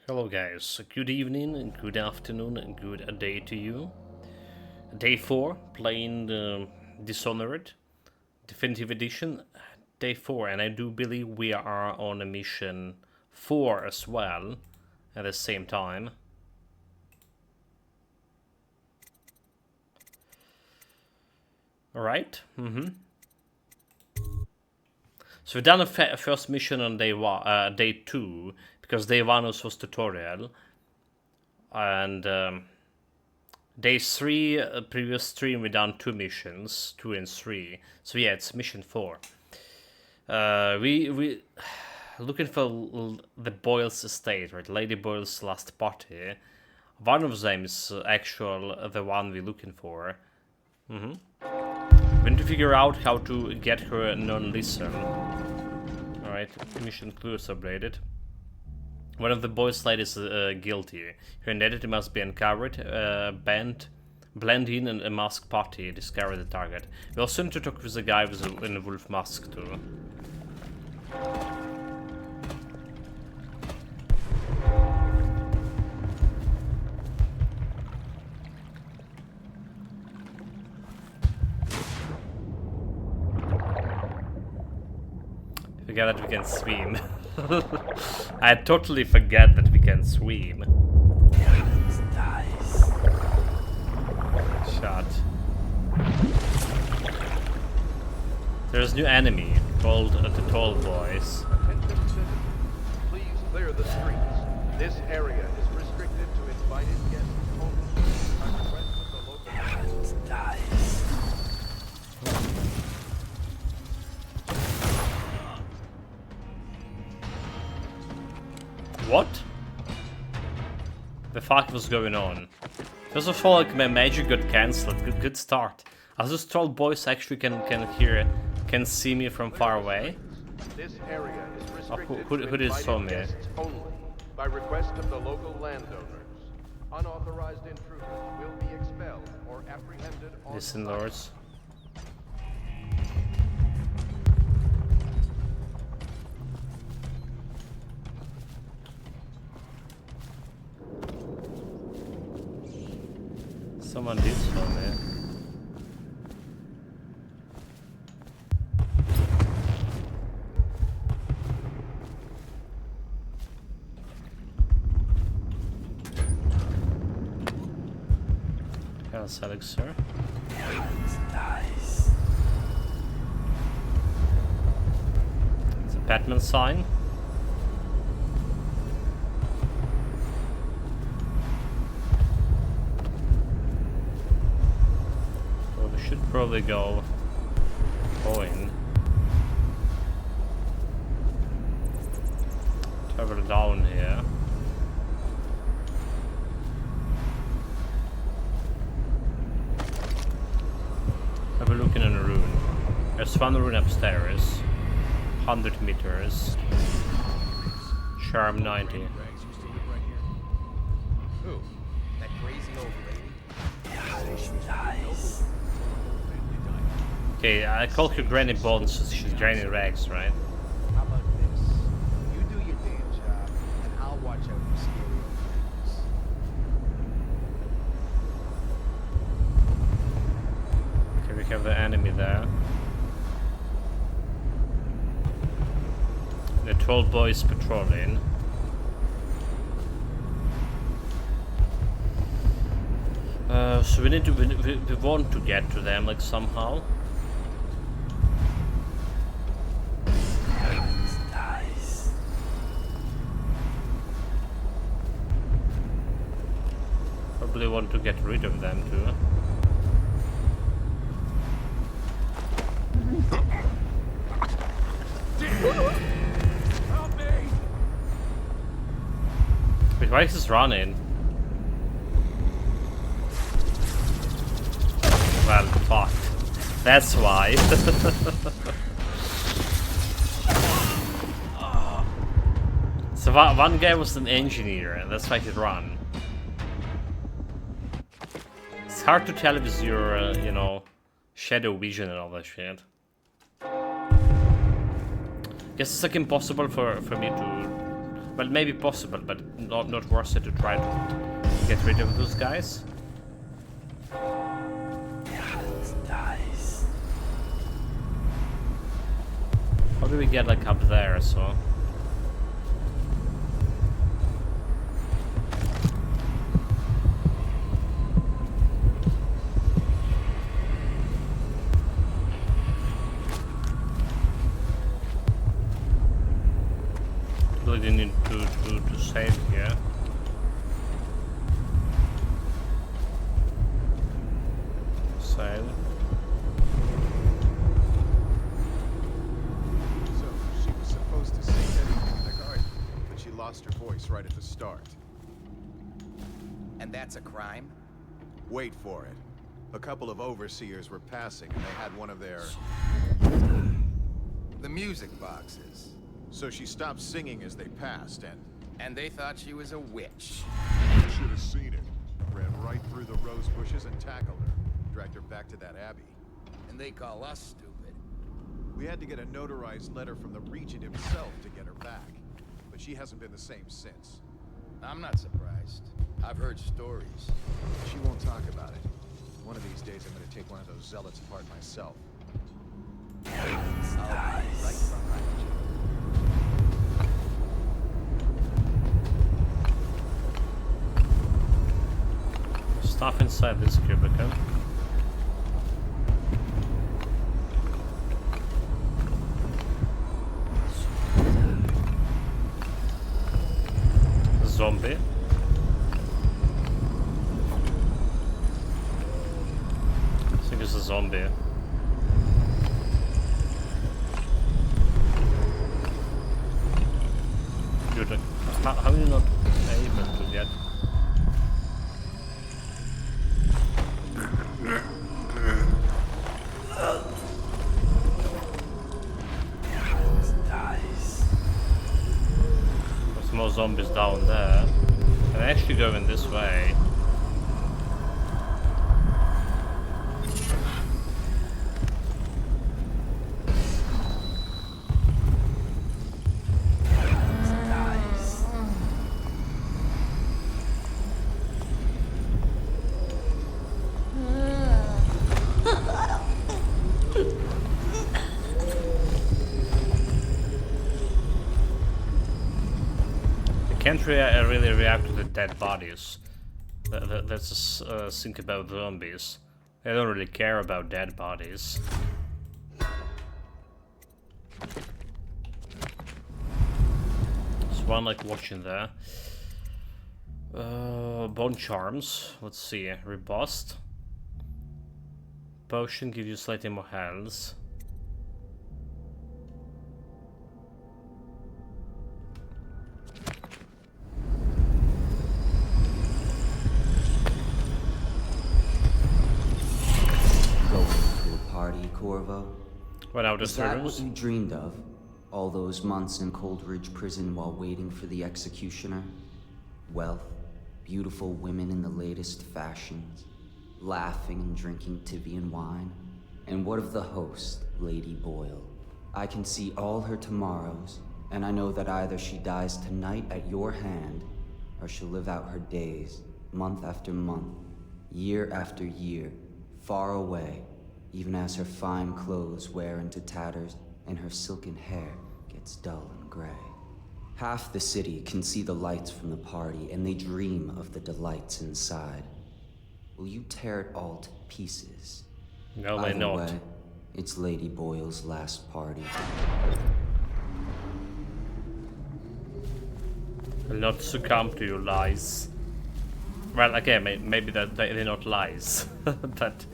Hello guys, good evening, good afternoon, and good day to you. Day 4, playing Dishonored, Definitive Edition, Day 4, and I do believe we are on a mission 4 as well, at the same time. Alright, So we've done a first mission on day 2, because day 1 was tutorial. And day 3, previous stream, we done 2 missions, 2 and 3. So yeah, it's mission 4. We looking for the Boyle's estate, right? Lady Boyle's last party. One of them is the one we're looking for. We need to figure out how to get her non-listen. Alright, mission clue updated. One of the boys' ladies is guilty. Her identity must be uncovered, blend in a masked party, discover the target. We also need to talk with the guy in a wolf mask too. Forget that we can swim. I totally forget that we can swim. Shot. There's a new enemy called the Tall Boys. Please clear the streets. This area is restricted to invited guests only. I request that the local What? The fuck was going on? First of all, like, my magic got cancelled. Good start. As those Troll Boys actually can see me from far away. This area is restricted who to did saw invited me? guests only. By request of the local landowners. Unauthorized intruders will be expelled or apprehended on Listen, site. lords. Someone did saw me. Yes, Alex, sir. Nice. It's a Batman sign. So we should probably go in. Travel down here. Have a look in a room. There's one room upstairs. 100 meters. Charm 90. Rags used to live right here. Who? That crazy old lady? Nice. Family died. Okay, I call her Granny Bones, so she's Granny Rags, right? How about this? You do your damn job, and I'll watch out for scary old things. Okay, we have the enemy there. The 12 boys patrolling. So we need to, we want to get to them, like, somehow. Nice. Probably want to get rid of them too. Help me! Wait, why is this running? Well, fuck. That's why. So one guy was an engineer, and that's why he ran. It's hard to tell with your, you know, shadow vision and all that shit. Guess it's like impossible for me to Well, maybe possible, but not worth it to try to get rid of those guys. How do we get like up there? So. Really need to save here. Save. So, she was supposed to sing everything in the garden, but she lost her voice right at the start. And that's a crime? Wait for it. A couple of overseers were passing, and they had one of their... The music boxes. So she stopped singing as they passed, And they thought she was a witch. you should have seen it. Ran right through the rose bushes and tackled her. Dragged her back to that abbey. And they call us stupid. We had to get a notarized letter from the regent himself to get her back. But she hasn't been the same since. I'm not surprised. I've heard stories. She won't talk about it. One of these days I'm gonna take one of those zealots apart myself. I'll be right behind you. Stuff inside this cubicle. Zombie. I think it's a zombie. Dude, how are you not able to get? There's more zombies down there. I'm actually going this way. Can't really react to the dead bodies. That's a think about zombies. They don't really care about dead bodies. There's one like watching there. Bone charms. Let's see. Rebust. Potion gives you slightly more health. Corvo? What out Is that what you dreamed of? All those months in Coldridge Prison while waiting for the executioner? Wealth, beautiful women in the latest fashions, laughing and drinking Tivian wine? And what of the host, Lady Boyle? I can see all her tomorrows, and I know that either she dies tonight at your hand, or she'll live out her days, month after month, year after year, far away, even as her fine clothes wear into tatters and her silken hair gets dull and gray. Half the city can see the lights from the party, and they dream of the delights inside. Will you tear it all to pieces? No, they Either not. way, it's Lady Boyle's last party. Will not succumb to your lies. Well, again, maybe that they're not lies, but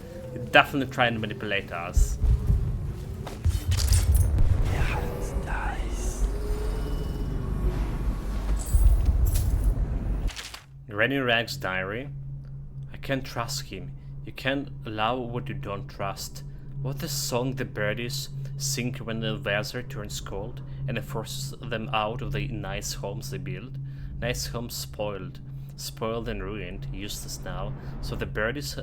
definitely try and manipulate us. Rennie Rag's diary. I can't trust him. You can't allow what you don't trust. What the song the birdies sing when the weather turns cold and it forces them out of the nice homes they build. Nice homes spoiled and ruined, useless now. So the birdies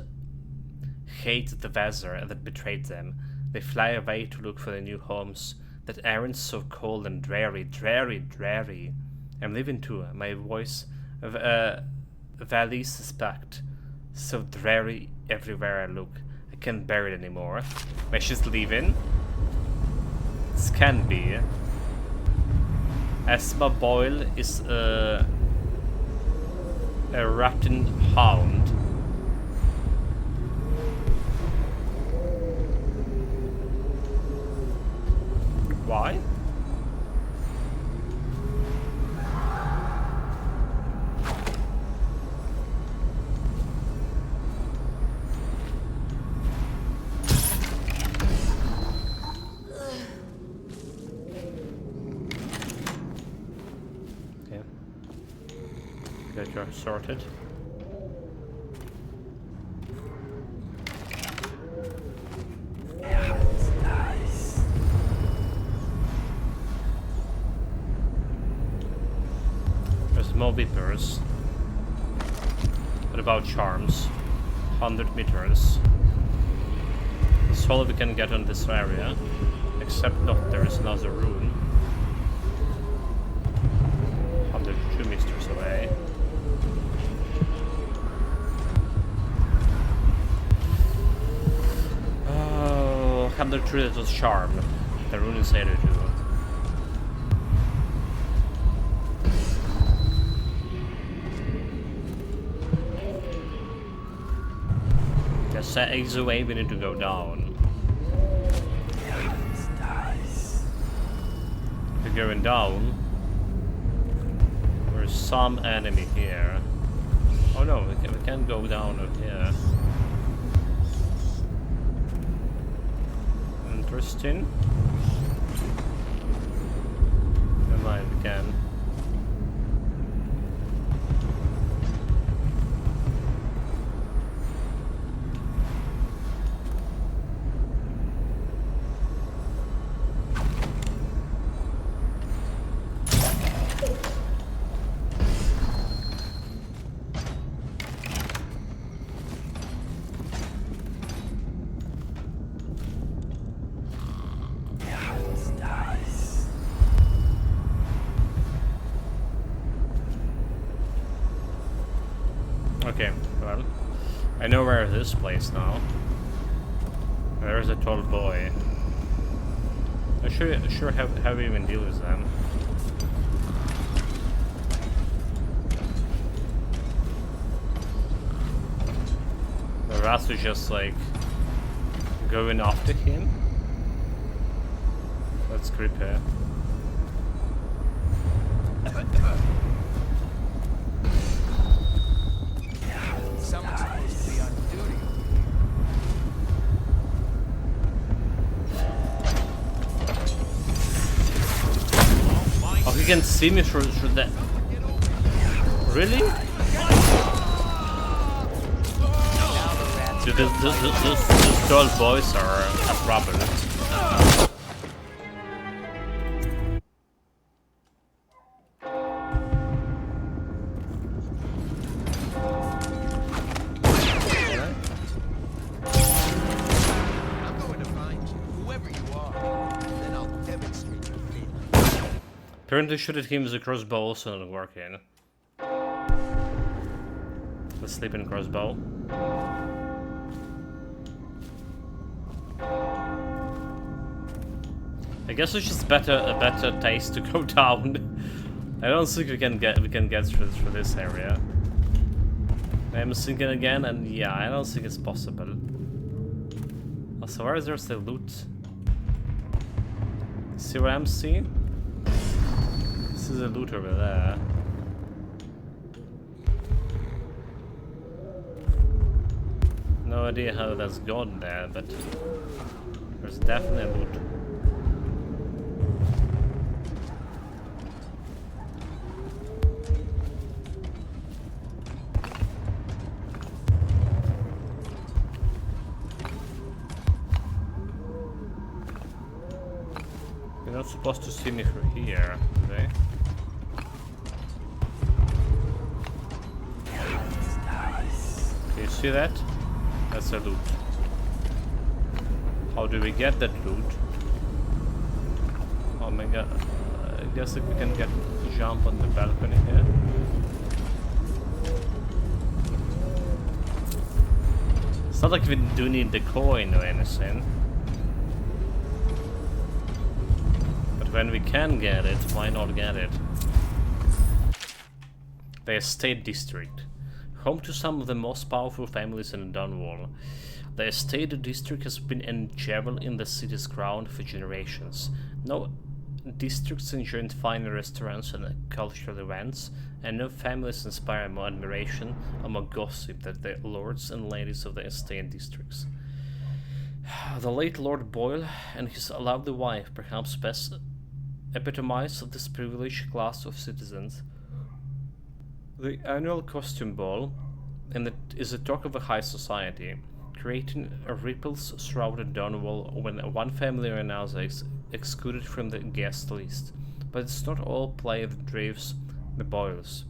hate the weather that betrayed them. They fly away to look for the new homes that aren't so cold and dreary. I'm leaving too. My voice valley suspect. So dreary everywhere I look. I can't bear it anymore. Wait, she's leaving? This can be. Esma Boyle is a rattan hound. Why? Okay. Get your sorted. There's more beepers. What about charms? 100 meters. That's all we can get on this area. Except not, there is another room. 102 meters away. Oh, 103 that was charm. The rune is 82. Just eggs away, we need to go down. If we're going down, there's some enemy here. Oh no, we can't go down over here. Interesting. Never mind, we can. Okay, well, I know where this place now. There's a tall boy. I sure how we even deal with them. The rats are just like going after him. That's creepy. Someone's supposed to be on duty. Oh, he can see me through that. Really? Dude, those tall boys are a problem. I'm going to find you, whoever you are. Then I'll demonstrate your feelings. Apparently shooting him with a crossbow also not working. The sleeping crossbow. I guess it's just a better taste to go down. I don't think we can get through this area. I'm thinking again, and yeah, I don't think it's possible. Also, where is there still loot? See what I'm seeing? This is a loot over there. No idea how that's gone there, but there's definitely loot. You're not supposed to see me through here, do they? Okay, you see that? That's a loot. How do we get that loot? Oh my god. I guess if we can get jump on the balcony here? It's not like we do need the coin or anything. But when we can get it, why not get it? The Estate District. Home to some of the most powerful families in Dunwall. The Estate District has been enjeweled in the city's crown for generations. No districts enjoy fine restaurants and cultural events, and no families inspire more admiration or more gossip than the lords and ladies of the Estate Districts. The late Lord Boyle and his lovely wife perhaps best epitomize this privileged class of citizens. The annual costume ball is a talk of a high society, creating ripples throughout the Dunwall when one family or another is excluded from the guest list. But it's not all play that drives the Boyles.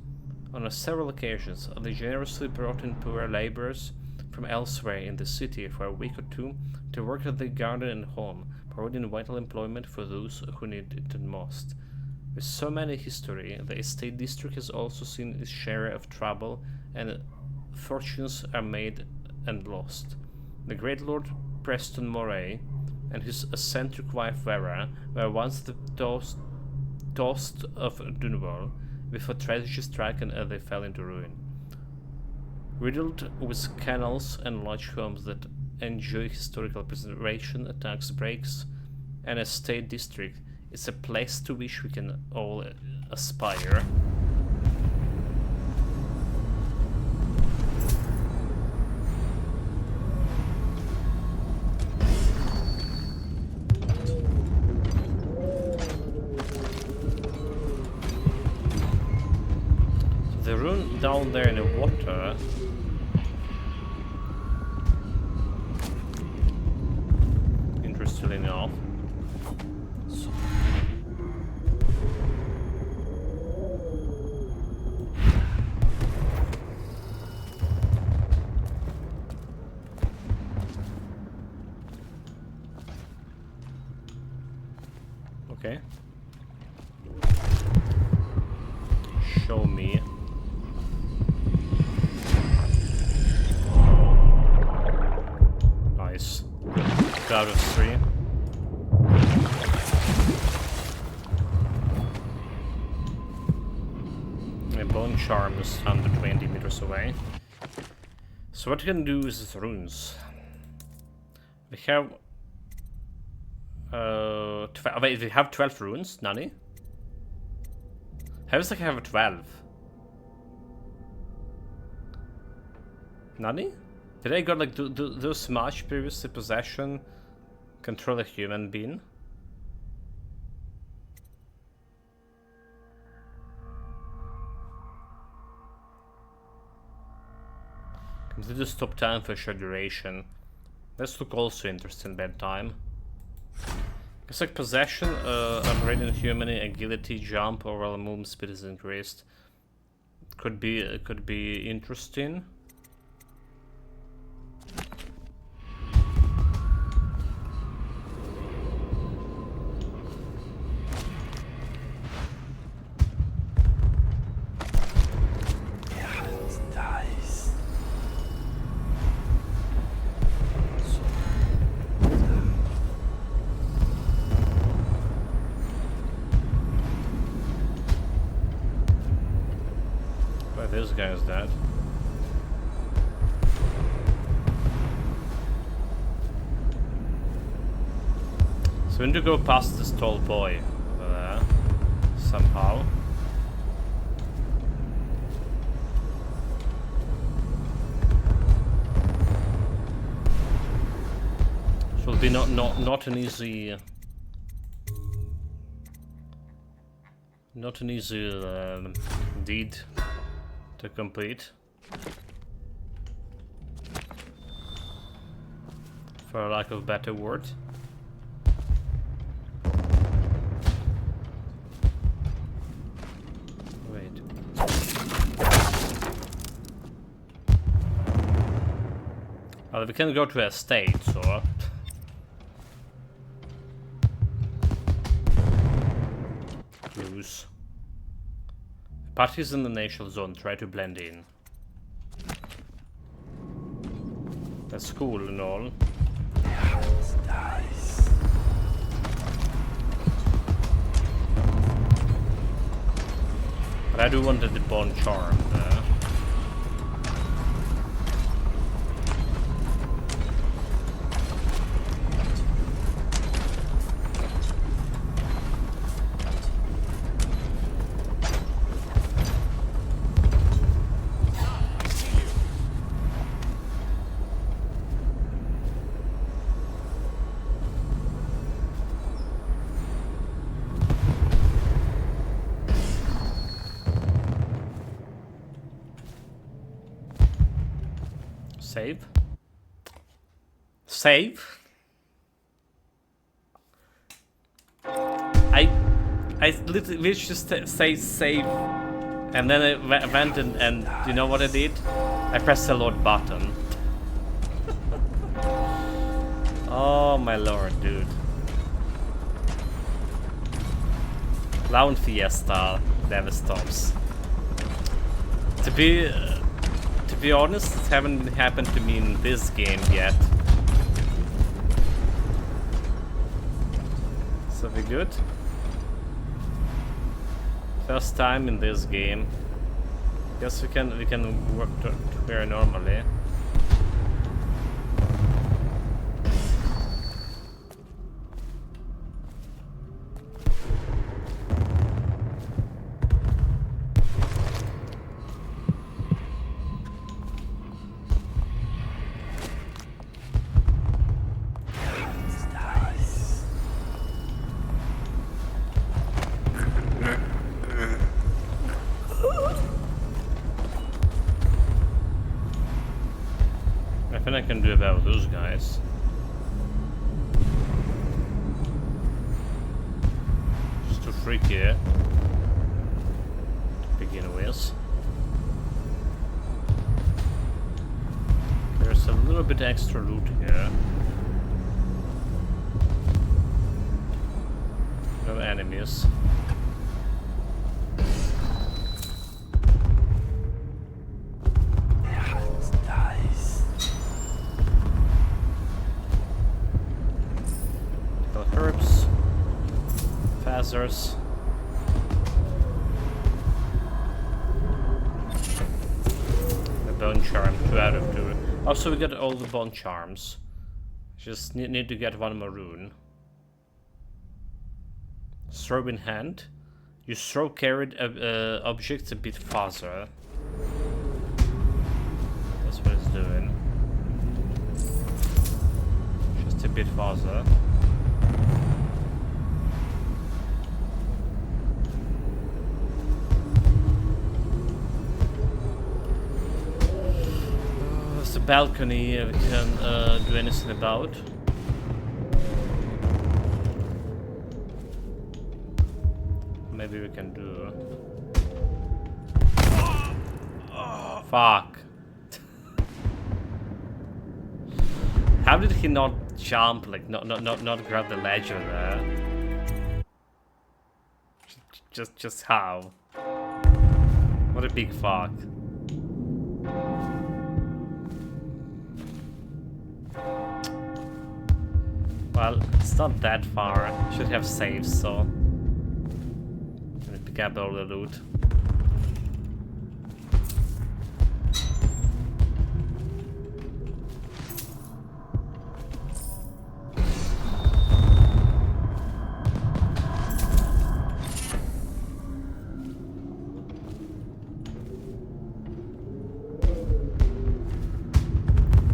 On several occasions, they generously brought in poor laborers from elsewhere in the city for a week or two to work at the garden and home, providing vital employment for those who need it the most. With so many history, the Estate District has also seen its share of trouble, and fortunes are made and lost. The great Lord Preston Moray and his eccentric wife Vera were once the toast of Dunwall before tragedy struck and they fell into ruin. Riddled with canals and large homes that enjoy historical preservation, tax breaks, and a state district, it's a place to which we can all aspire. The rune down there in the water. Interestingly enough. Okay. Show me. Nice. 2 out of 3. My bone charm is 120 meters away. So what we can do is runes. We have wait, we have 12 runes, Nani? How is like I have 12? Nani? Did I got like those much previously possession, control a human being? Consider stop time for short duration. This look also interesting bedtime. It's like possession, upgrading human agility, jump, overall movement speed is increased. Could be interesting. This guy is dead. So we need to go past this tall boy over there somehow. It will be not an easy deed to complete, for lack of a better word. Wait. Well, we can go to a state, so lose. Parties in the natural zone. Try to blend in. That's cool and all. But I do want the bone charm there. Save. Save. I literally just say save, and then I went and you know what I did? I pressed the load button. Oh my lord, dude. Clown Fiesta never stops. To be honest, it haven't happened to me in this game yet. So we good? First time in this game. Guess we can work very normally. I can do about those guys. Just too freaky to begin with. There's a little bit extra loot here. No enemies. Herbs, phasers. The bone charm, 2 out of 2. Also, we got all the bone charms. Just need to get one more rune. Throw in hand. You throw carried objects a bit faster. That's what it's doing. Just a bit faster. The balcony we can do anything about. Maybe we can do. Fuck. How did he not jump? Like not grab the ledger there? Just how? What a big fuck. Well, it's not that far. I should have saved, so let me pick up all the loot.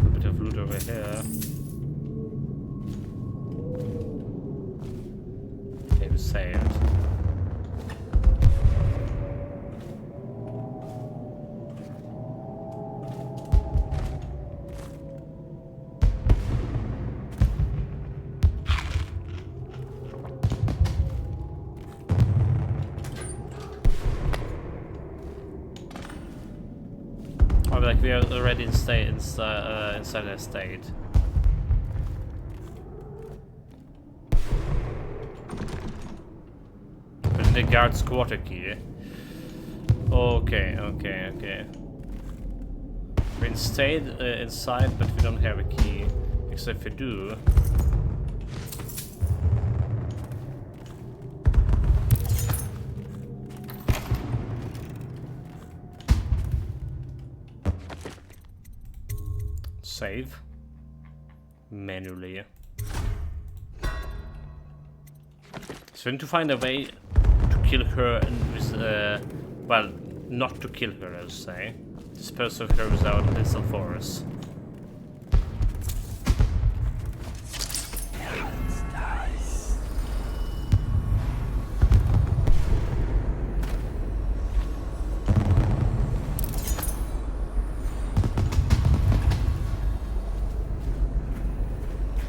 A bit of loot over here. Saved. Oh, like we are already inside the estate. The guard's quarter key. Okay, okay, okay. We stayed inside, but we don't have a key. Except we do. Save. Manually. So we need to find a way to kill her with, well, not to kill her, I'll say. Dispose of her without lethal force.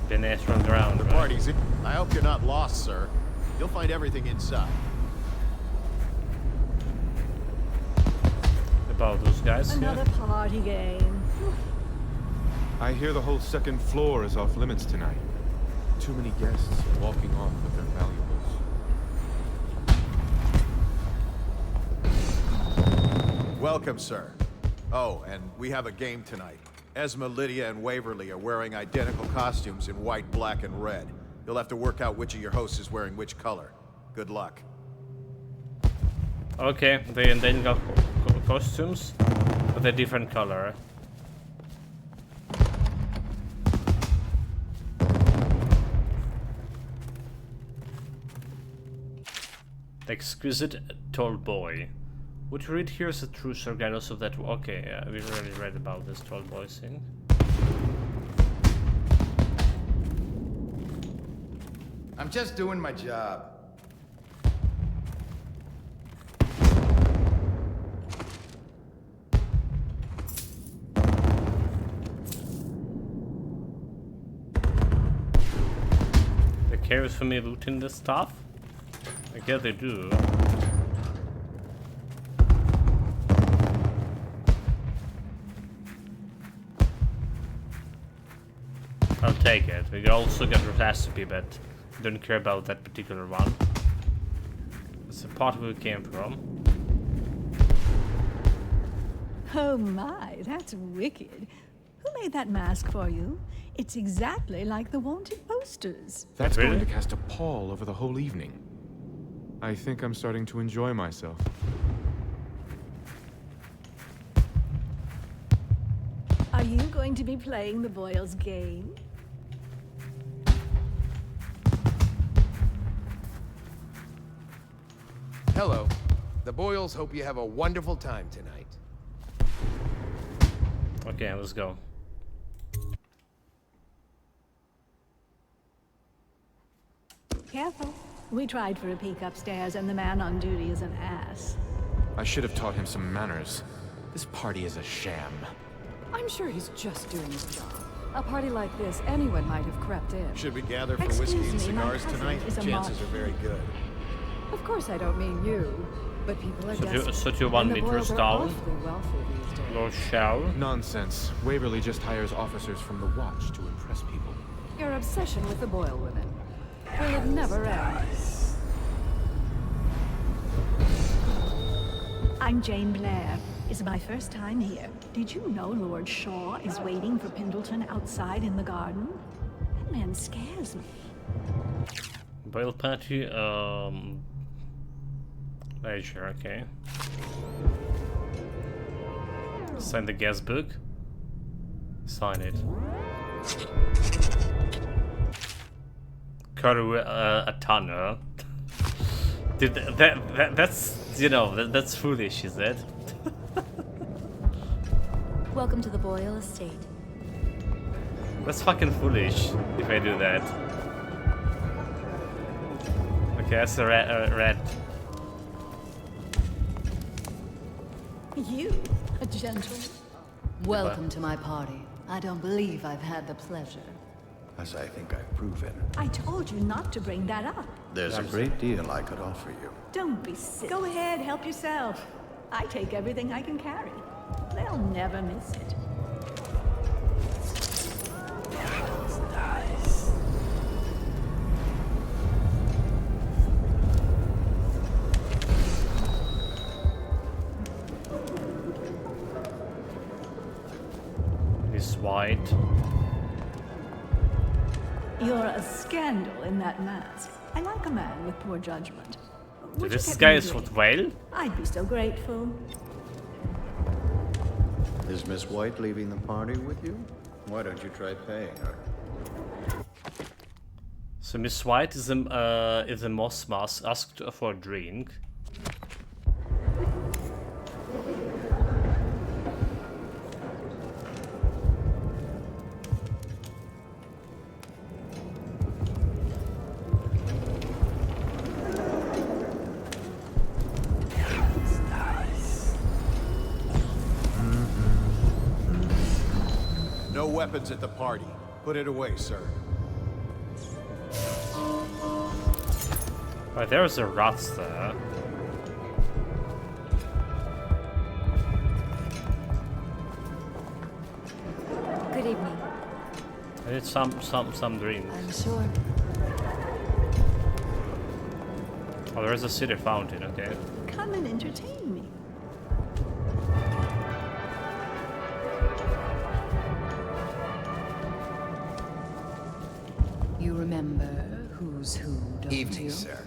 Been from the ground, right? Party's in. I hope you're not lost, sir. You'll find everything inside. About those guys here. Another party game. I hear the whole second floor is off limits tonight. Too many guests are walking off with their valuables. Welcome, sir. Oh, and we have a game tonight. Esma, Lydia, and Waverly are wearing identical costumes in white, black, and red. You'll have to work out which of your hosts is wearing which color. Good luck. Okay, they got costumes, but they're different color. The exquisite tall boy. What you read here is the truth regardless of that. Okay, yeah, we already read about this tall boy thing. I'm just doing my job. They cares for me looting this stuff? I guess they do. I'll take it. We also got a recipe, but don't care about that particular one. It's the part where we came from. Oh my, that's wicked. Who made that mask for you? It's exactly like the wanted posters. That's Really? going to cast a pall over the whole evening. I think I'm starting to enjoy myself. Are you going to be playing the Boyle's game? Hello. The Boyles hope you have a wonderful time tonight. Okay, let's go. Careful. We tried for a peek upstairs, and the man on duty is an ass. I should have taught him some manners. This party is a sham. I'm sure he's just doing his job. A party like this, anyone might have crept in. Should we gather for Excuse whiskey and me, my cigars cousin tonight? is a Chances mod. are very good. Of course I don't mean you, but people are guessing. So do you want And me the to Boyles are down? awfully wealthy these days. Lord Shao? Nonsense. Waverly just hires officers from the Watch to impress people. Your obsession with the Boyle women. Will it never end? I'm Jane Blair. It's my first time here. Did you know Lord Shaw is waiting for Pendleton outside in the garden? That man scares me. Boyle party, leisure, okay. Sign the guest book. Sign it. Karu a tunnel. Dude, that's, you know, that's foolish, is it? Welcome to the Boyle estate. That's fucking foolish if I do that. Okay, that's a red. You, a gentleman? Welcome to my party. I don't believe I've had the pleasure. As I think I've proven. I told you not to bring that up. There's a great deal I could offer you. Don't be silly. Go ahead, help yourself. I take everything I can carry. They'll never miss it. Miss White. You're a scandal in that mask. I like a man with poor judgment. Would you This get guy me a is drink? what whale? I'd be so grateful. Is Miss White leaving the party with you? Why don't you try paying her? So Miss White is a moss mask asked for a drink. No weapons at the party. Put it away, sir. Right, there's a rat there. Good evening. I need some drink. I'm sure. Oh, there's a city fountain, okay. Come and entertain me. You remember who's who, don't Evening, you? sir.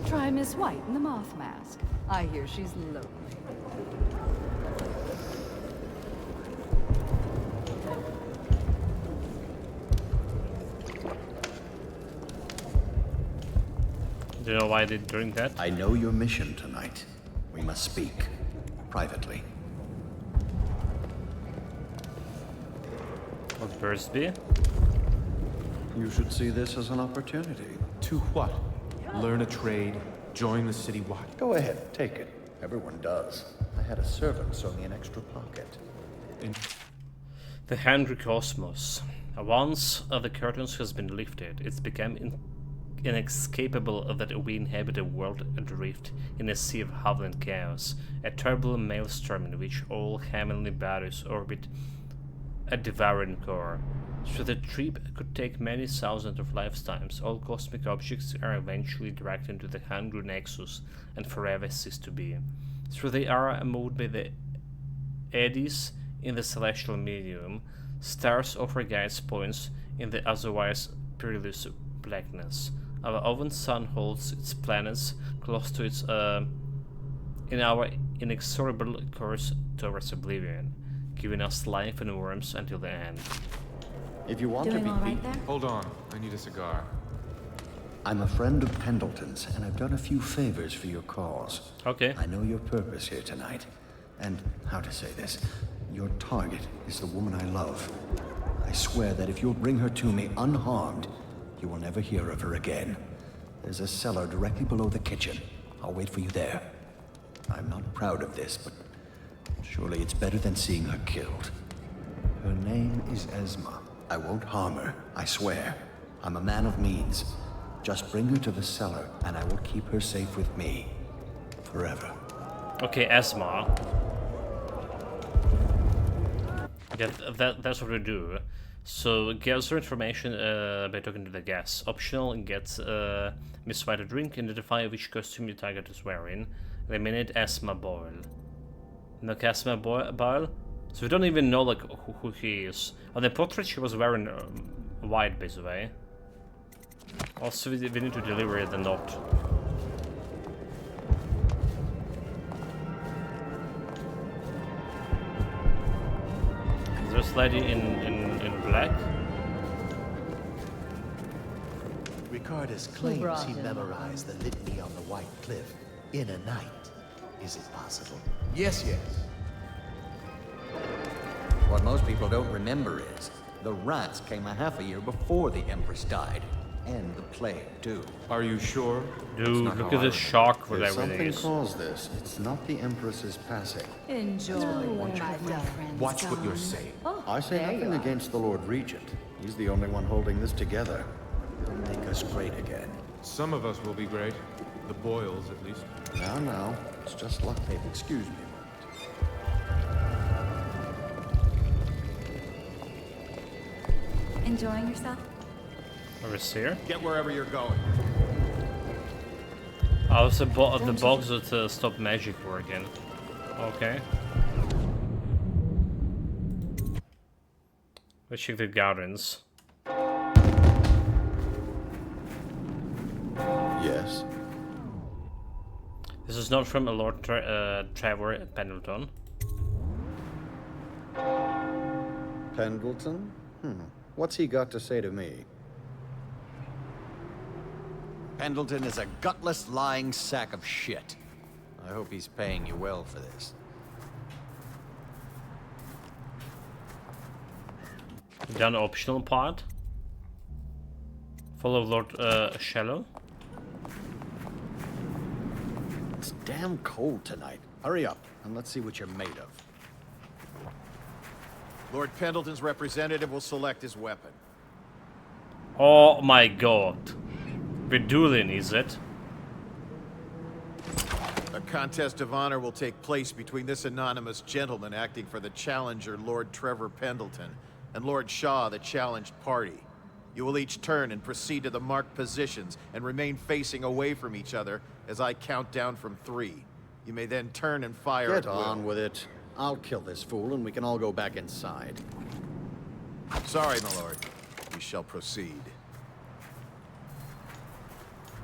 Try Miss White in the moth mask. I hear she's lonely. Do you know why I did drink that? I know your mission tonight. We must speak. Privately. What first be? You should see this as an opportunity. To what? Learn a trade, join the city watch. Go ahead, take it. Everyone does. I had a servant sew me an extra pocket. The hungry cosmos. Once the curtains has been lifted, it's become inescapable that we inhabit a world adrift in a sea of howling chaos, a terrible maelstrom in which all heavenly bodies orbit a devouring core. So the trip could take many thousands of lifetimes. All cosmic objects are eventually dragged into the hungry nexus and forever cease to be. So they are moved by the eddies in the celestial medium. Stars offer guides points in the otherwise perilous blackness. Our oven sun holds its planets close to its in our inexorable course towards oblivion, giving us life and warmth until the end. If you want to be Hold on, I need a cigar. I'm a friend of Pendleton's, and I've done a few favors for your cause. Okay. I know your purpose here tonight. And how to say this? Your target is the woman I love. I swear that if you'll bring her to me unharmed, you will never hear of her again. There's a cellar directly below the kitchen. I'll wait for you there. I'm not proud of this, but surely it's better than seeing her killed. Her name is Esma. I won't harm her, I swear. I'm a man of means. Just bring her to the cellar, and I will keep her safe with me. Forever. Okay, Esma. Yeah, that's what we do. So, gather information by talking to the guests. Optional, get Miss White a drink, identify which costume your target is wearing. Eliminate Esma Boyle. No Esma Boyle? So we don't even know like who he is. On the portrait she was wearing white, by the way. Also we need to deliver the note. Is this lady in black? Ricardus claims he memorized the litany on the White Cliff in a night. Is it possible? Yes, yes. What most people don't remember is the rats came a half a year before the Empress died. And the plague, too. Are you sure? Dude, look at this shock with If everything something is. caused this, it's not the Empress's passing. Enjoy, my dear friends. Watch what you're saying. I say there you nothing are. against the Lord Regent. He's the only one holding this together. He'll make us great again. Some of us will be great. The Boyles, at least. Now, it's just luck. Hey, excuse me. Enjoying yourself? Overseer? Get wherever you're going. Oh, it's the box that stopped magic working. Okay. Let's check the gardens. Yes. This is not from a Lord Trevor Pendleton. Pendleton? What's he got to say to me? Pendleton is a gutless, lying sack of shit. I hope he's paying you well for this. Done the optional part. Follow Lord Shallow. It's damn cold tonight. Hurry up, and let's see what you're made of. Lord Pendleton's representative will select his weapon. Oh my god. We're dueling, is it? A contest of honor will take place between this anonymous gentleman acting for the challenger, Lord Trevor Pendleton, and Lord Shaw, the challenged party. You will each turn and proceed to the marked positions and remain facing away from each other as I count down from 3. You may then turn and fire Get at will. on with it. I'll kill this fool and we can all go back inside. Sorry, my lord. We shall proceed.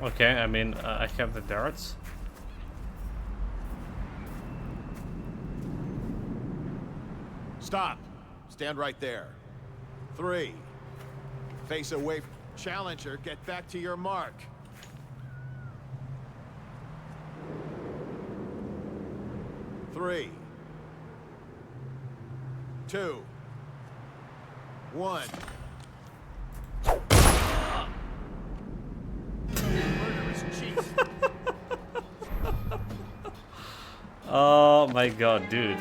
Okay, I mean, I have the darts. Stop. Stand right there. 3. Face away. Challenger, get back to your mark. 3, 2, 1. Murderous chief. Oh my god, dude.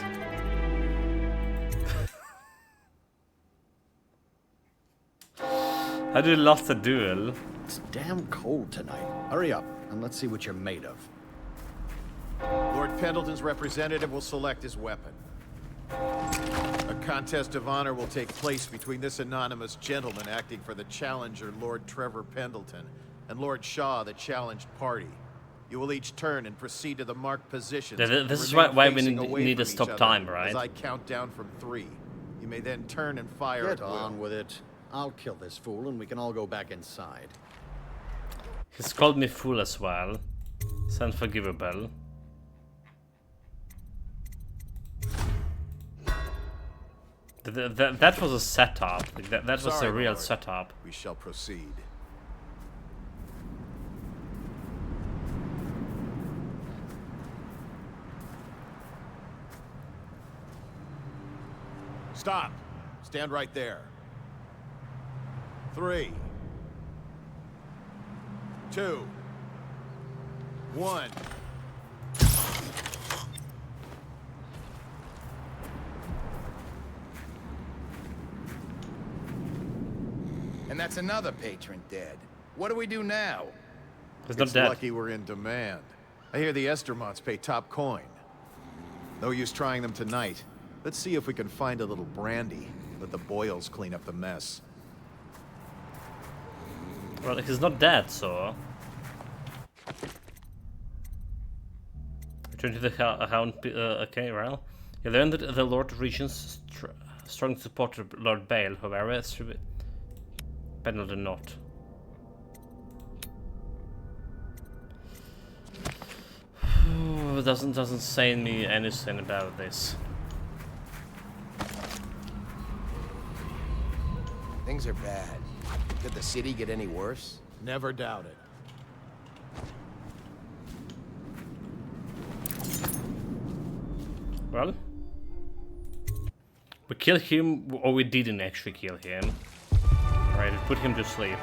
How do you lost a duel? It's damn cold tonight. Hurry up, and let's see what you're made of. Lord Pendleton's representative will select his weapon. A contest of honor will take place between this anonymous gentleman acting for the challenger, Lord Trevor Pendleton, and Lord Shaw, the challenged party. You will each turn and proceed to the marked positions. This is why we need to stop time, right? As I count down from 3. You may then turn and fire Get at will. on with it. I'll kill this fool and we can all go back inside. He's called me fool as well. It's unforgivable. That was a setup. That was Sorry, a real Lord. setup. We shall proceed. Stop. Stand right there. 3, 2, 1. And that's another patron dead. What do we do now? He's not It's dead. lucky we're in demand. I hear the Estermonts pay top coin. No use trying them tonight. Let's see if we can find a little brandy. Let the Boyles clean up the mess. Well, he's not dead, so... Return to the Hound... okay, well... You learned that the Lord Regent's strong supporter, Lord Bale, however, Pendleton not. Doesn't say me anything about this. Things are bad. Could the city get any worse? Never doubt it. Well, we killed him, or we didn't actually kill him. Alright, we put him to sleep.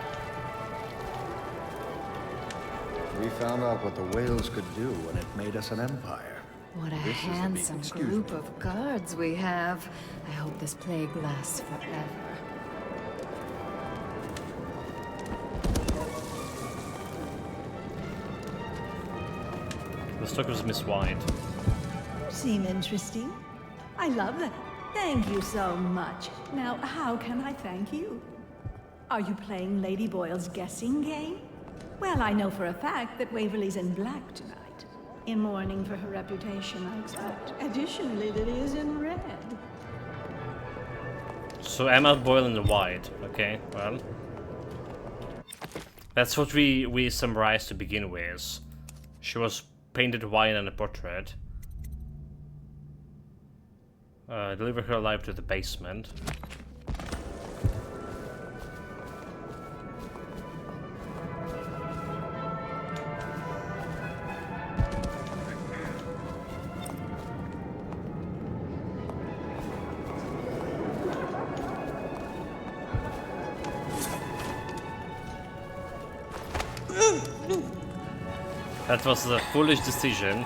We found out what the whales could do when it made us an empire. What a This is the big handsome excuse group me. of guards we have. I hope this plague lasts forever. The stock was Miss White. Seem interesting? I love that. Thank you so much. Now, how can I thank you? Are you playing Lady Boyle's guessing game? Well, I know for a fact that Waverly's in black tonight. In mourning for her reputation, I expect. Additionally, that is in red. So Emma Boyle in the white. Okay, well. That's what we summarized to begin with. She was painted white in a portrait. Deliver her alive to the basement. That was a foolish decision.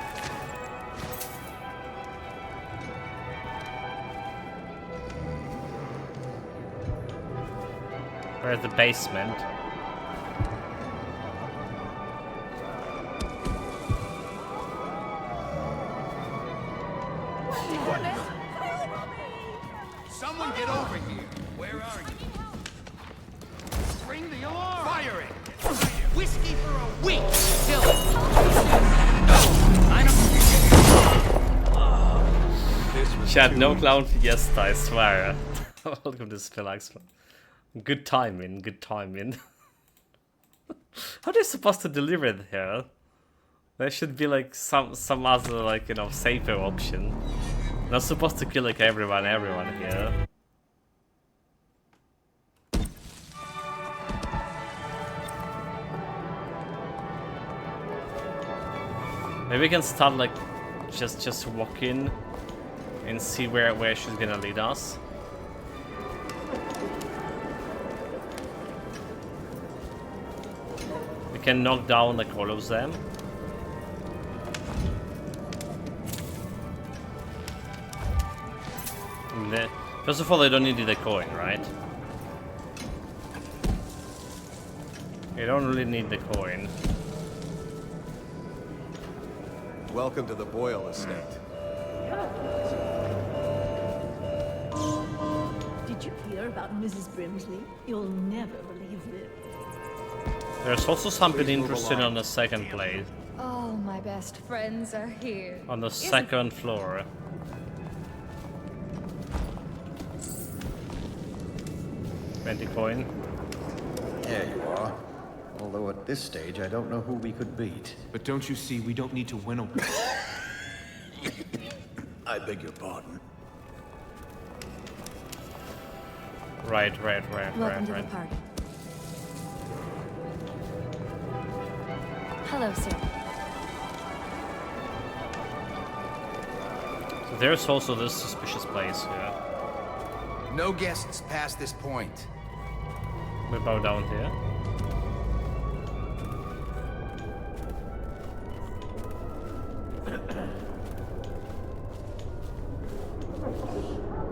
We're at the basement. Someone get over here. Where are you? Ring the alarm. Firing. Whiskey for a week. Kill it. No. I don't. Chat, no clown fiesta, I swear. Welcome to Spillax. Good timing, good timing. How are they supposed to deliver it here? There should be like some other, like, you know, safer option. Not supposed to kill like everyone here. Maybe we can start like just walk in and see where she's gonna lead us. We can knock down like all of them. First of all, I don't need the coin, right? You don't really need the coin. Welcome to the Boyle estate. Did you hear about Mrs. Brimsley? You'll never believe it. There's also something interesting on the second place. Oh, my best friends are here. On the second floor. Coin. There you are. Although at this stage, I don't know who we could beat. But don't you see, we don't need to win a... I beg your pardon. Right. Welcome to the party. Hello, sir. So there's also this suspicious place here. No guests past this point. We bow down here.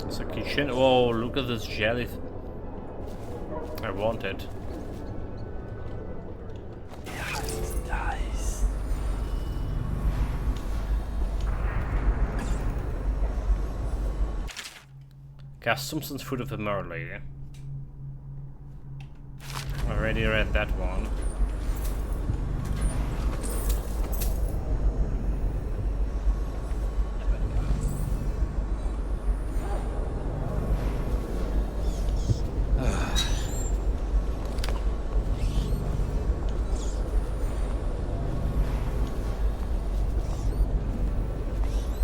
It's a kitchen. Whoa, look at this jelly. I want it. Nice. Customs and food of the Merley. Already read that one.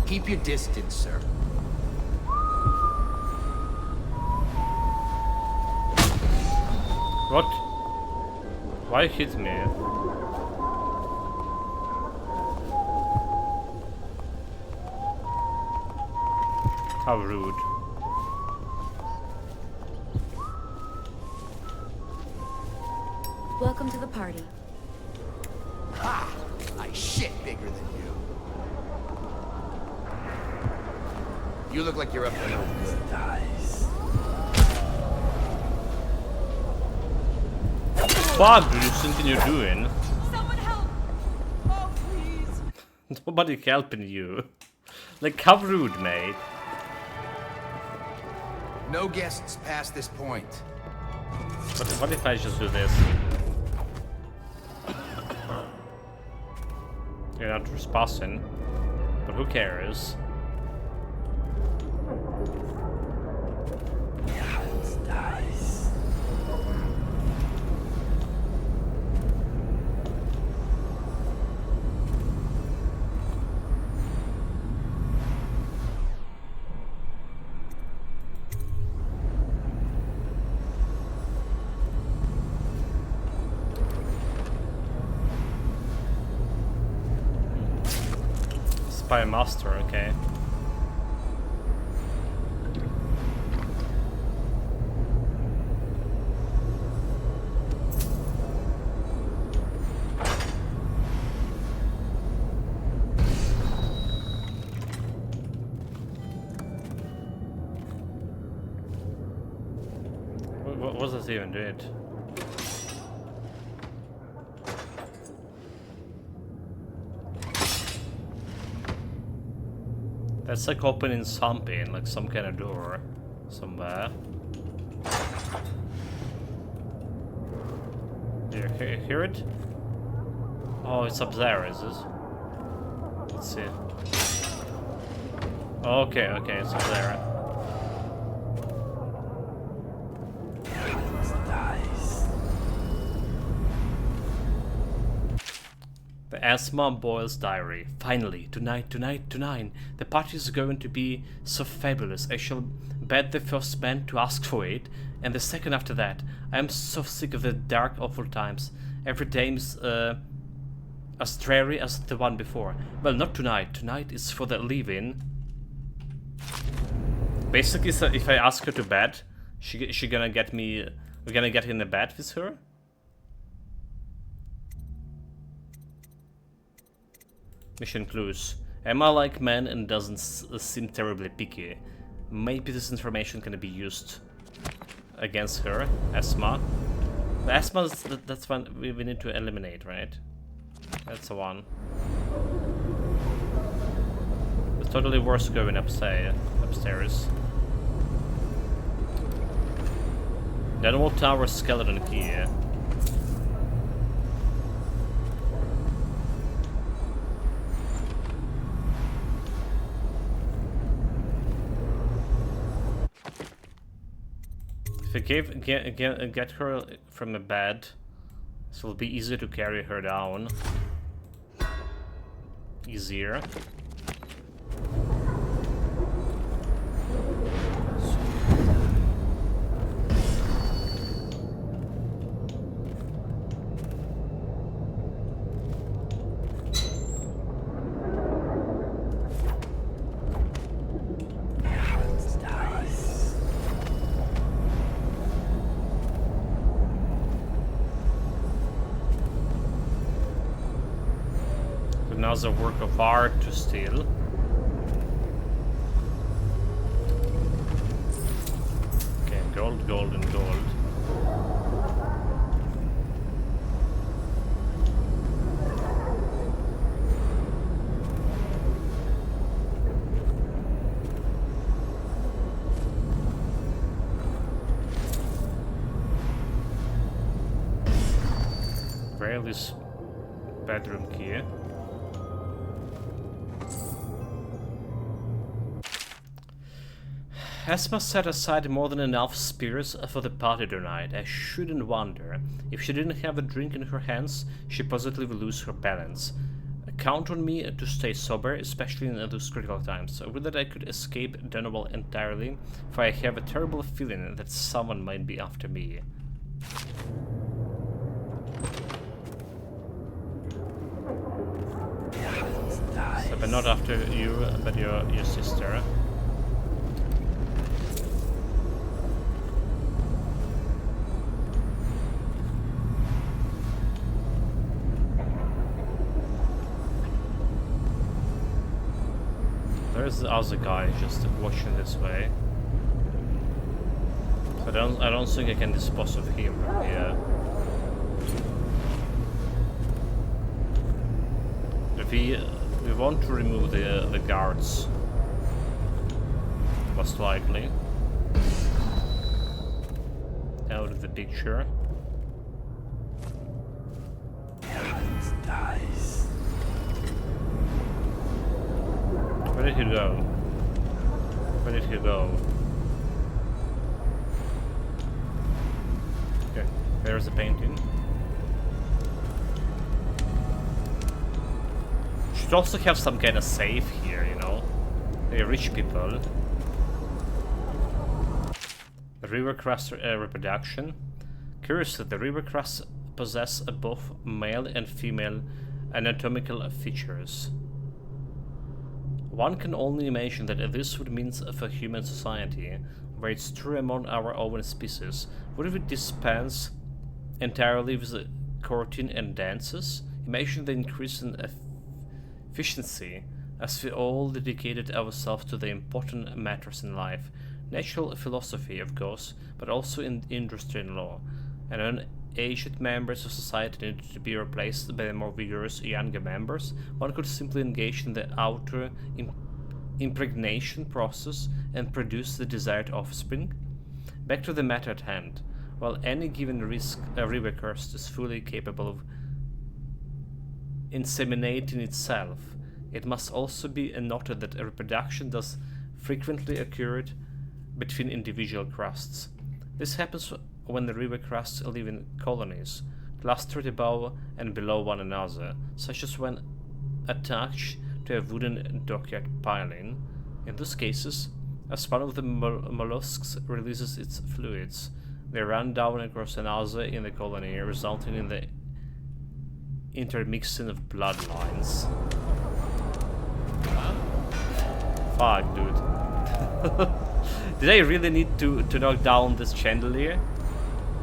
Keep your distance, sir. What? Why hit me? How rude. Welcome to the party. Ha! I shit bigger than you. You look like you're up to no good. Nice. What do you think you're doing? Someone help! Oh, please. Nobody helping you. Like, how rude, mate. No guests past this point. But what if I just do this? You're not trespassing, but who cares? Spy master, okay. What does it even do it? That's like opening something, like some kind of door somewhere. Do you hear it? Oh, it's up there, is it? Let's see. Okay, okay, it's up there. The Asthma Boyle's diary. Finally, tonight, the party is going to be so fabulous. I shall bet the first man to ask for it, and the second after that. I am so sick of the dark, awful times. Every dame's as dreary as the one before. Well, not tonight. Tonight is for the leave-in. Basically, so if I ask her to bed, she gonna get me. We're gonna get in the bed with her. Mission clues. Emma like men and doesn't seem terribly picky. Maybe this information can be used against her. Asthma. The asthma, that's one we need to eliminate, right? That's the one. It's totally worth going upstairs. Dunwall Tower skeleton key. If I get her from the bed, it will be easier to carry her down. Easier. Another work of art to steal. Okay, gold, gold, and gold. Where is this bedroom key? Asma set aside more than enough spirits for the party tonight. I shouldn't wonder. If she didn't have a drink in her hands, she positively would lose her balance. Count on me to stay sober, especially in those critical times. I would that I could escape Dunwall entirely, for I have a terrible feeling that someone might be after me. So, but not after you, but your sister. There's the other guy just watching this way. So I don't think I can dispose of him from here. If we want to remove the guards, most likely, out of the picture. Where did he go? Where did he go? Okay, there's a painting. Should also have some kind of safe here, you know? The rich people. The rivercrest reproduction. Curiously, the rivercrest possess both male and female anatomical features. One can only imagine that this would mean for human society, where it's true among our own species. Would we dispense entirely with the courting and dances? Imagine the increase in efficiency as we all dedicated ourselves to the important matters in life. Natural philosophy, of course, but also in industry and law. And when aged members of society needed to be replaced by the more vigorous younger members, one could simply engage in the outer impregnation process and produce the desired offspring. Back to the matter at hand. While any given rivercrest is fully capable of inseminating itself, it must also be noted that reproduction does frequently occur between individual crusts. This happens when the river crusts live in colonies, clustered above and below one another, such as when attached to a wooden dockyard piling. In those cases, as one of the mollusks releases its fluids, they run down across another in the colony, resulting in the intermixing of bloodlines. Fuck, dude. Did I really need to knock down this chandelier?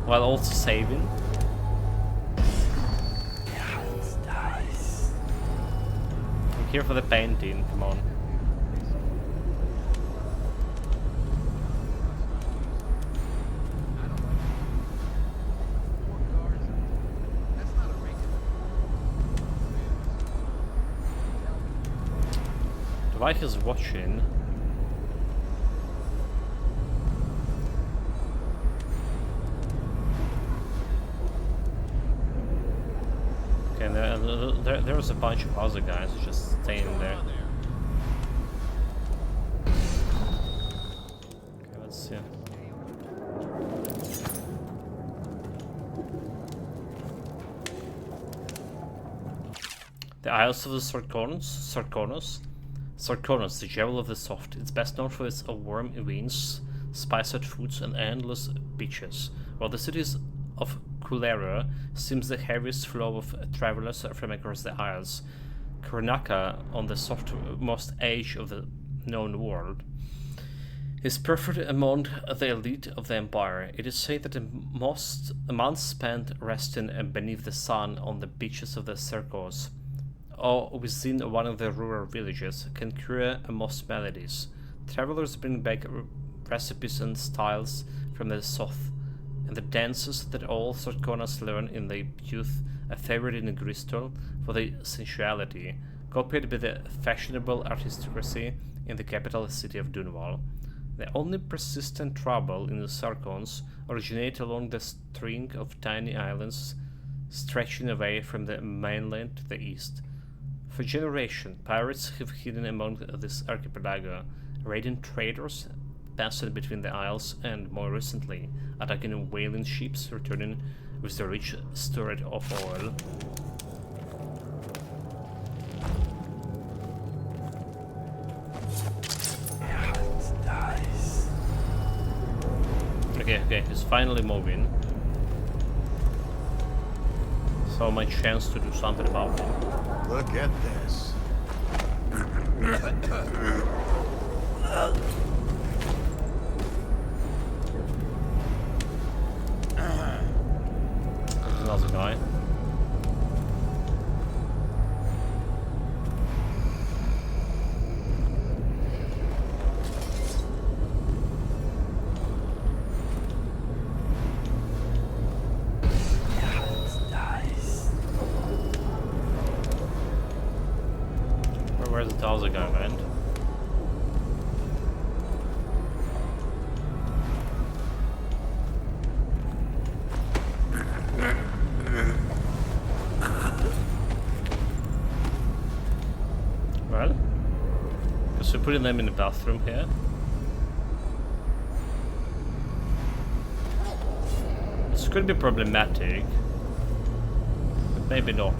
While also saving? I'm here for the painting, come on. The wife is watching. And there was a bunch of other guys just staying there. Okay, let's see. The Isles of the Sarkonos, the jewel of the soft. It's best known for its warm winds, spiced foods, and endless beaches, while the cities of Kulera seems the heaviest flow of travelers from across the Isles. Karnaka, on the softmost edge of the known world, is preferred among the elite of the empire. It is said that a month spent resting beneath the sun on the beaches of the Circos, or within one of the rural villages, can cure most maladies. Travelers bring back recipes and styles from the south, and the dances that all Sarkonas learn in their youth are favored in Bristol for their sensuality, copied by the fashionable aristocracy in the capital city of Dunwall. The only persistent trouble in the Sarkons originate along the string of tiny islands stretching away from the mainland to the east. For generations, pirates have hidden among this archipelago, raiding traders passing between the isles, and more recently attacking whaling ships returning with the rich storage of oil. Okay, he's finally moving. So my chance to do something about it. Look at this. Another guy. Where's the other guy went? So we're putting them in the bathroom here. This could be problematic, but maybe not.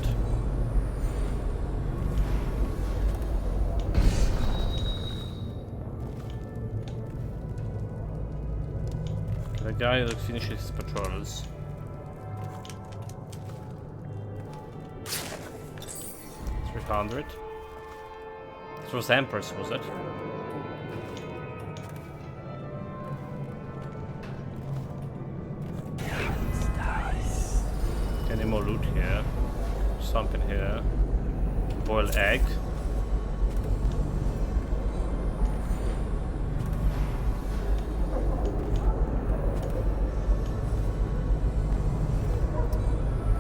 The guy that finishes his patrols. 300. This was Empress, was it? Any more loot here? Something here. Boiled egg.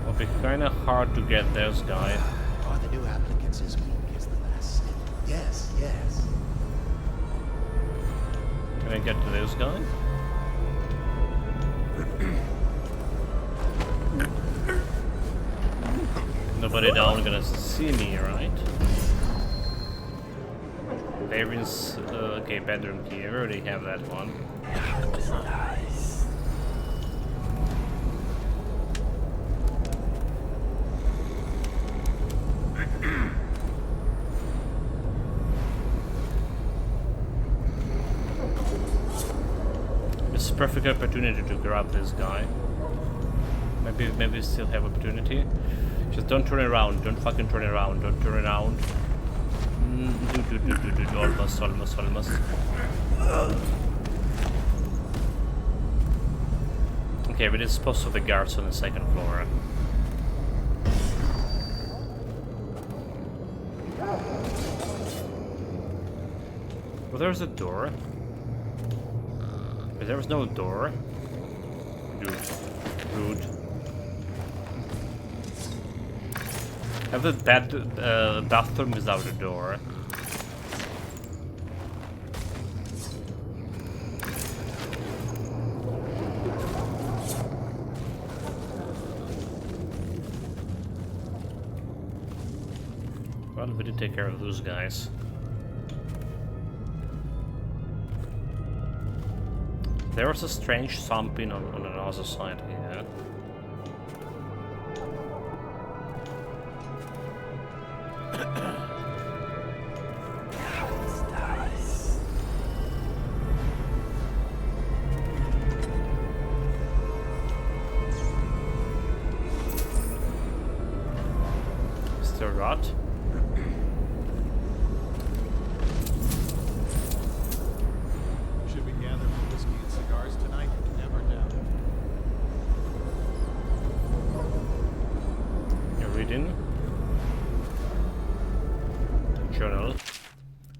It'll be kinda hard to get those guys. Are the new applicants as weak as the last? Yes, yes. Can I get to those guys? Nobody down gonna see me, right? Various, okay, bedroom key. I already have that one. It's a perfect opportunity to grab this guy. Maybe we still have opportunity. Just don't turn around. Don't fucking turn around. Don't turn around. Almost. Okay, we dispose of the guards on the second floor. Well, there's a door. But there was no door. Rude. Have the bathroom without a door. Well, we did take care of those guys. There was a strange something on another side here. Still rot. Should we gather for whiskey and cigars tonight? Never doubt it. You're reading. Journal.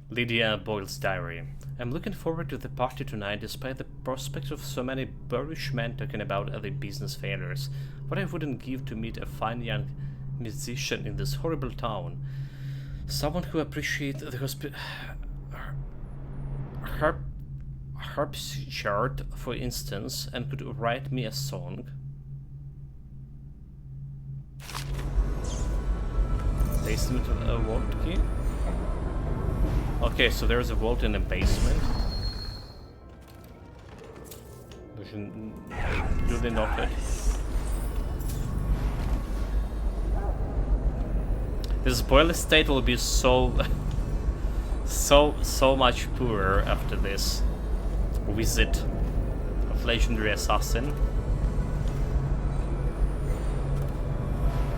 Lydia Boyle's diary. I'm looking forward to the party tonight despite the prospect of so many boorish men talking about other business failures. What I wouldn't give to meet a fine young musician in this horrible town. Someone who appreciates the harpsichord, for instance, and could write me a song. Basement of a vault key? Okay, so there's a vault in the basement. We should duly noted. This Boyle estate will be so much poorer after this visit of legendary assassin.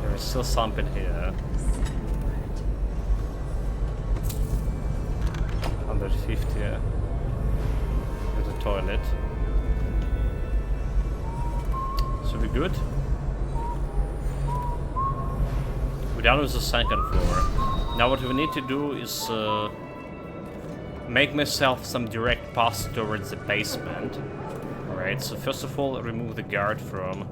There is still something here. 150. There's a toilet. So we good? We're down to the second floor. Now what we need to do is make myself some direct path towards the basement. Alright, so first of all remove the guard from...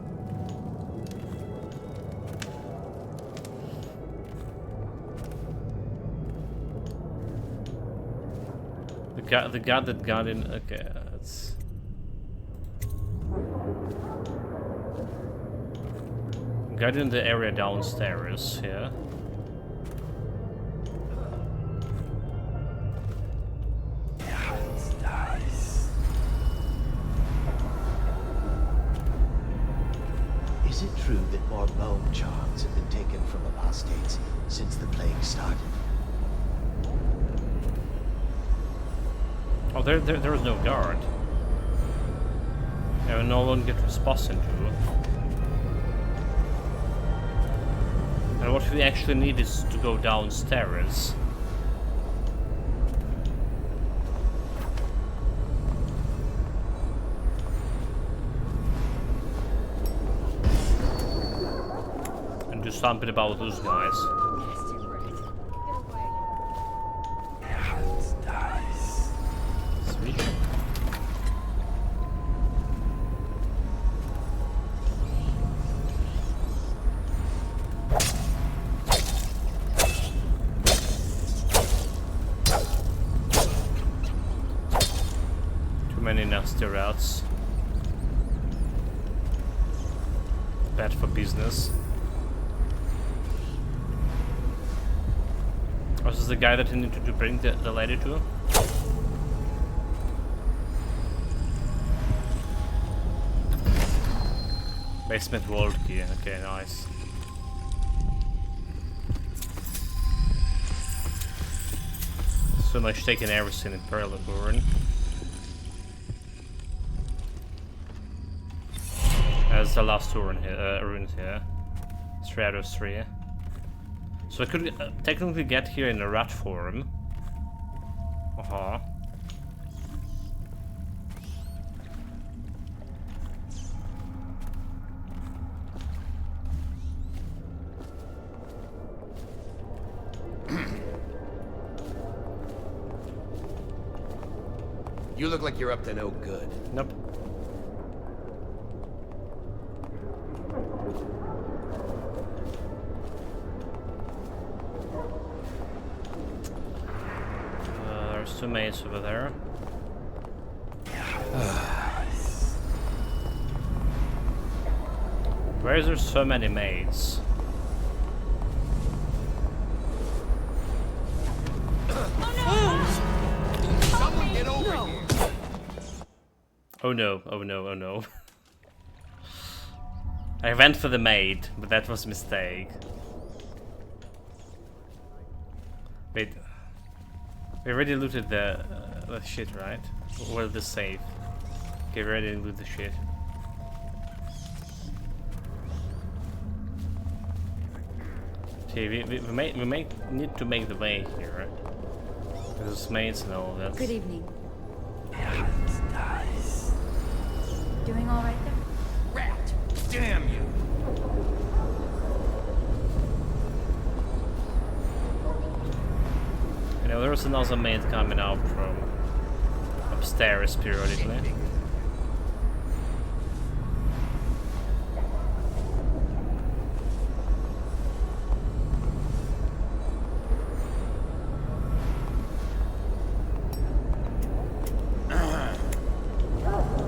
The guard that got in... Okay, let's... Guard in the area downstairs here. Is it true that more bone charms have been taken from apostates since the plague started? Oh, there was no guard. And no one get response into. And what we actually need is to go downstairs. And do something about those guys. Sweet. Many nasty routes. Bad for business. Oh, this is the guy that he needed to bring the lady to? Basement vault key, okay, nice. So much taking everything in Perleborn. That's the last rune here. 3 out of 3. So I could technically get here in a rat form. Uh-huh. You look like you're up to no good. Nope. There's 2 maids over there. Why is there so many maids? Someone get over here! Oh no, oh no, oh no. I went for the maid, but that was a mistake. Wait. We already looted the shit, right? Well, the safe. Okay, we already looted the shit. Okay, we may need to make the way here, right? There's maids and all that. Good evening. Doing all right there? Rat! Damn you! You know, there's another maid coming out from upstairs periodically.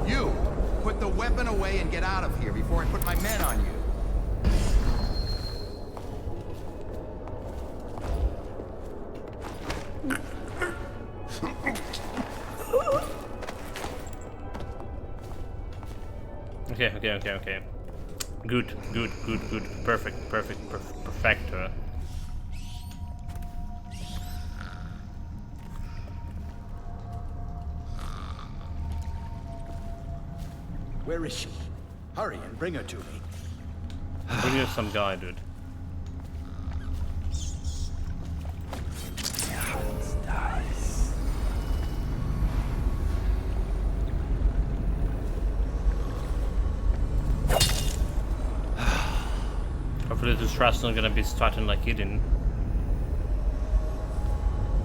You! Put the weapon away and get out of here before I put my men on you. Okay. Good. Perfecto. Where is she? Hurry and bring her to me. Bring you some guy, dude. Hopefully this rat's not gonna be starting like Eden.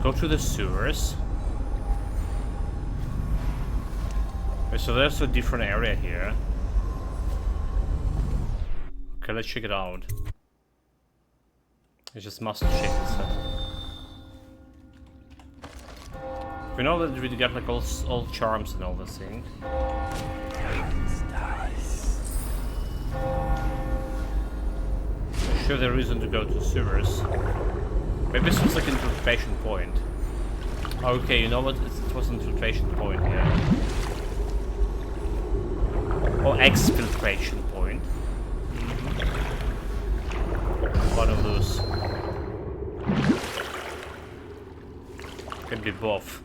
Go to the sewers. Okay, so there's a different area here. Okay, let's check it out. I just must check this out. We know that we got like all charms and all this thing. Sure, there is reason to go to sewers. Maybe this was like an infiltration point. Okay, you know what? It was an infiltration point here. Or exfiltration point. One of those. Could be both.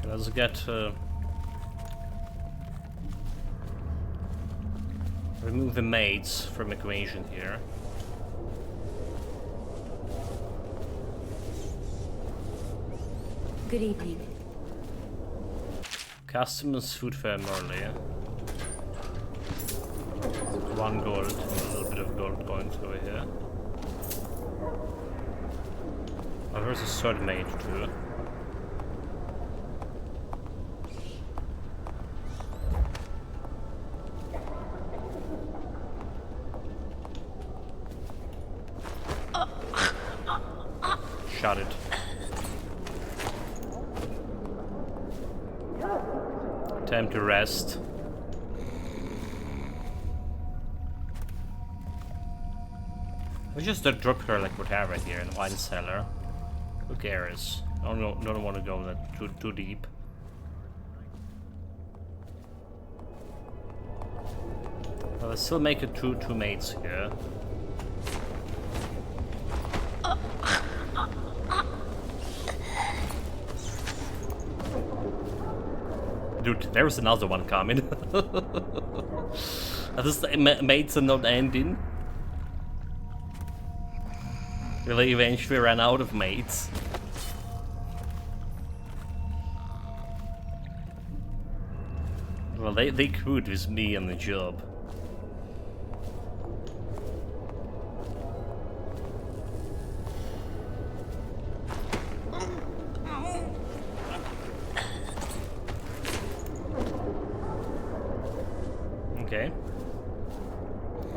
Let's get remove the maids from equation here. Good evening. Customers food fair Morley. 1 gold, a little bit of gold going over here. Oh, there's a sword mage too. Shot it. Time to rest. We just drop her like whatever here in wine cellar. Who cares? I don't want to go that too deep. Well, let's still make it two mates here. Dude, there's another one coming. Are these mates are not ending? Will they eventually run out of mates? Well, they could with me on the job. Okay.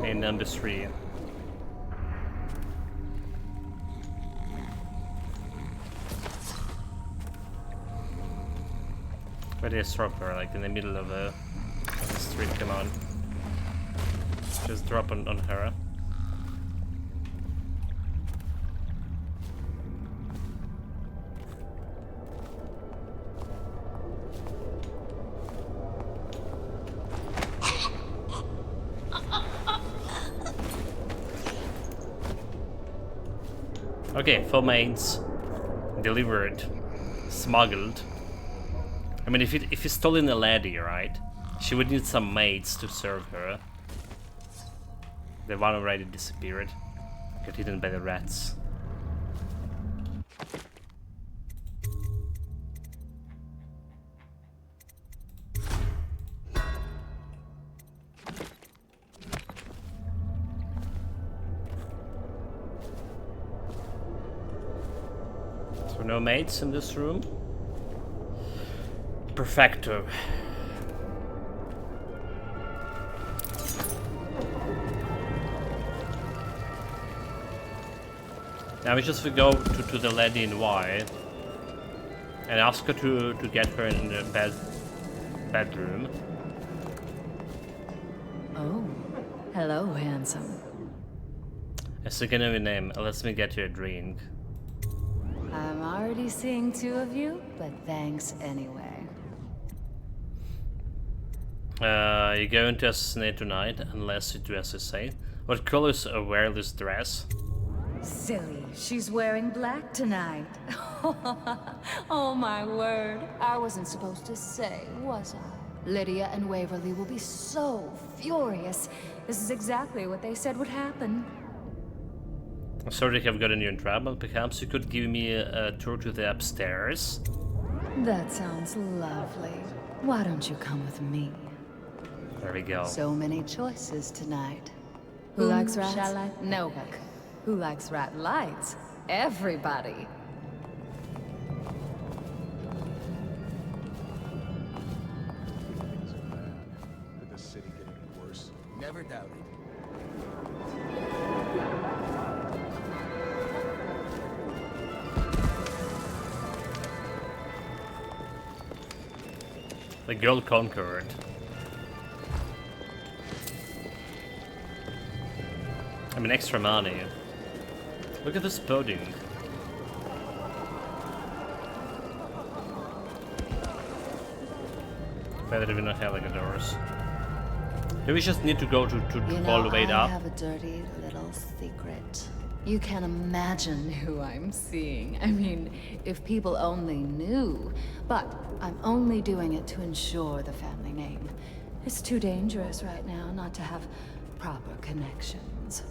And number 3. Where did I drop her? Like in the middle of the street, come on. Just drop on her. Okay, 4 mates delivered, smuggled. I mean, if you stole in a lady, right? She would need some maids to serve her. The one already disappeared. Got eaten by the rats. So no mates in this room? Perfecto. Now we just go to the lady in white and ask her to get her in the bedroom. Oh, hello, handsome. A second of your name. Let me get you a drink. I'm already seeing 2 of you, but thanks anyway. You're going to assassinate tonight, unless you do as I say. What color is a wearless dress? Silly, she's wearing black tonight. Oh my word, I wasn't supposed to say, was I? Lydia and Waverly will be so furious. This is exactly what they said would happen. I'm sorry to have gotten you in trouble. Perhaps you could give me a tour to the upstairs? That sounds lovely. Why don't you come with me? There we go. So many choices tonight. Who likes rats? Shall I? Nobody. Who likes rat lights? Everybody. Could the city get any worse? Never doubted. The girl conquered. I mean, extra money. Look at this building. Better we not have like doors. Do we just need to go to all the way I up? have a dirty little secret. You can't imagine who I'm seeing. I mean, if people only knew. But I'm only doing it to ensure the family name. It's too dangerous right now not to have proper connections.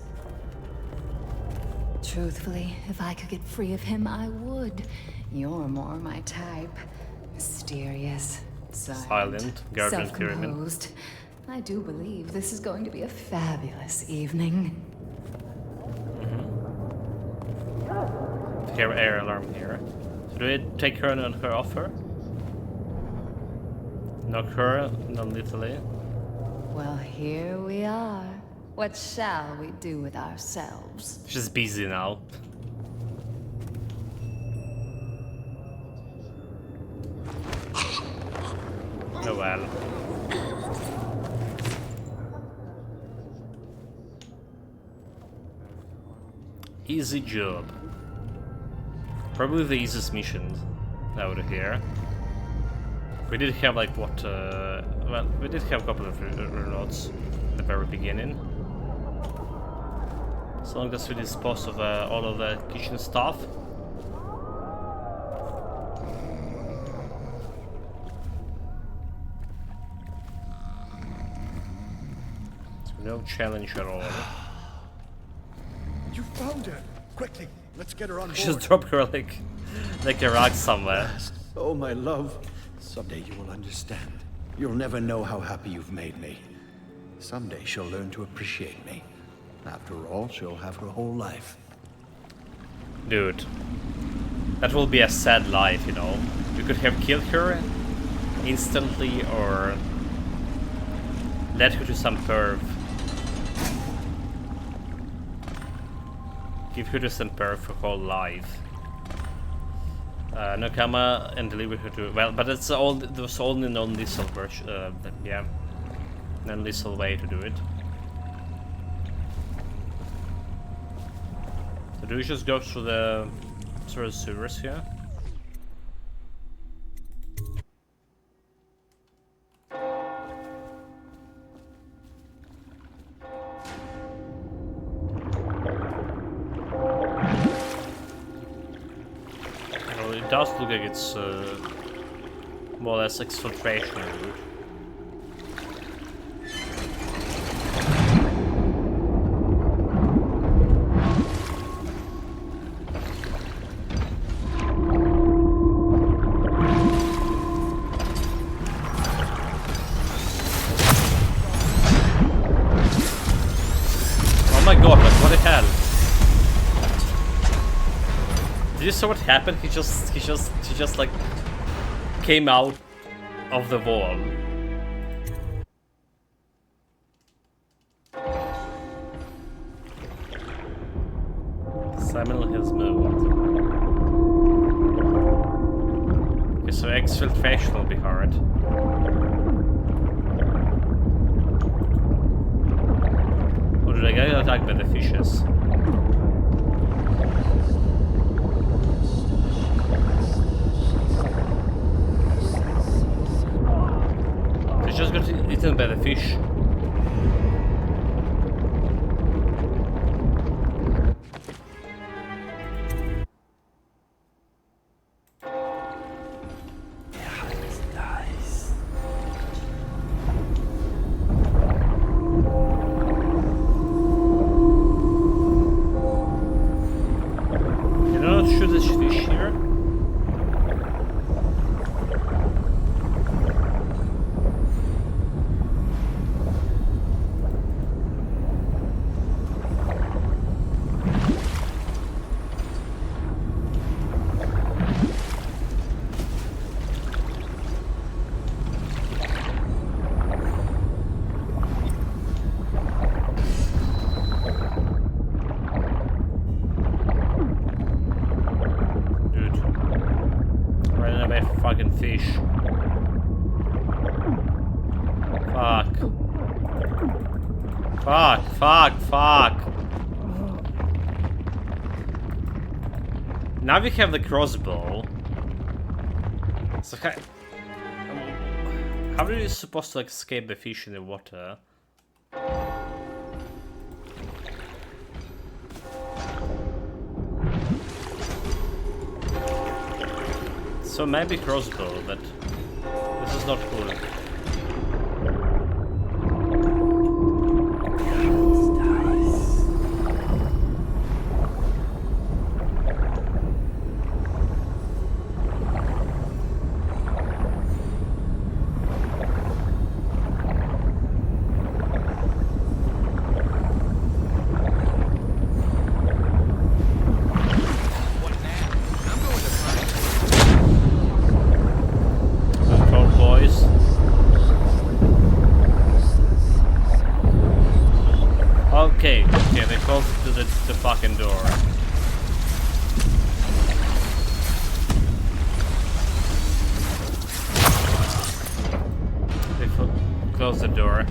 Truthfully, if I could get free of him, I would. You're more my type. Mysterious, Silent, guardian pyramid. self-composed. I do believe this is going to be a fabulous evening. Hear air alarm here. So do we take her and her off her? Knock her, non-lethally. Well, here we are. What shall we do with ourselves? She's busy now. Oh well. Easy job. Probably the easiest mission out of here. We did have like what, well, we did have a couple of reloads at the very beginning. As long as we dispose of all of the kitchen stuff. So no challenge at all. You found her! Quickly, let's get her on board. Just drop her like a rock somewhere. Oh, my love. Someday you will understand. You'll never know how happy you've made me. Someday she'll learn to appreciate me. After all, she'll have her whole life. Dude, that will be a sad life, you know. You could have killed her instantly or led her to some perv. Give her to some perv her whole life. Nakama and deliver her to, well, but it's all, there was only non-lethal version, yeah, non-lethal way to do it. So do we just go through the sewers here? It does look like it's more or less exfiltration route. Oh my god, like what the hell? Did you see what happened? He just like came out of the wall. Simon has moved. Okay, so exfiltration will be hard. Or did I get attacked by the fishes? They just got eaten by the fish. You know, shoot this fish here. Fuck. Now we have the crossbow. So how are you supposed to escape the fish in the water? So maybe crossbow, but this is not cool. Okay, they closed the fucking door. They closed the door.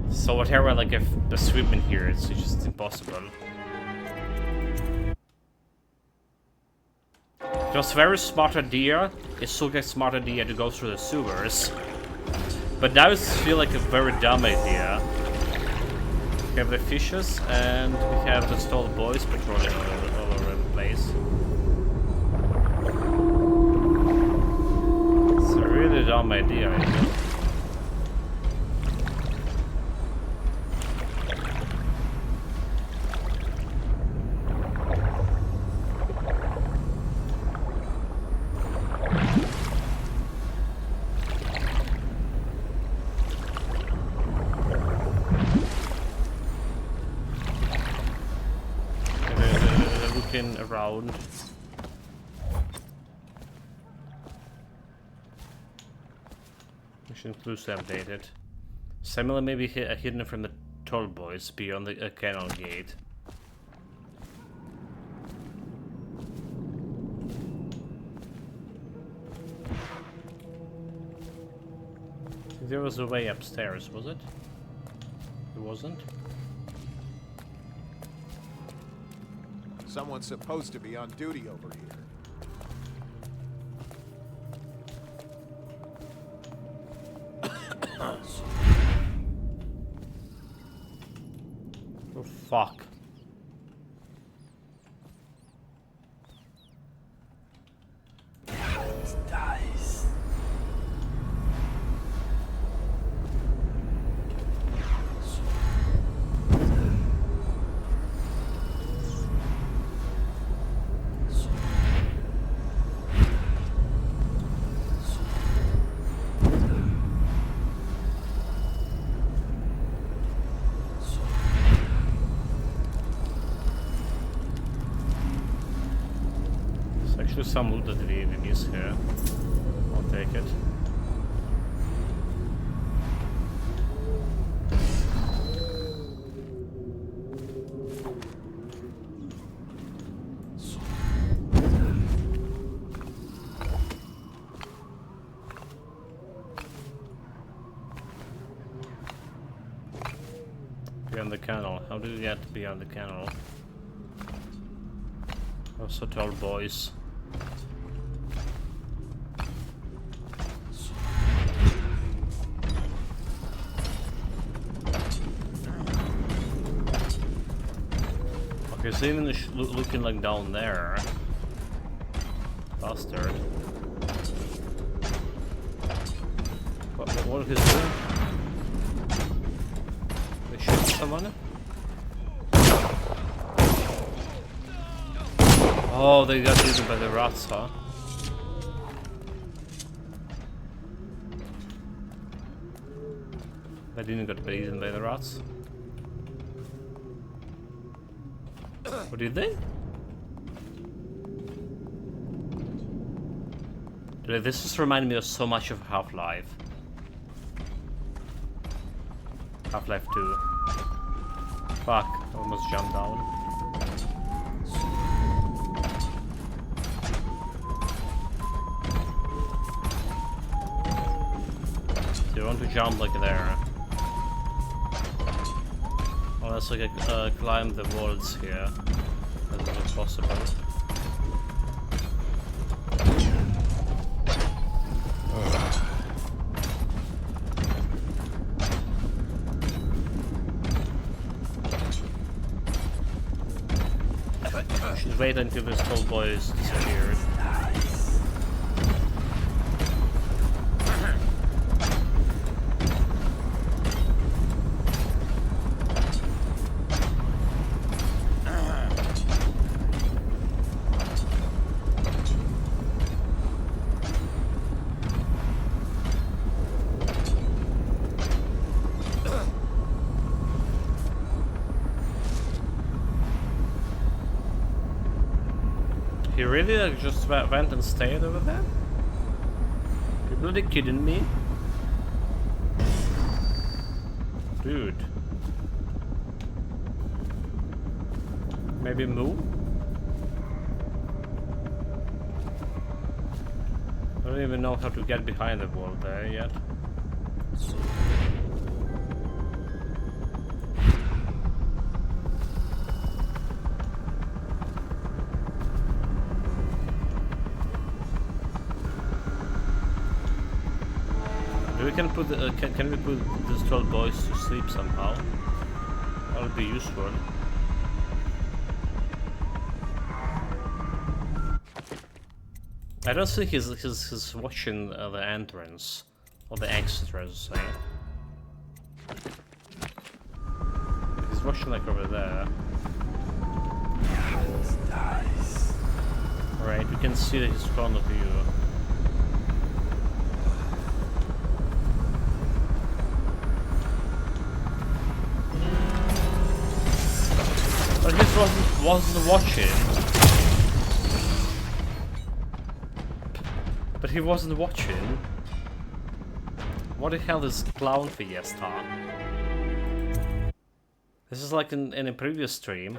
So whatever, like if the sweep in here, it's just impossible. It was a very smart idea. It's such a smart idea to go through the sewers. But now I feel like a very dumb idea. We have the fishes, and we have the stalled boys patrolling all over the place. It's a really dumb idea, I think. Around. Mission clues updated. Samuel may be hidden from the tall boys beyond the canal gate. There was a way upstairs, was it? It wasn't? Someone's supposed to be on duty over here. Oh, fuck. Dice. Some loot that we miss here. I'll take it. Beyond the canal. How do you get beyond the canal? Oh, so tall boys. It's even looking like down there. Bastard. What is doing? They shoot someone? Oh, they got eaten by the rats, huh? They didn't get eaten by the rats. What did they? Dude, this just reminded me of so much of Half-Life. Half-Life 2. Fuck, I almost jumped down. So you want to jump like there. So I can climb the walls here as much as possible. Should wait until this tall boy is disappeared. He really just went and stayed over there? You bloody kidding me? Dude. Maybe move? I don't even know how to get behind the wall there yet. We can put can we put these 12 boys to sleep somehow? That would be useful. I don't think he's watching the entrance or the exit, I was saying. He's watching like over there. Alright, you can see that he's in front of you. But he wasn't watching. But he wasn't watching. What the hell is clown fiesta? This is like in a previous stream.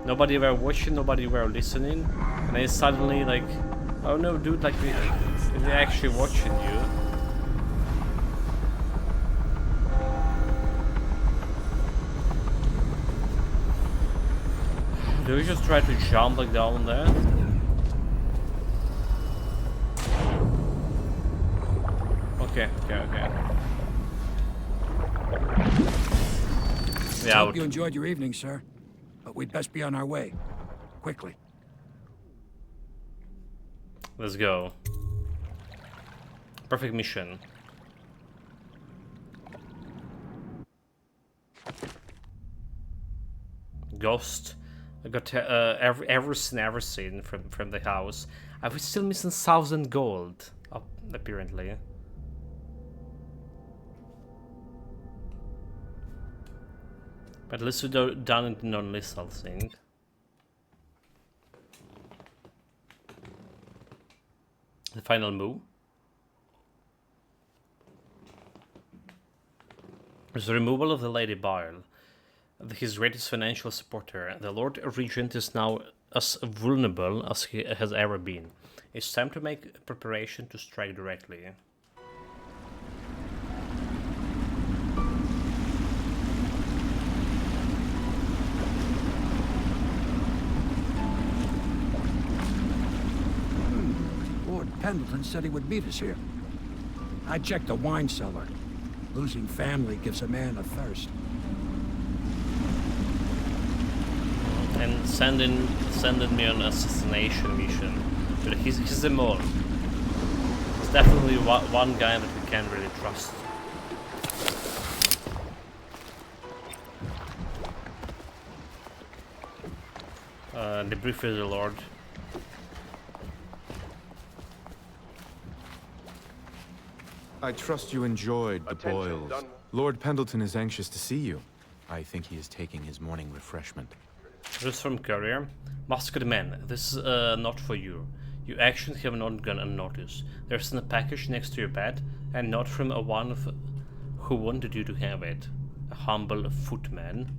Nobody were watching, nobody were listening, and then suddenly like, oh no, dude, like they're actually watching you. Do we just try to jump like down there? Okay. Yeah. Hope you enjoyed your evening, sir. But we'd best be on our way. Quickly. Let's go. Perfect mission. Ghost. I got everything from the house. I was still missing 1,000 gold, apparently. But at least we done it non-lethal thing. The final move is the removal of the Lady Bile, his greatest financial supporter. The Lord Regent is now as vulnerable as he has ever been. It's time to make preparation to strike directly. Lord Pendleton said he would meet us here. I checked the wine cellar. Losing family gives a man a thirst. And sending me on an assassination mission. But he's a mole. He's definitely one guy that we can't really trust. The brief is the Lord. I trust you enjoyed the boils. Lord Pendleton is anxious to see you. I think he is taking his morning refreshment. This is from Courier. Masked man, this is not for you. You actually have not gone unnoticed. There's a package next to your bed, and not from one who wanted you to have it. A humble footman.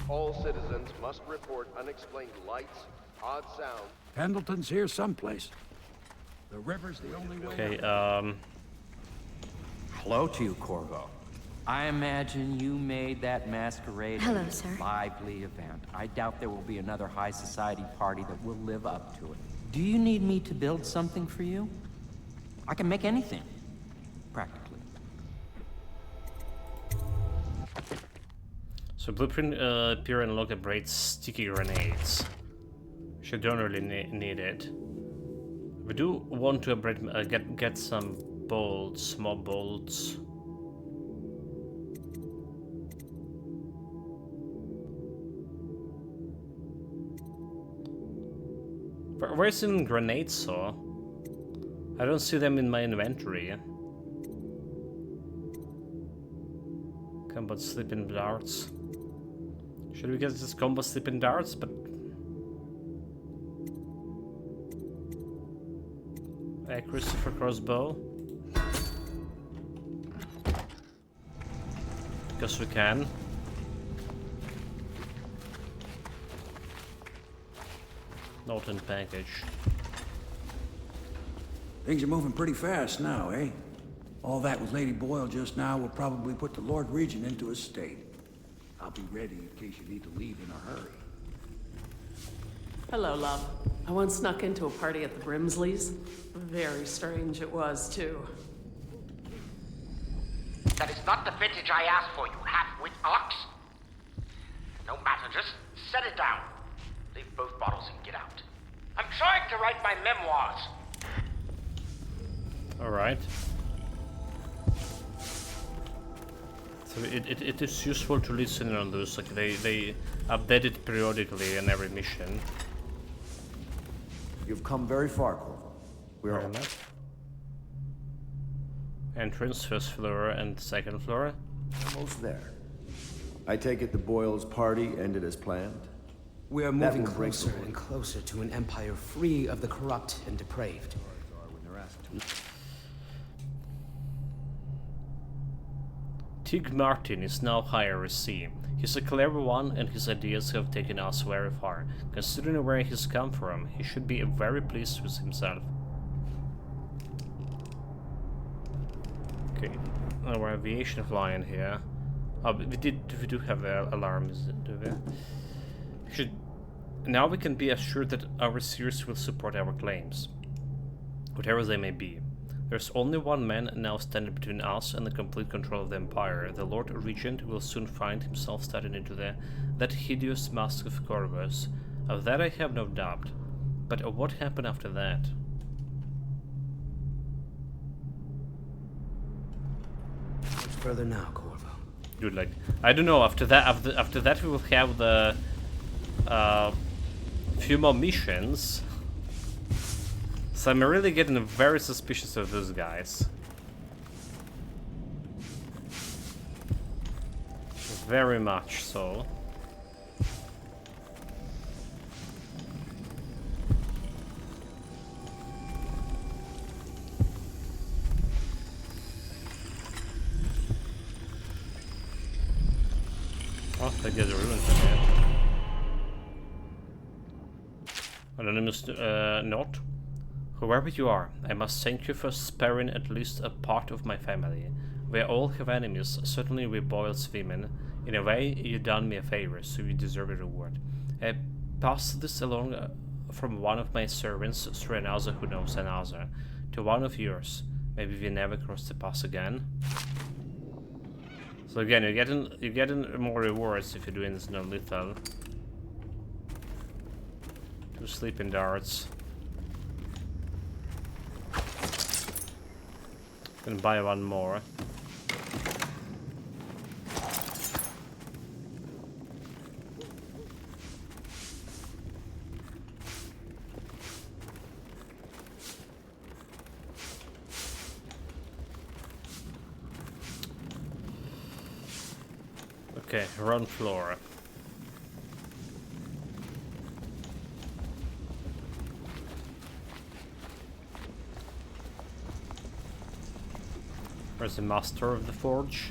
All citizens must report unexplained lights, odd sounds. Pendleton's here someplace. The river's the only way. Okay, Hello to you, Corvo. I imagine you made that masquerade Hello, a sir. lively event. I doubt there will be another high society party that will live up to it. Do you need me to build something for you? I can make anything, practically. So blueprint appear and look upgrades sticky grenades. She don't really need it. We do want to upgrade, get some bolts, small bolts. Where's in grenades, so? I don't see them in my inventory. Combat sleeping darts. Should we get this combat sleeping darts? But accuracy for crossbow. Because we can. Not in package. Things are moving pretty fast now, eh? All that with Lady Boyle just now will probably put the Lord Regent into a state. I'll be ready in case you need to leave in a hurry. Hello, love. I once snuck into a party at the Brimsleys. Very strange it was, too. That is not the vintage I asked for, you half-wit ox. No matter, just set it down. Leave both bottles and get out. I'm trying to write my memoirs. Alright. So it is useful to listen on those, like they update it periodically in every mission. You've come very far, Corvo. We're on that. Entrance, first floor and second floor. Almost there. I take it the Boyle's party ended as planned? We are moving closer and closer to an empire free of the corrupt and depraved. Tig Martin is now higher at sea. He's a clever one and his ideas have taken us very far. Considering where he's come from, he should be very pleased with himself. Okay, our aviation flying here. Oh, we do have the alarms, do we? Now we can be assured that our series will support our claims, whatever they may be. There's only one man now standing between us and the complete control of the Empire. The Lord Regent will soon find himself starting into that hideous mask of Corvus. Of that I have no doubt. But what happened after that? Much further now, Corvo. Dude, like, I don't know. After that we will have the few more missions. So I'm really getting very suspicious of those guys. Very much so. Oh, they get ruined from here. Anonymous note. Whoever you are, I must thank you for sparing at least a part of my family. We all have enemies, certainly we Boyle's women. In a way, you done me a favor, so you deserve a reward. I pass this along from one of my servants through another who knows another, to one of yours. Maybe we never cross the path again. So again, you're getting more rewards if you're doing this non-lethal. 2 sleeping darts. Gonna buy one more. Okay, run floor. Where's the master of the forge?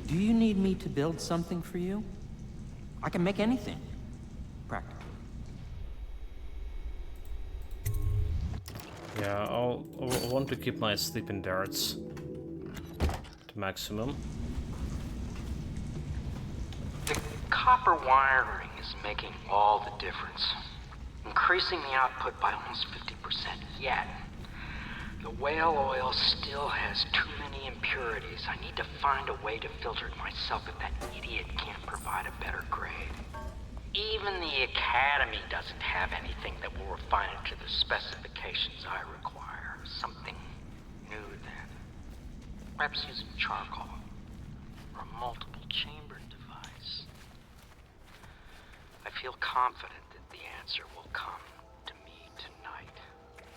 Do you need me to build something for you? I can make anything, practically. Yeah, I want to keep my sleeping darts to maximum. The copper wiring is making all the difference, increasing the output by almost 50%. Yet, the whale oil still has too many impurities. I need to find a way to filter it myself if that idiot can't provide a better grade. Even the Academy doesn't have anything that will refine it to the specifications I require. Something new then. Perhaps using charcoal or a multiple chamber device. I feel confident that the answer will come to me tonight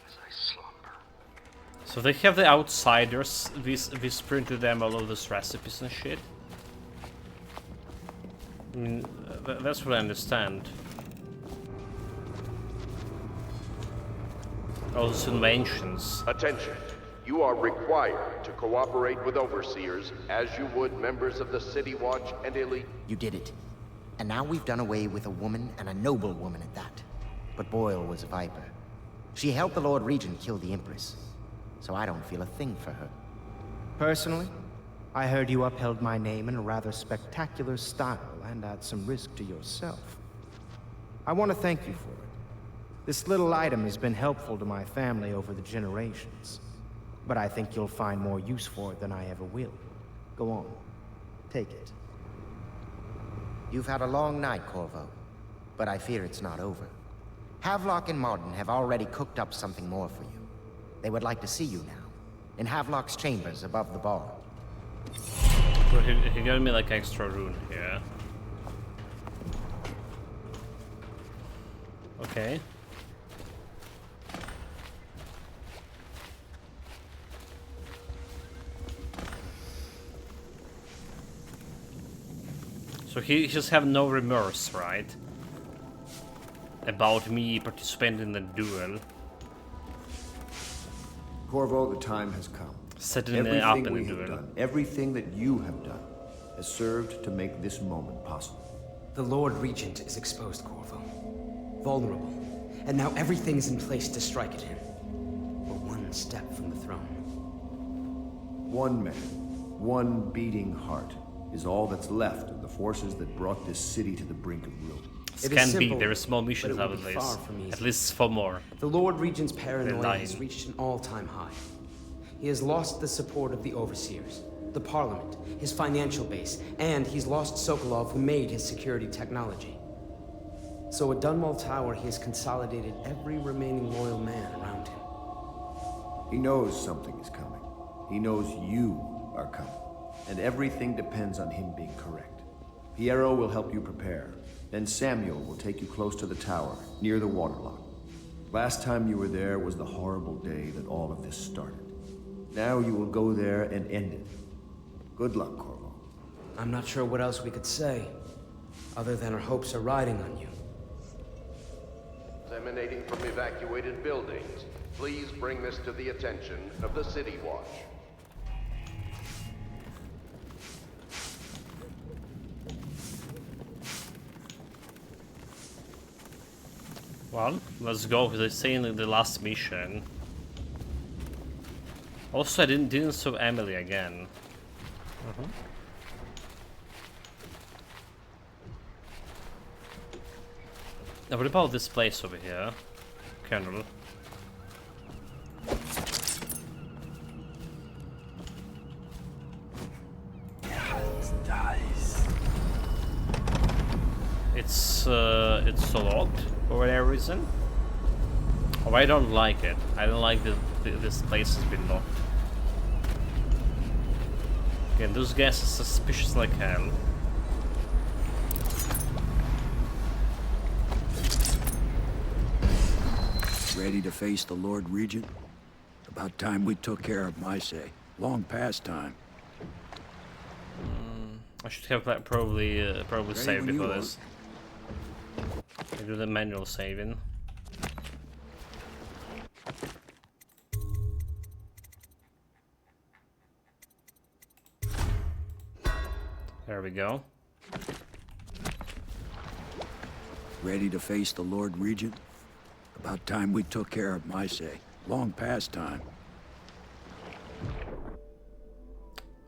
as I slumber. So they have the outsiders whispering to them all of these recipes and shit. I mean, that's what I understand. All those inventions. Attention. You are required to cooperate with overseers as you would members of the City Watch and Elite. You did it. And now we've done away with a woman, and a noble woman at that. But Boyle was a viper. She helped the Lord Regent kill the Empress. So I don't feel a thing for her. Personally, I heard you upheld my name in a rather spectacular style and at some risk to yourself. I want to thank you for it. This little item has been helpful to my family over the generations, but I think you'll find more use for it than I ever will. Go on. Take it. You've had a long night, Corvo, but I fear it's not over. Havelock and Martin have already cooked up something more for you. They would like to see you now, in Havelock's chambers above the bar. Well, he gave me like extra rune here. Okay. So he just have no remorse, right? About me participating in the duel. Corvo, the time has come. Setting me up in Everything a we have duel. done, everything that you have done, has served to make this moment possible. The Lord Regent is exposed, Corvo. Vulnerable. And now everything's in place to strike at him. We're one step from the throne. One man, one beating heart, is all that's left of the forces that brought this city to the brink of ruin. It can be. There are small missions out of this. At least 4 more. The Lord Regent's paranoia They're has lying. reached an all-time high. He has lost the support of the Overseers, the Parliament, his financial base, and he's lost Sokolov, who made his security technology. So at Dunwall Tower, he has consolidated every remaining loyal man around him. He knows something is coming. He knows you are coming. And everything depends on him being correct. Piero will help you prepare. Then Samuel will take you close to the tower, near the waterlock. Last time you were there was the horrible day that all of this started. Now you will go there and end it. Good luck, Corvo. I'm not sure what else we could say, other than our hopes are riding on you. Emanating from evacuated buildings. Please bring this to the attention of the City Watch. Well, let's go with the same in the last mission. Also, I didn't saw Emily again. Now, what about this place over here, Colonel? It's so locked for whatever reason. Oh, I don't like it. I don't like that this place has been locked. Again, those guys are suspicious like hell. Ready to face the Lord Regent? About time we took care of my say. Long past time. I should have like probably saved when you before are. this. I do the manual saving. There we go. Ready to face the Lord Regent? About time we took care of my say. Long past time.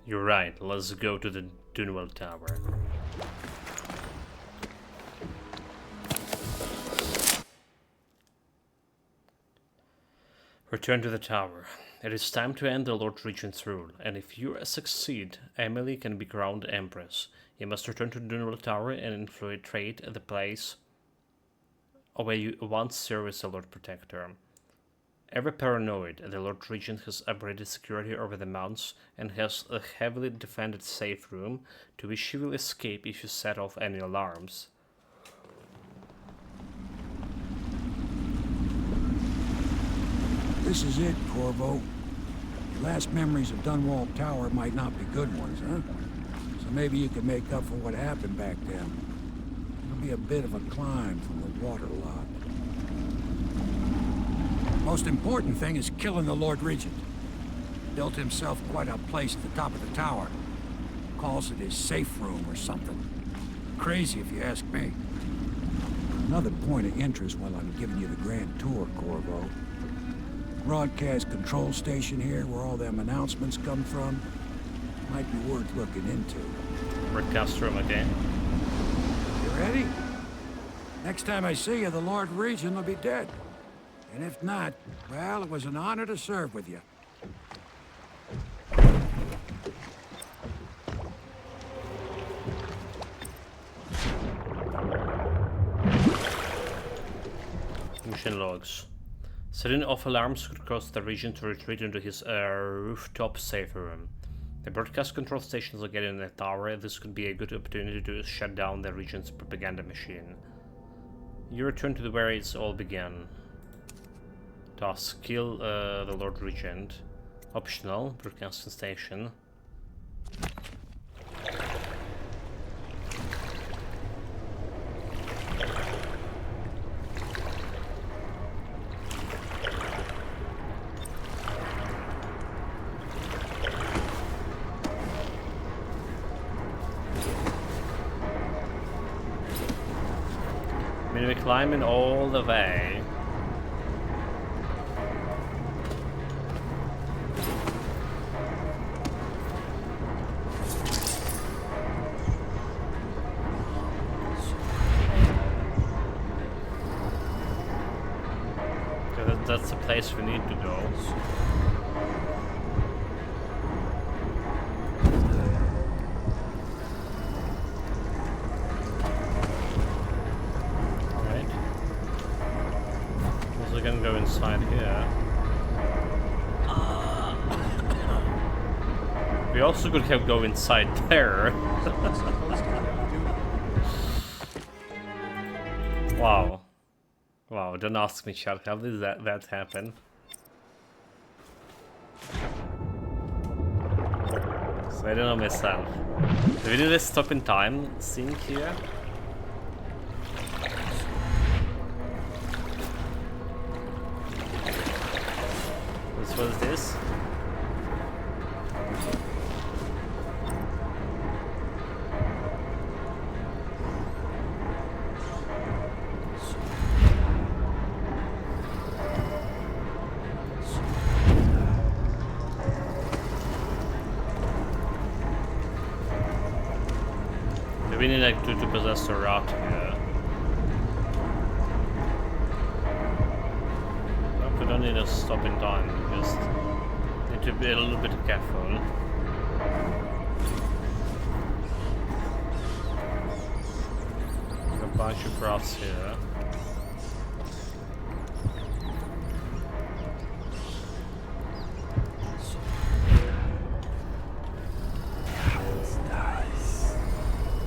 You're right, let's go to the Dunwell Tower. Return to the tower. It is time to end the Lord Regent's rule, and if you succeed, Emily can be crowned Empress. You must return to the Dunwell Tower and infiltrate the place where you once served as the Lord Protector. Ever paranoid, the Lord Regent has upgraded security over the mounts and has a heavily defended safe room to which you will escape if you set off any alarms. This is it, Corvo. Your last memories of Dunwall Tower might not be good ones, huh? So maybe you can make up for what happened back then. It'll be a bit of a climb from the waterlogged. Most important thing is killing the Lord Regent. Built himself quite a place at the top of the tower. Calls it his safe room or something. Crazy if you ask me. Another point of interest while I'm giving you the grand tour, Corvo. Broadcast control station here where all them announcements come from. Might be worth looking into. Broadcast room again. You ready? Next time I see you, the Lord Regent will be dead. And if not, well, it was an honor to serve with you. Mission logs. Setting off alarms could cause the Regent to retreat into his rooftop safe room. The broadcast control stations are getting in the tower. This could be a good opportunity to shut down the Regent's propaganda machine. You return to where it's all began. Task: kill the Lord Regent. Optional: broadcasting station. We're climbing all the way. Okay, that's the place we need to go. We can go inside here. We also could have go inside there. Wow. Wow, don't ask me, Chad, how did that happen? So I don't know myself. Do we do this stop in time sync here? What is this? Do we need like to possess a rock here? We don't need to stop in time, we just need to be a little bit careful. A bunch of crafts here.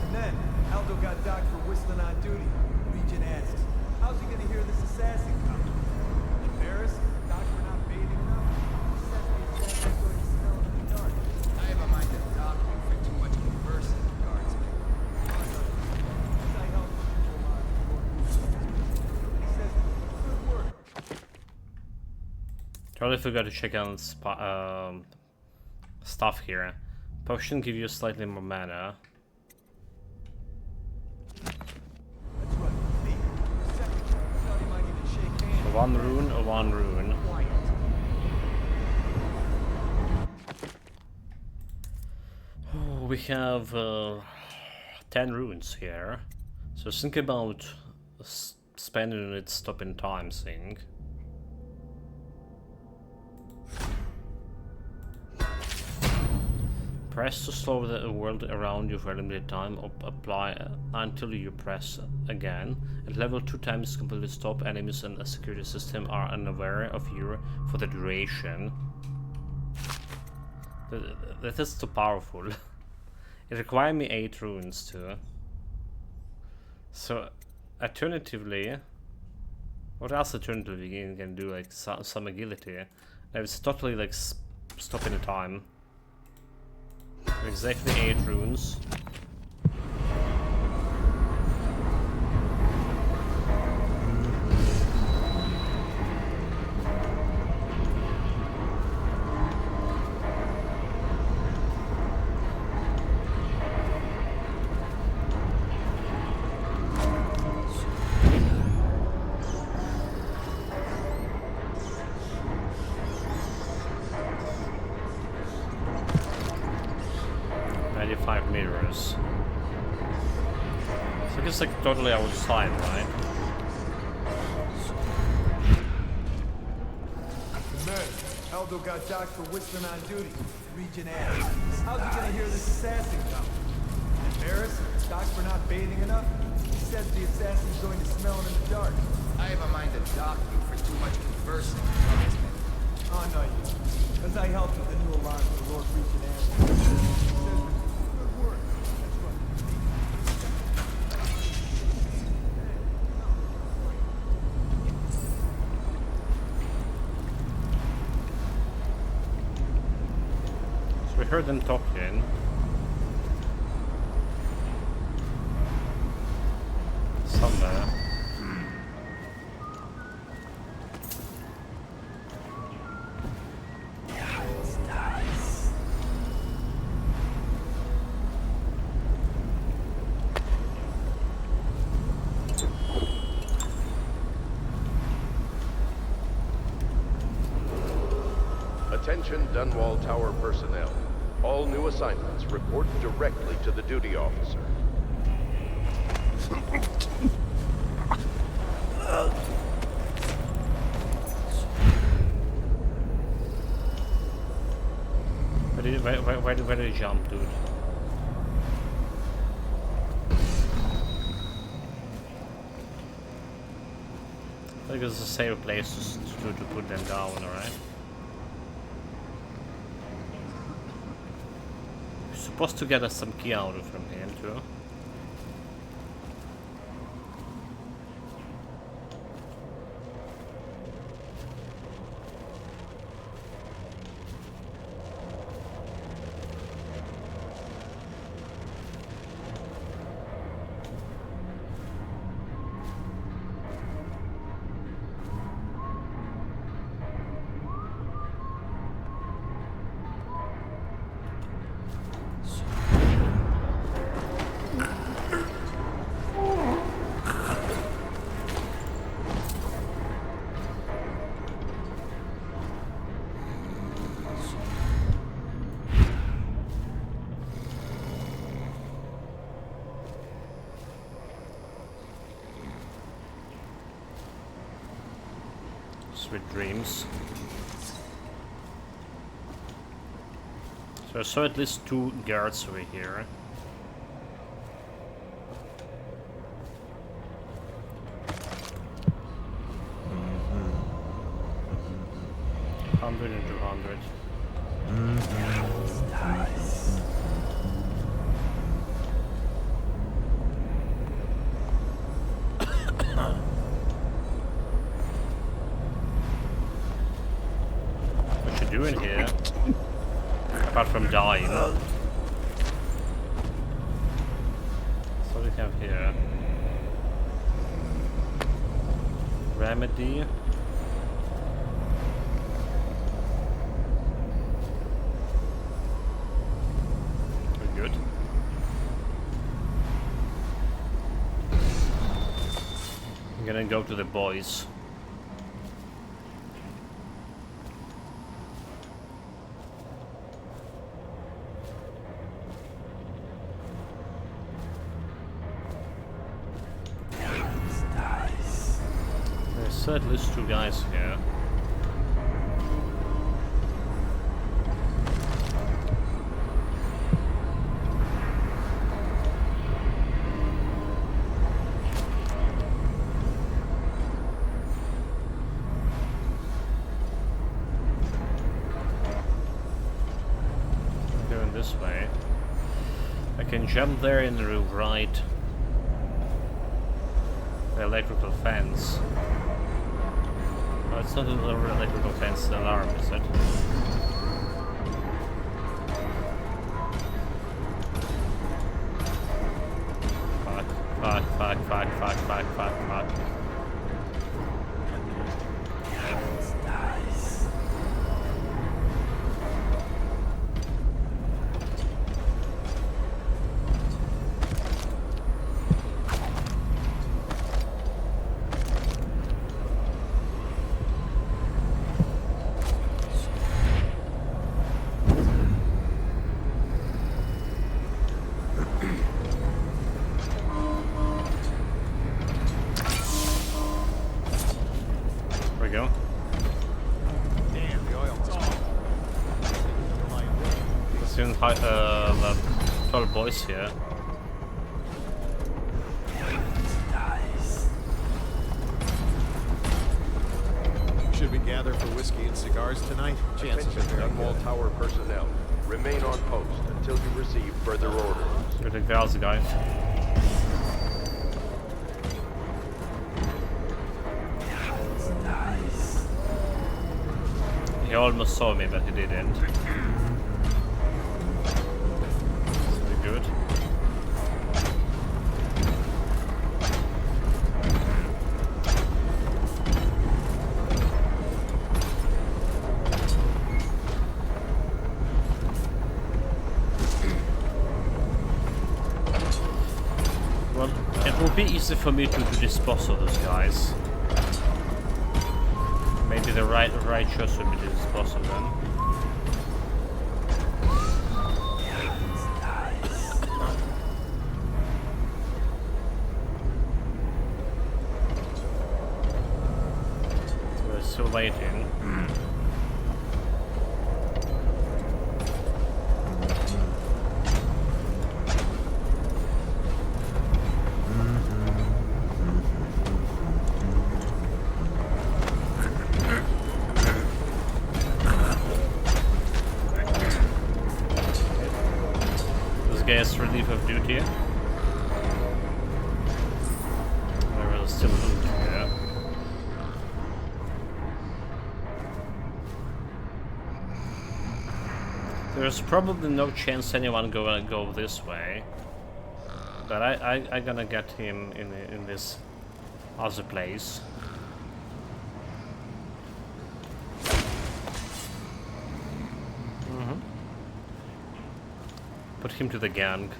And then, Aldo got docked for whistling on duty. Legion asks, how's he gonna hear this assassin coming? Embarrassed? Docked for not bathing enough? Says the assassin's going to smell in the dark. I have a mind to dock you for too much conversing with guardsmen. As I help people on board. He says, good work. Totally forgot to check out stuff here. Potion give you slightly more mana. So one rune or one rune. we have 10 runes here. So think about spending it stopping time thing. Press to slow the world around you for a limited time, or apply until you press again. At level 2 times completely stop. Enemies and a security system are unaware of you for the duration. That is too powerful. It requires me 8 runes too. So, alternatively, what else alternatively you can do? Like some agility. It's totally like stopping the time. Exactly 8 runes. Mirrors. So it's like totally outside, right? Man, Aldo got docked for whistling on duty. Region asks, how's he gonna hear this assassin coming? Embarrassed? Docked for not bathing enough? He says the assassin's going to smell him in the dark. I have a mind to dock you for too much conversing. Oh, no, you don't. Because I helped with the new alarm for Lord Region asks. We heard them talking. Somewhere. Attention Dunwall Tower personnel. All new assignments report directly to the duty officer. Where did he jump, dude? I think it's a safe place to put them down, alright? Supposed to get us some key out from him too. Sweet dreams. So I saw at least 2 guards over here. Mm-hmm. 100 and 200. Nice. What you doing here? Apart from dying. So what do we have here? Remedy. We're good. I'm gonna go to the boys. So at least 2 guys here. Going this way. I can jump there and rewrite the electrical fence. Oh, it's not an electrical fence, it's an alarm, is it? Fuck. Go. Damn, the oil was Let's see the 12 boys here. Should we gather for whiskey and cigars tonight? Chances are very Dunwall good. Tower personnel. Remain on post until you receive further orders. You're the girls guy. He almost saw me, but he didn't. Pretty good. Well, it will be easy for me to dispose of those guys. Maybe the right choice would be to dispose of them. So we're still waiting. Guy's relief of duty. There is still loot here. There's probably no chance anyone gonna go this way, but I gonna get him in this other place. Put him to the gang.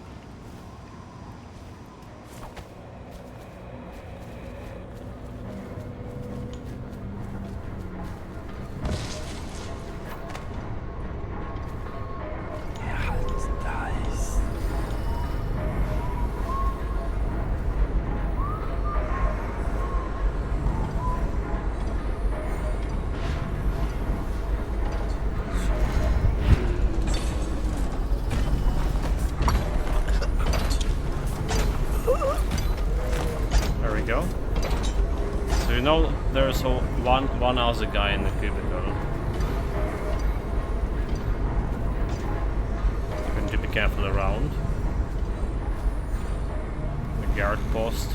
There's one other guy in the cubicle. You need to be careful around. The guard post.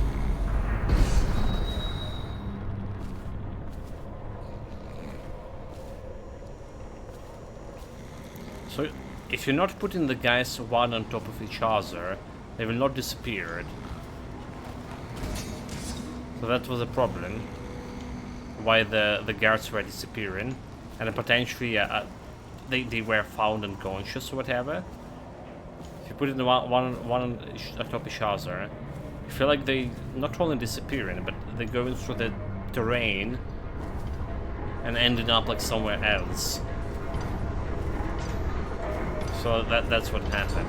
So if you're not putting the guys one on top of each other, they will not disappear. So that was a problem. Why the guards were disappearing, and potentially they were found unconscious or whatever. If you put it in one on top of each other, I feel like they not only disappearing, but they're going through the terrain and ending up like somewhere else. So that's what happened.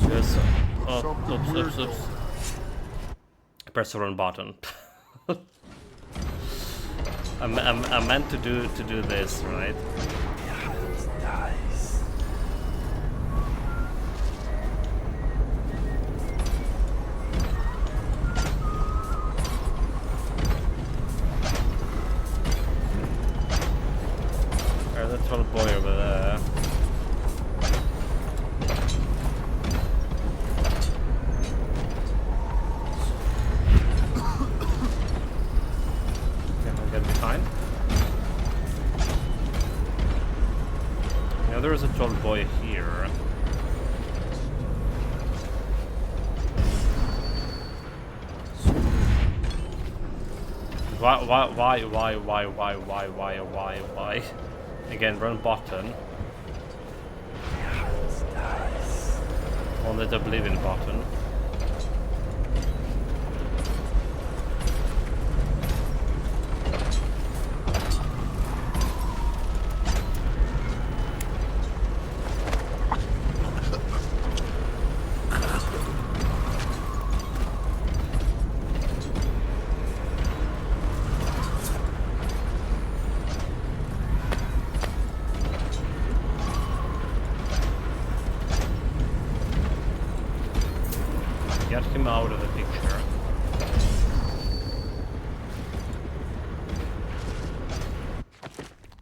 There's oops. Press the wrong button. I meant to do this, right? Nice. There's that little boy over there. There's a troll boy here. Why? Again, run button. Only the believe-in button. Get him out of the picture.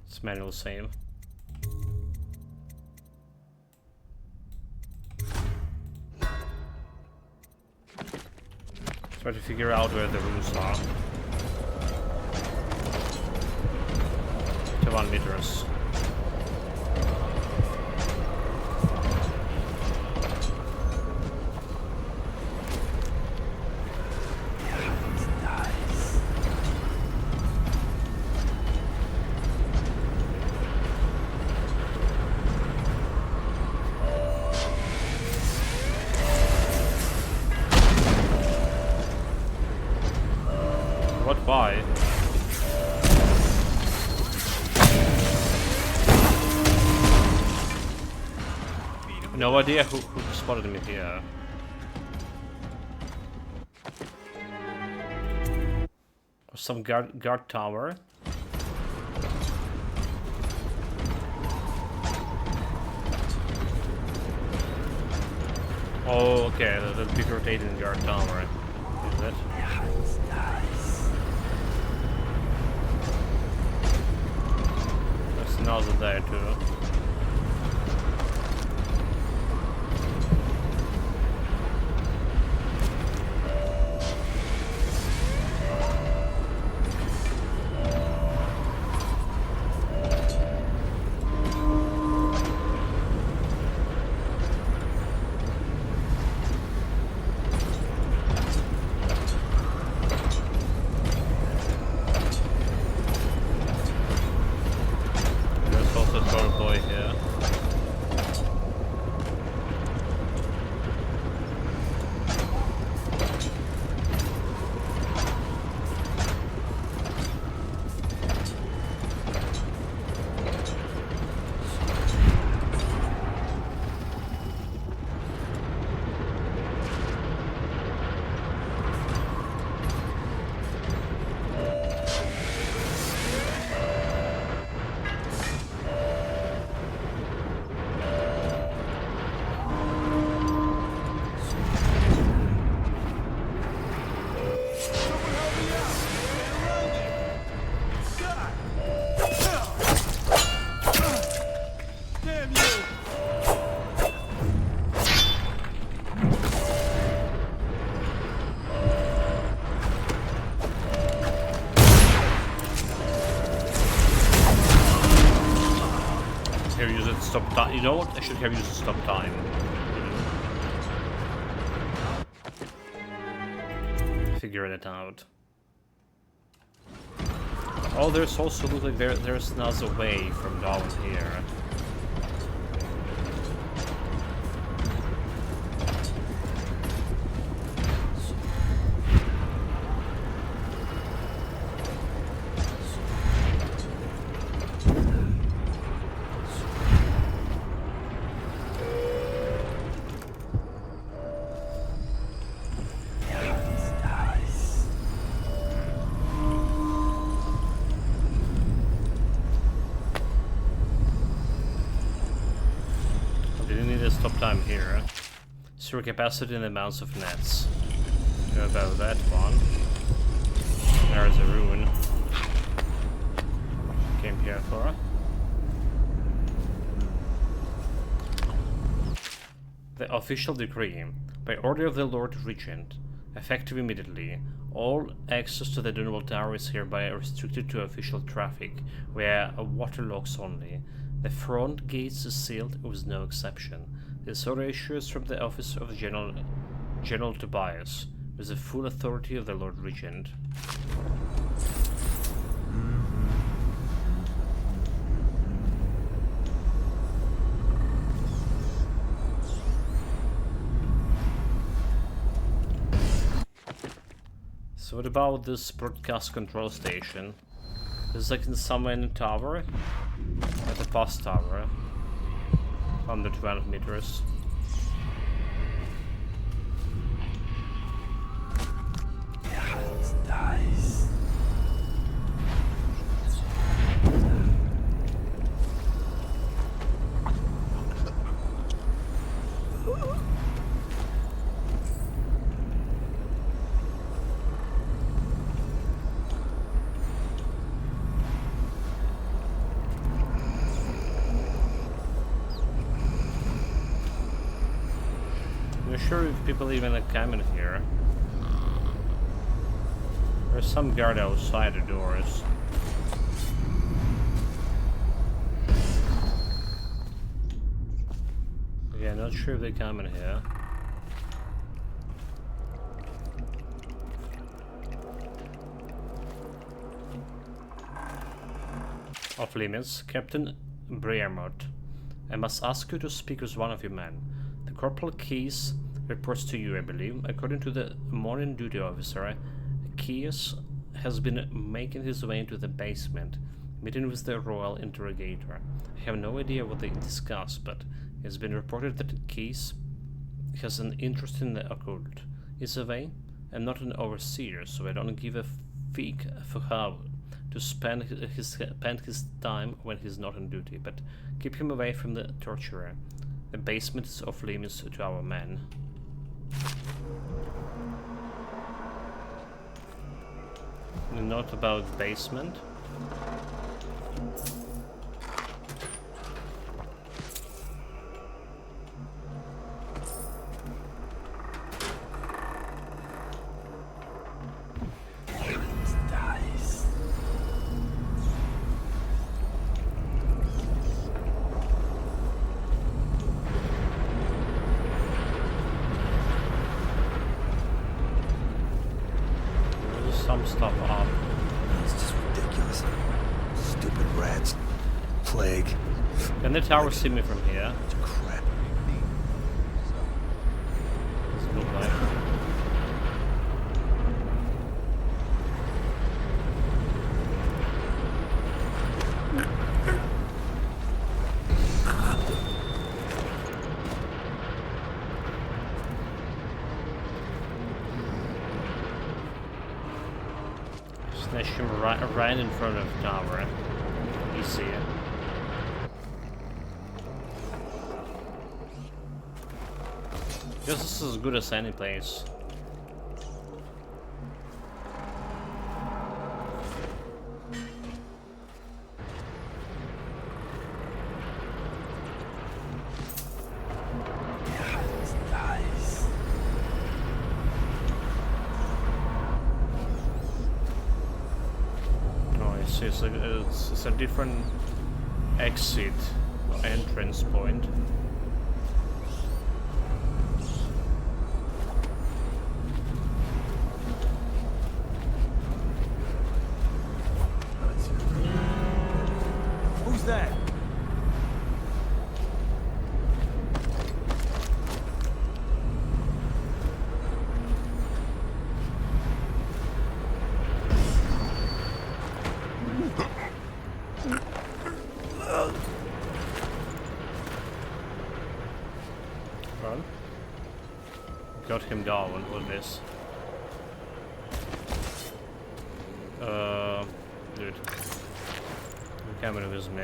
It's manual save. Try to figure out where the rooms are. 21 meters. What by? No idea who spotted me here. Some guard tower. Oh, okay, the big rotating guard tower. Is it? There's another there too. Stop time. You know what? I should have used stop time. Figuring it out. Oh, there's also look like there's another way from down here. stop time here. Store capacity in amounts of nets. Know about that one. There's a ruin. Came here for. The official decree. By order of the Lord Regent, effective immediately, all access to the Dunwall Tower is hereby restricted to official traffic, via water locks only. The front gates are sealed with no exception. This order issues from the office of General Tobias, with the full authority of the Lord Regent. So what about this broadcast control station? Is like in somewhere in the tower? At the post tower. Under 12 meters. Nice. I'm not sure if people even come in here. There's some guard outside the doors. Yeah, not sure if they come in here. Off limits, Captain Brearmont. I must ask you to speak with one of your men. The Corporal Keyes reports to you, I believe. According to the morning duty officer, Keyes has been making his way into the basement, meeting with the Royal Interrogator. I have no idea what they discuss, but it's been reported that Keyes has an interest in the occult. Either way, I'm not an overseer, so I don't give a fig for how to spend his time when he's not on duty, but keep him away from the torturer. The basement is off limits to our men. Not about basement. Nice. There's some stuff up. It's just ridiculous. Stupid rats. Plague. Can the tower see me from here? Crap. Doesn't look like. Snatch him right in front of the tower. You see it. Guess this is as good as any place. Nice. Oh, I see. It's a different exit or entrance point. Who's that? Well, got him down with this. Dude. You're coming with me.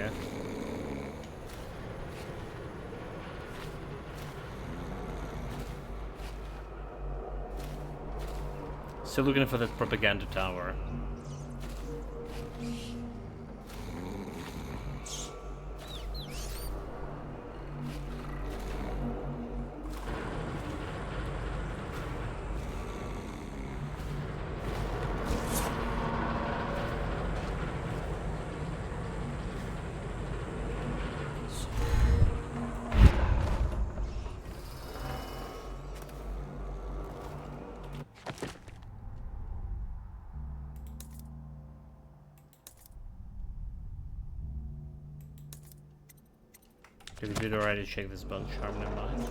Still looking for that propaganda tower. We did already check this bone charm, never mind.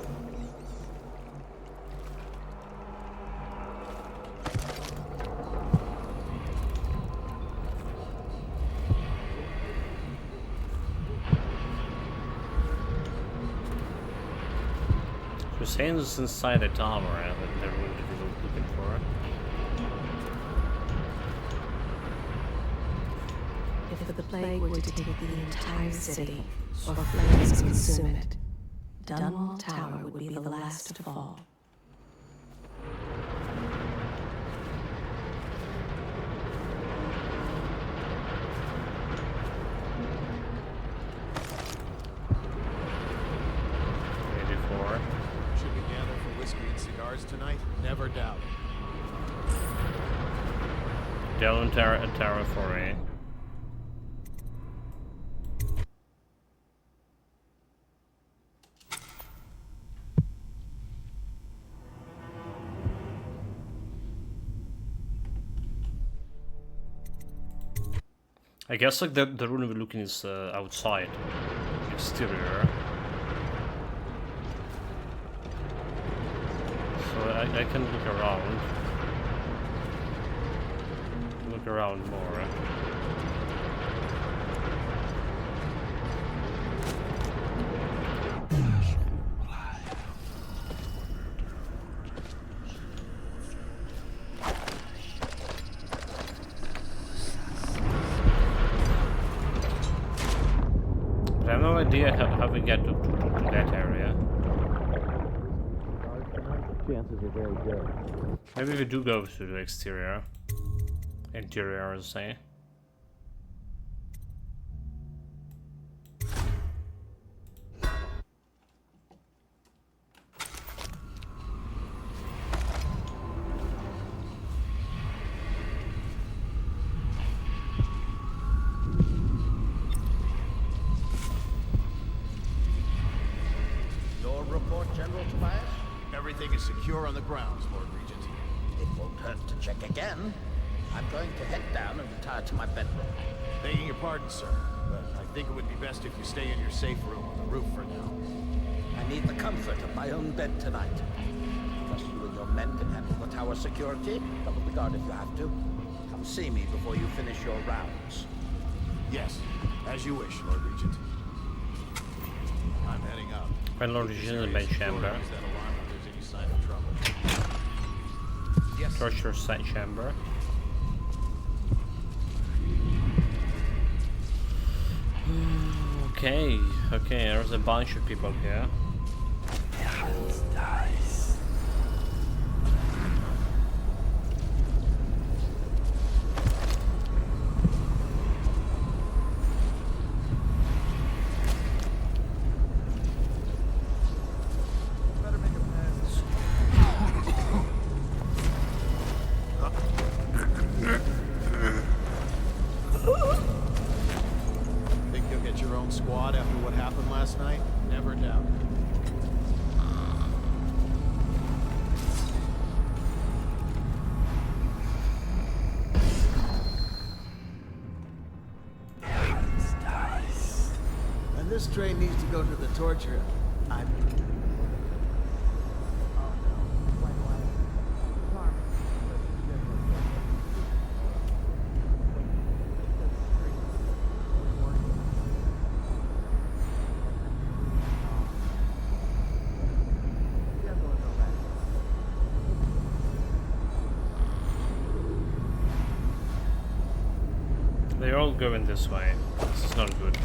Hussein's inside the tower, and the room that we were looking for. If the plague were to take the entire city, or flames consume it, Dunwall Tower would be the last to fall. Should we gather for whiskey and cigars tonight? Never doubt it. Down territory. I guess like the room we're looking is outside, exterior. So I can look around. Look around more. But I have no idea how we get to that area. Chances are very good. Maybe we do go to the exterior. Interior, I'd say. Your report, General Tobias? Everything is secure on the grounds, Lord Regent. It won't hurt to check again. I'm going to head down and retire to my bedroom. Begging your pardon, sir, but I think it would be best if you stay in your safe room on the roof for now. I need the comfort of my own bed tonight. Trust you and your men can handle the tower security. Double the guard if you have to. Come see me before you finish your rounds. Yes, as you wish, Lord Regent. I'm heading up. When Lord Regent in the bed chamber. Yes. Torture site chamber. Okay, there's a bunch of people here. Think you'll get your own squad after what happened last night? Never doubt it. And this train needs to go to the torture. I'm... They're all going this way. This is not good.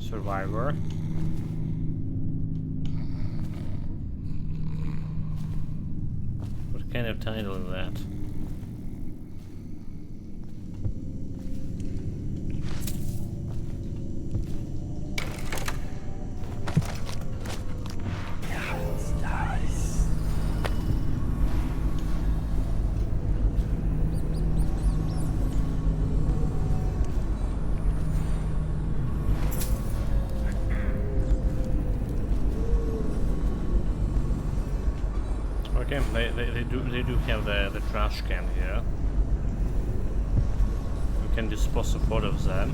Survivor. What kind of title is that? Okay, they do have the trash can here. We can dispose of all of them.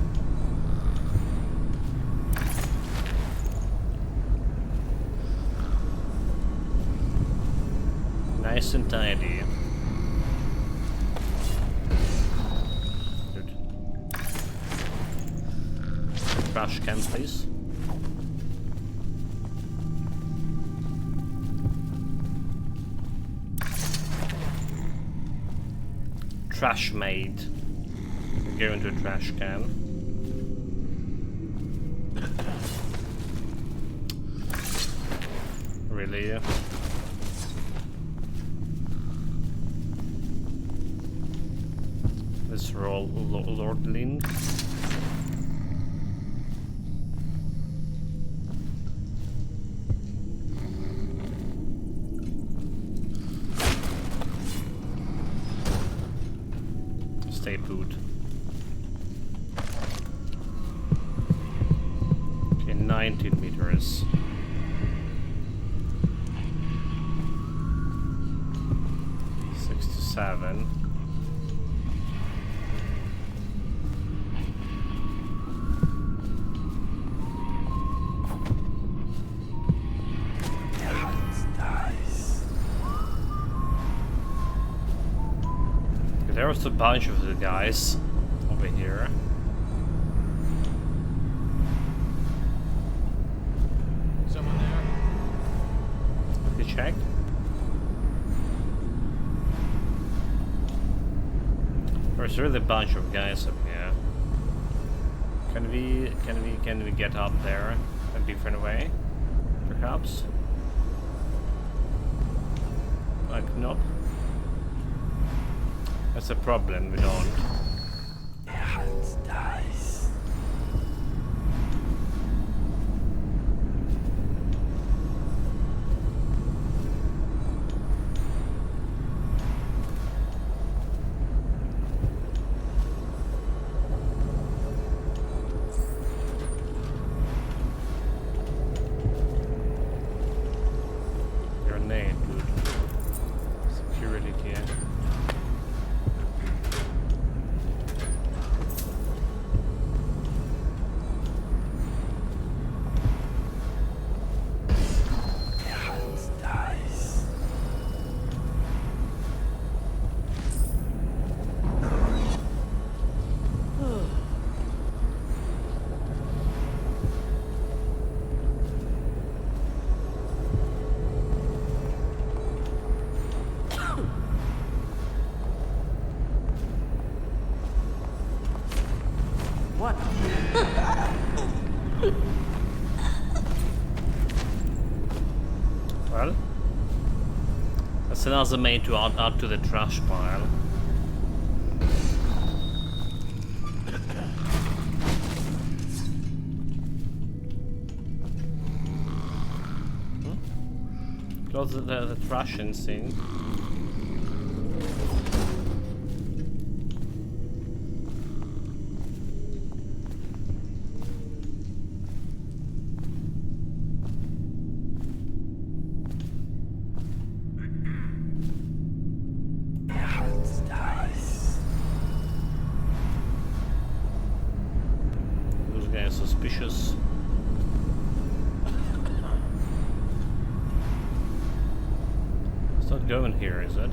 Nice and tidy. Good. Trash can, please. Trash made. Go into a trash can. Really? Let's roll Lord Link. Stay put. Okay, 19 meters. Seven. There was a bunch of the guys over here. Someone there? Have you checked? There's really a bunch of guys up here. Can we get up there a different way? Perhaps? Like, nope. That's a problem, we don't. Grenade, dude. Security key. What? Well, that's another mate to add to the trash pile. Close the trash thing. Those guys are suspicious. It's not going here, is it?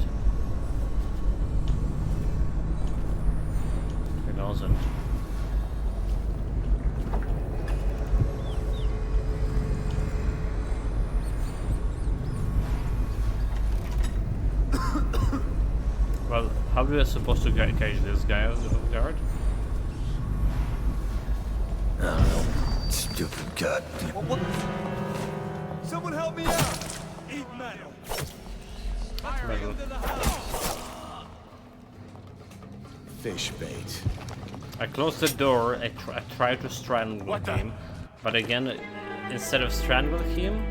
It doesn't. Well, how are we supposed to catch this guy out of the guard? I don't know. Stupid goddamn. What? Someone help me out! Eat metal! Fire into the house! Fish bait. I closed the door, I tried to strangle him, but again, instead of strangle him,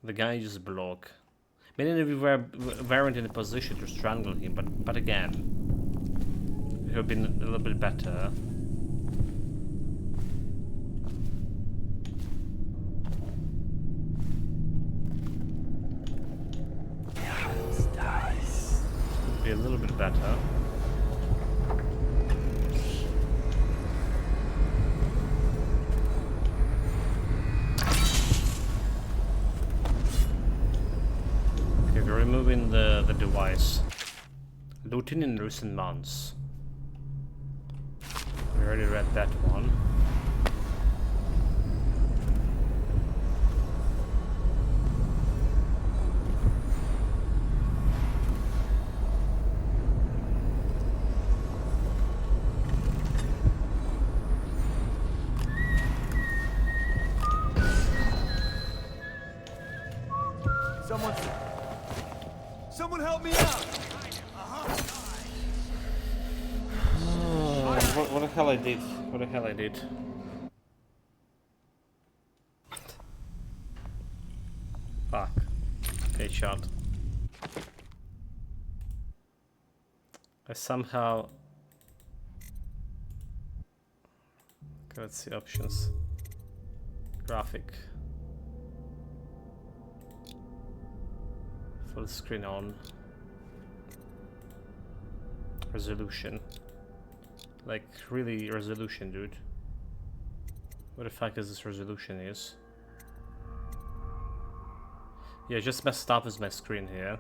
the guy just blocked. Maybe we weren't in a position to strangle him, but again, it would have been a little bit better. Would be a little bit better. Removing the device. Looting in recent months. We already read that one. Someone help me out! What the hell I did? What the hell I did? Fuck. Okay, shot. I somehow... Okay, let's see options. Graphic. Full screen on. Resolution. Like, really resolution, dude. What the fuck is this resolution is? Yeah, just messed up with my screen here.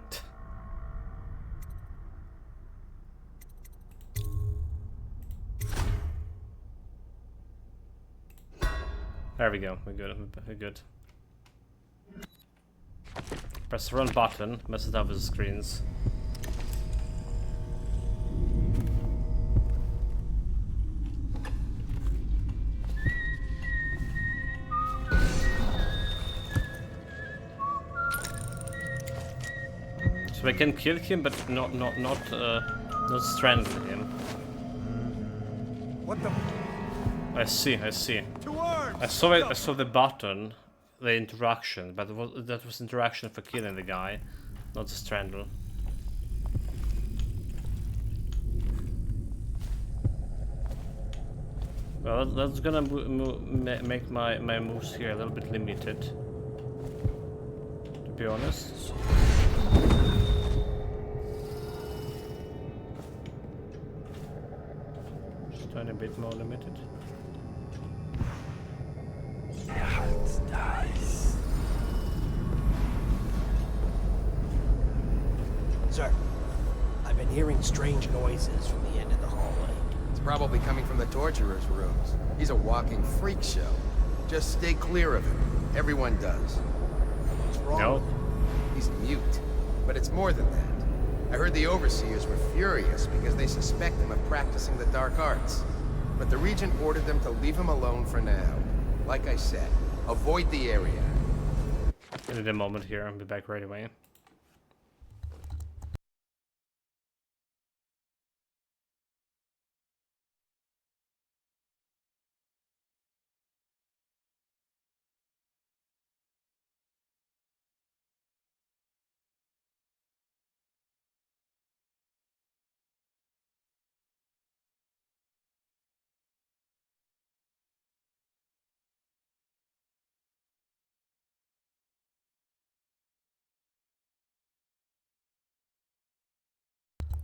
There we go, we're good, we're good. Press the run button, mess it up with the screens. So I can kill him, but not strangle him. What the? I see. To arms! I saw the button, the interaction, but that was interaction for killing the guy, not the strangle. Well, that's gonna make my moves here a little bit limited, to be honest. Just trying a bit more limited. Sir, I've been hearing strange noises from the end of the hallway. It's probably coming from the torturer's rooms. He's a walking freak show. Just stay clear of him. Everyone does. What's wrong with him? He's mute. But it's more than that. I heard the overseers were furious because they suspect him of practicing the dark arts. But the Regent ordered them to leave him alone for now. Like I said, avoid the area. I need a moment here, I'll be back right away.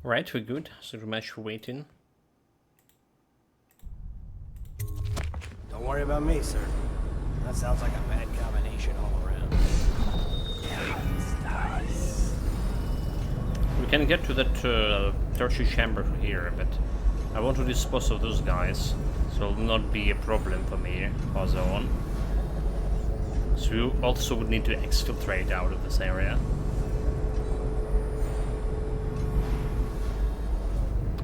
Right, we're good. So much for waiting. Don't worry about me, sir. That sounds like a bad combination all around. We can get to that tertiary chamber here, but I want to dispose of those guys, so it will not be a problem for me further on. So you also would need to exfiltrate out of this area.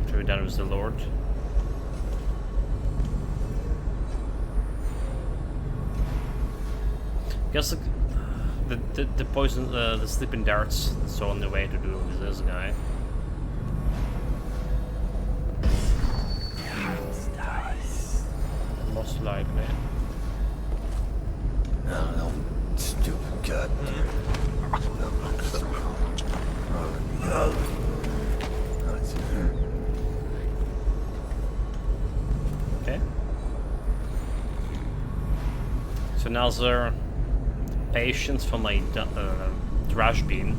After we're done with the Lord. Guess the poison, the sleeping darts. That's the only way to do with this guy. Most likely. No, stupid god. Okay. So now there patients from my trash bin.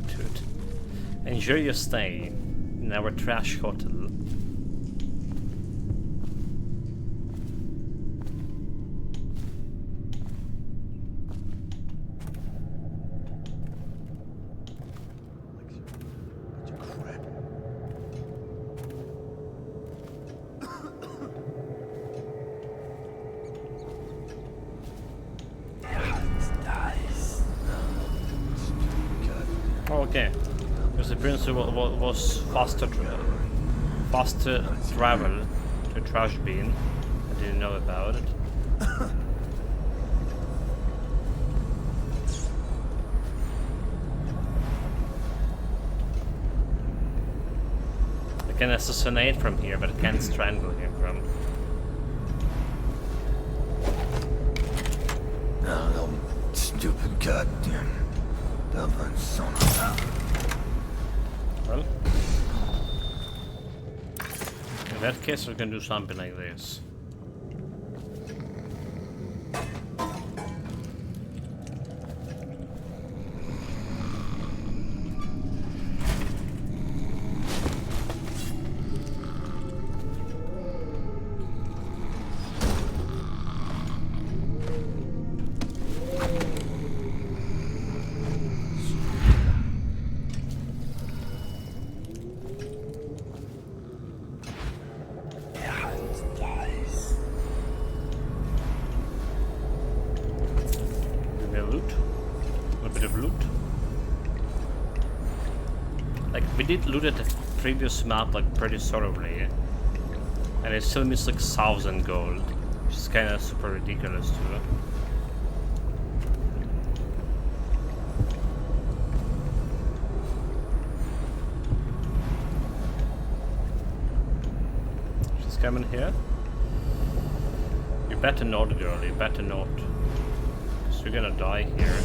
Dude, enjoy your stay in our trash hotel. Okay, because the principle was faster travel to trash bin. I didn't know about it. I can assassinate from here, but I can't strangle him from. No, stupid goddamn. Well, in that case, we can do something like this. We did loot at the previous map like pretty thoroughly, and it still missed like 1,000 gold, which is kind of super ridiculous too. She's coming here. You better not, girl. You better not, because you're gonna die here.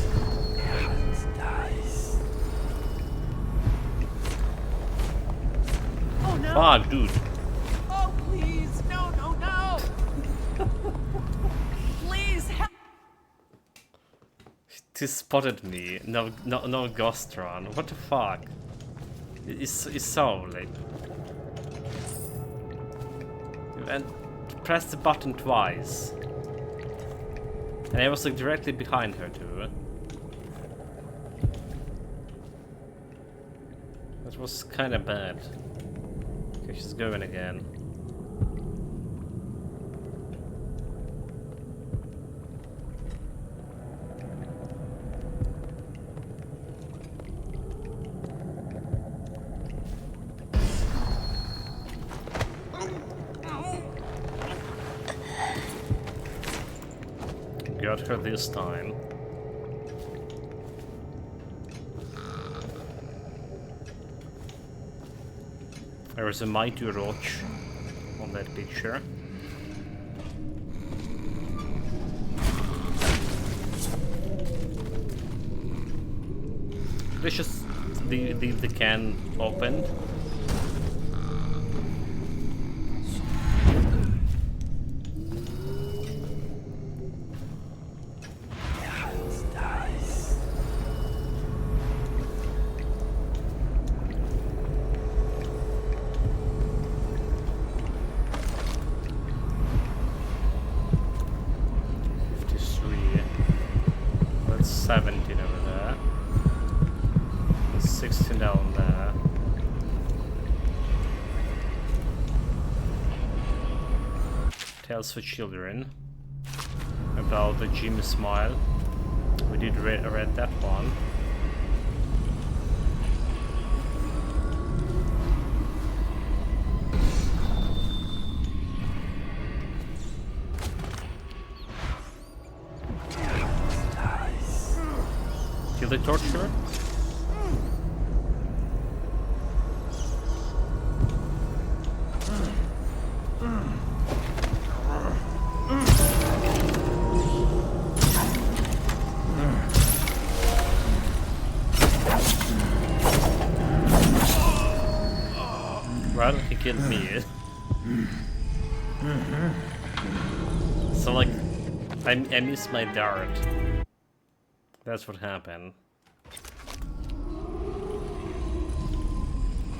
Fuck, dude. Oh, please. No, no, no. Please help. He spotted me. No ghost run. What the fuck? It's so like. And press the button twice. And I was like directly behind her too. That was kind of bad. Okay, she's going again. Got her this time. There is a mighty roach on that picture. Let's just leave the can open. That's 17 over there. That's 16 down there. Tales for Children. About the Jimmy Smile. We did read that one. Kill the torturer? Well, he killed me. So like, I missed my dart. That's what happened.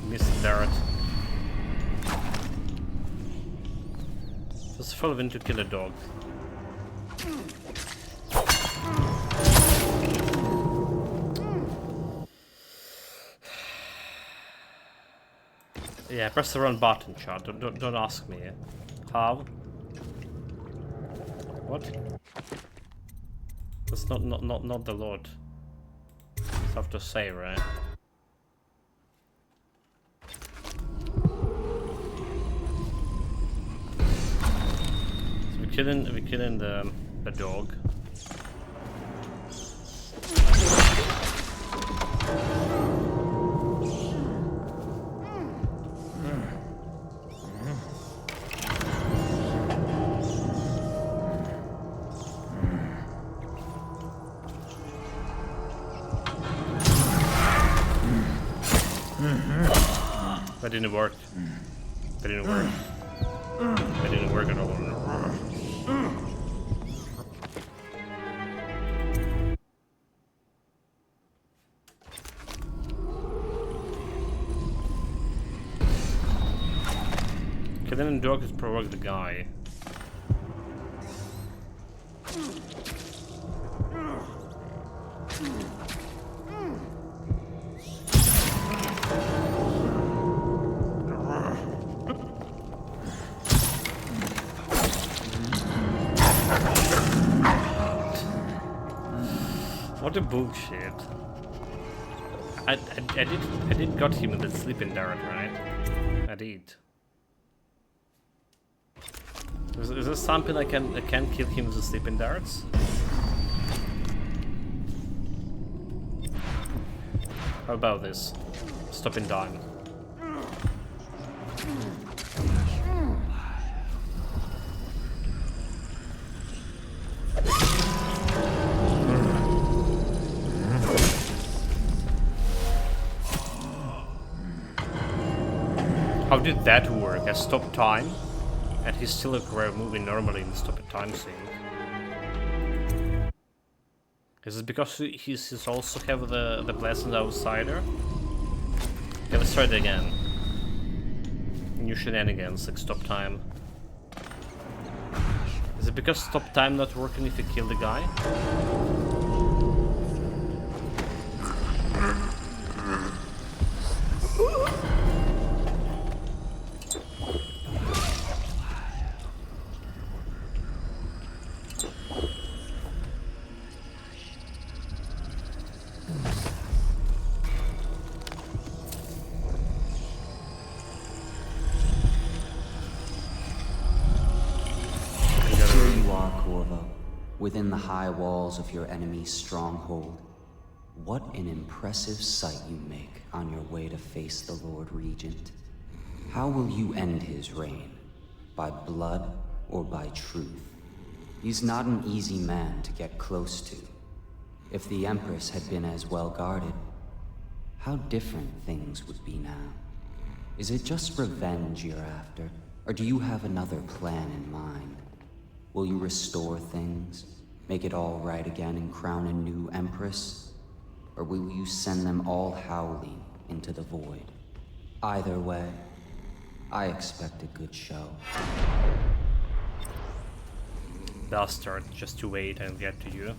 Missed the dart. Just follow in to kill a dog. Yeah, press the wrong button, chat. Don't ask me. How? What? That's not the Lord. Tough to say, right? So we're killing the dog. That didn't work. That didn't work. That didn't work at all. Okay, then the dog has provoked the guy. What a bullshit. I did got him in the sleeping dart, right? I did. Is this something I can kill him with the sleeping darts? How about this? Stop in time. How did that work? I stopped time, and he's still moving normally in the stop time thing. Is it because he's also have the Blessed Outsider? Okay, let's try it again. New shenanigans, like stop time. Is it because stop time not working if you kill the guy? Within the high walls of your enemy's stronghold. What an impressive sight you make on your way to face the Lord Regent. How will you end his reign? By blood or by truth? He's not an easy man to get close to. If the Empress had been as well guarded, how different things would be now. Is it just revenge you're after, or do you have another plan in mind? Will you restore things, make it all right again and crown a new Empress? Or will you send them all howling into the void? Either way, I expect a good show. Bastard, just to wait and get to you.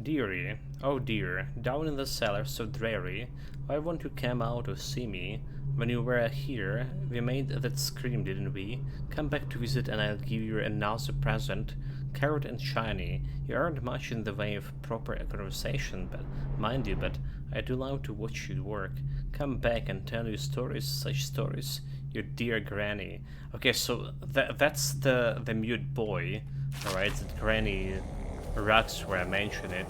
Dearie, oh dear, down in the cellar so dreary, I want to come out to see me, When you were here, we made that scream, didn't we? Come back to visit and I'll give you another present. Carrot and shiny. You aren't much in the way of proper conversation, but mind you, but I do love to watch you work. Come back and tell you stories, such stories. Your dear granny. Okay, so that's the mute boy, alright? That Granny Rux where I mentioned it.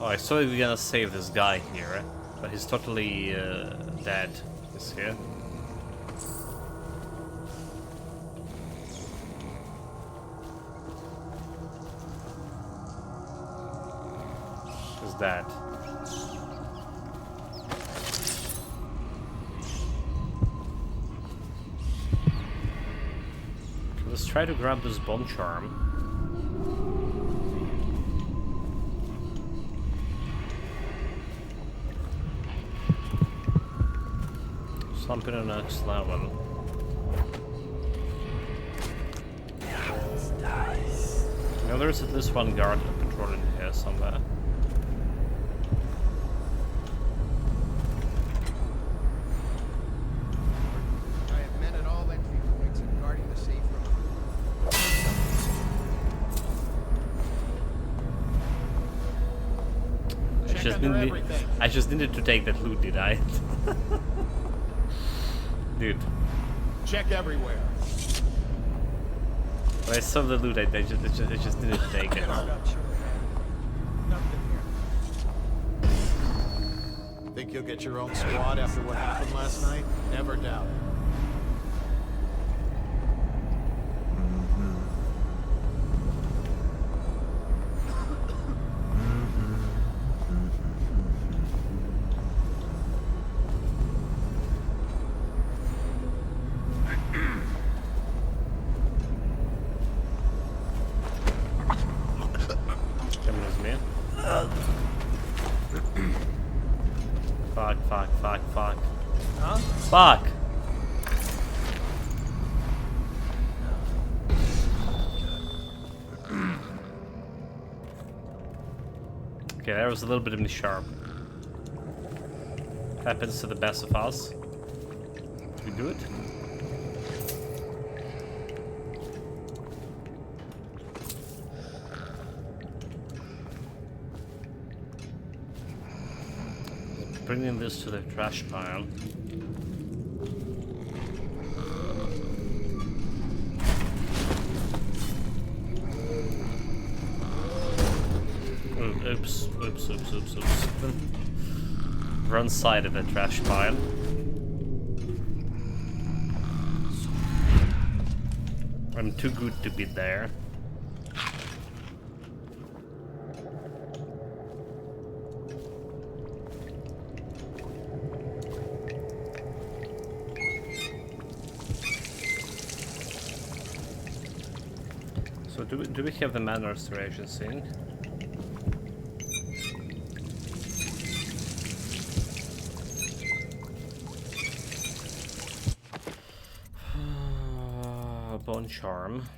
Oh, I thought we were gonna save this guy here, but he's totally dead. He's here. Who's that? Okay, let's try to grab this bone charm. Something on the next level. Now there's at least one guard patrolling here somewhere. I have men at all entry points and guarding the safe room. I just needed to take that loot, did I? Dude. Check everywhere. When I saw the loot, I just needed to take it. Think you'll get your own squad after what happened last night? Never doubt it. Fuck. Huh? Fuck! Okay, that was a little bit of me sharp. Happens to the best of us. We good? Bringing this to the trash pile. Oops. Wrong side of the trash pile. I'm too good to be there. So do we have the mana restoration thing? Bone charm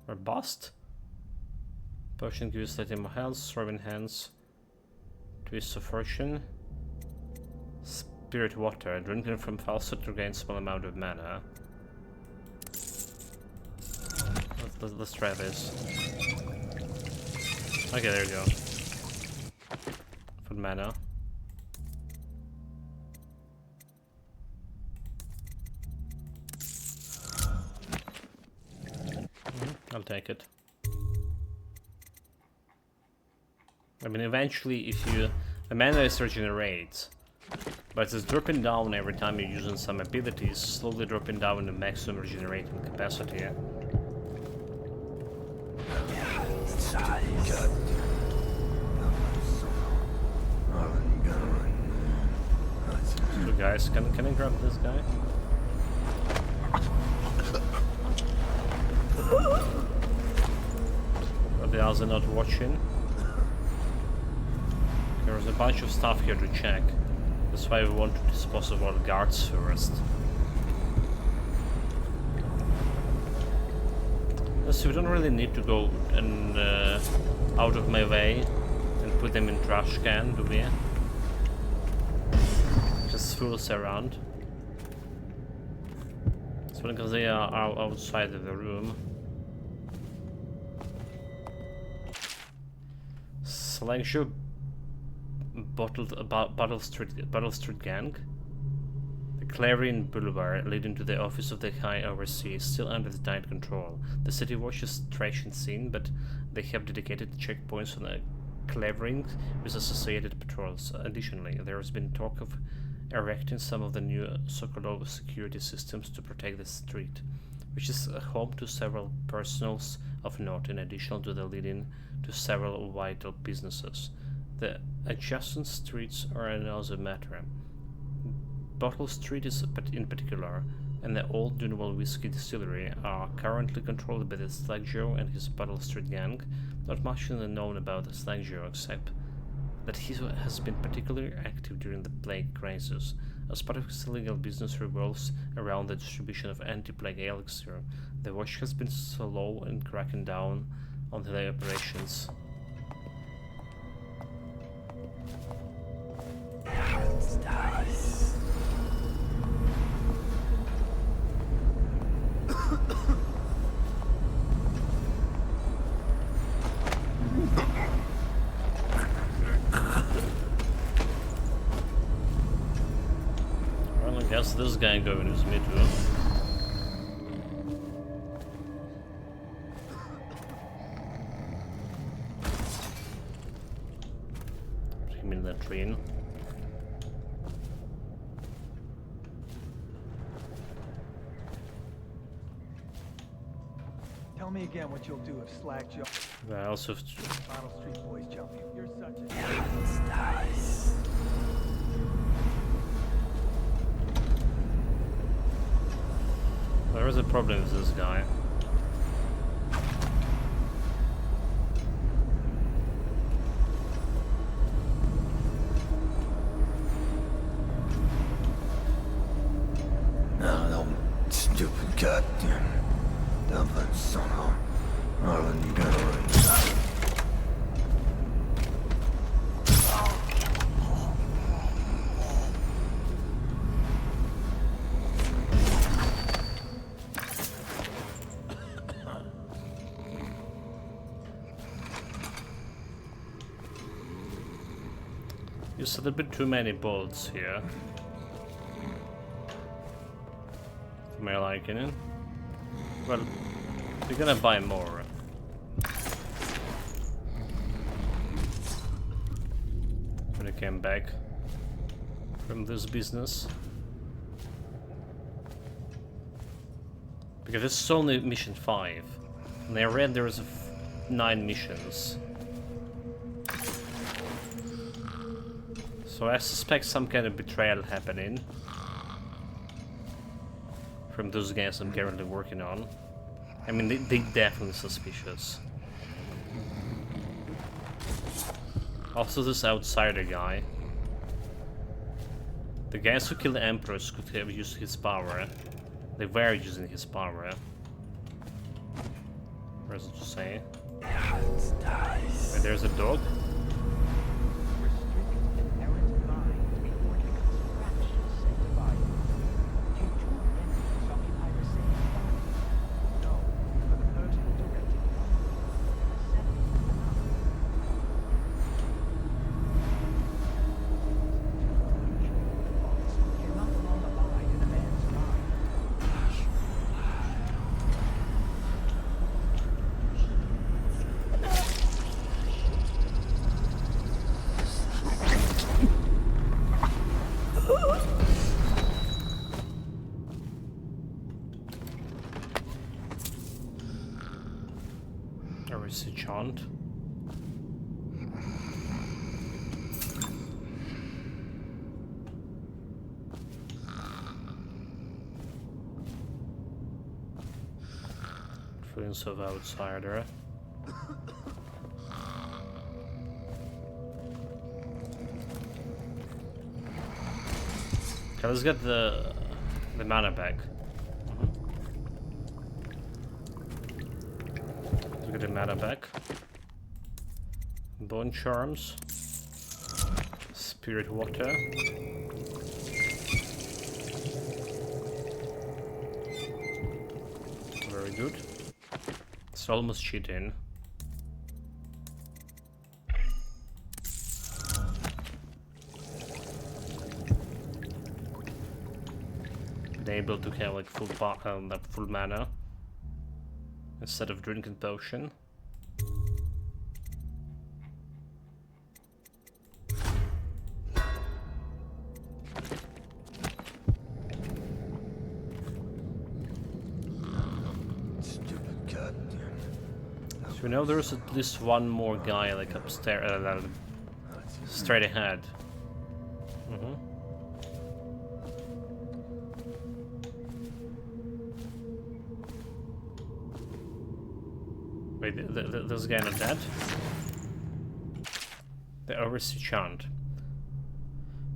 or bust. Potion gives slightly more health. Throwing hands. Twist of fortune. Spirit water. Drinking from falsehood to gain small amount of mana. Let's try this. Okay, there we go. For mana. I'll take it. I mean, eventually, if you... The mana is regenerates, but it's dropping down every time you're using some abilities, slowly dropping down the maximum regenerating capacity. So guys, can I grab this guy? But the others are not watching. There's a bunch of stuff here to check. That's why we want to dispose of all the guards first. So we don't really need to go and out of my way and put them in trash can, do we? Just fools around. It's because they are outside of the room. Slideshow Battle Street Gang. The Clarion Boulevard leading to the office of the High Overseer is still under the tight control. The City Watch is trashing scene, but they have dedicated checkpoints on the Clavering with associated patrols. Additionally, there has been talk of erecting some of the new Sokolov security systems to protect the street, which is home to several personals of note, in addition to the leading to several vital businesses. The adjacent streets are another matter. Bottle Street is in particular, and the Old Dunwall Whiskey Distillery are currently controlled by the Slag Joe and his Bottle Street gang. Not much is known about the Slag Joe except that he has been particularly active during the plague crisis, as part of his illegal business revolves around the distribution of anti-plague elixir. The Watch has been slow in cracking down on the operations. Well, I guess this guy going with me too. Put him in that train. Tell me again what you'll do if Slack Joe. I also have Bottle Street boys jump you. You're such a. There is a problem with this guy. No, stupid goddamn Dublin son of Harlan, you gotta run. Just a little bit too many bolts here. For my liking. Well, we're gonna buy more. When I came back from this business. Because it's only mission 5. And I read there's 9 missions. So I suspect some kind of betrayal happening from those guys I'm currently working on. I mean, they definitely suspicious. Also this outsider guy. The guys who killed the Emperors could have used his power. They were using his power. Where does it say? Wait, there's a dog? Chant. Influence of outsider. Okay, let's get the mana back. Get the mana back. Bone charms. Spirit water. good. It's almost cheating. Been able to have like full mana instead of drinking potion. So we know there's at least one more guy like upstairs, straight ahead. Wait, this guy not dead? The Overseer chant.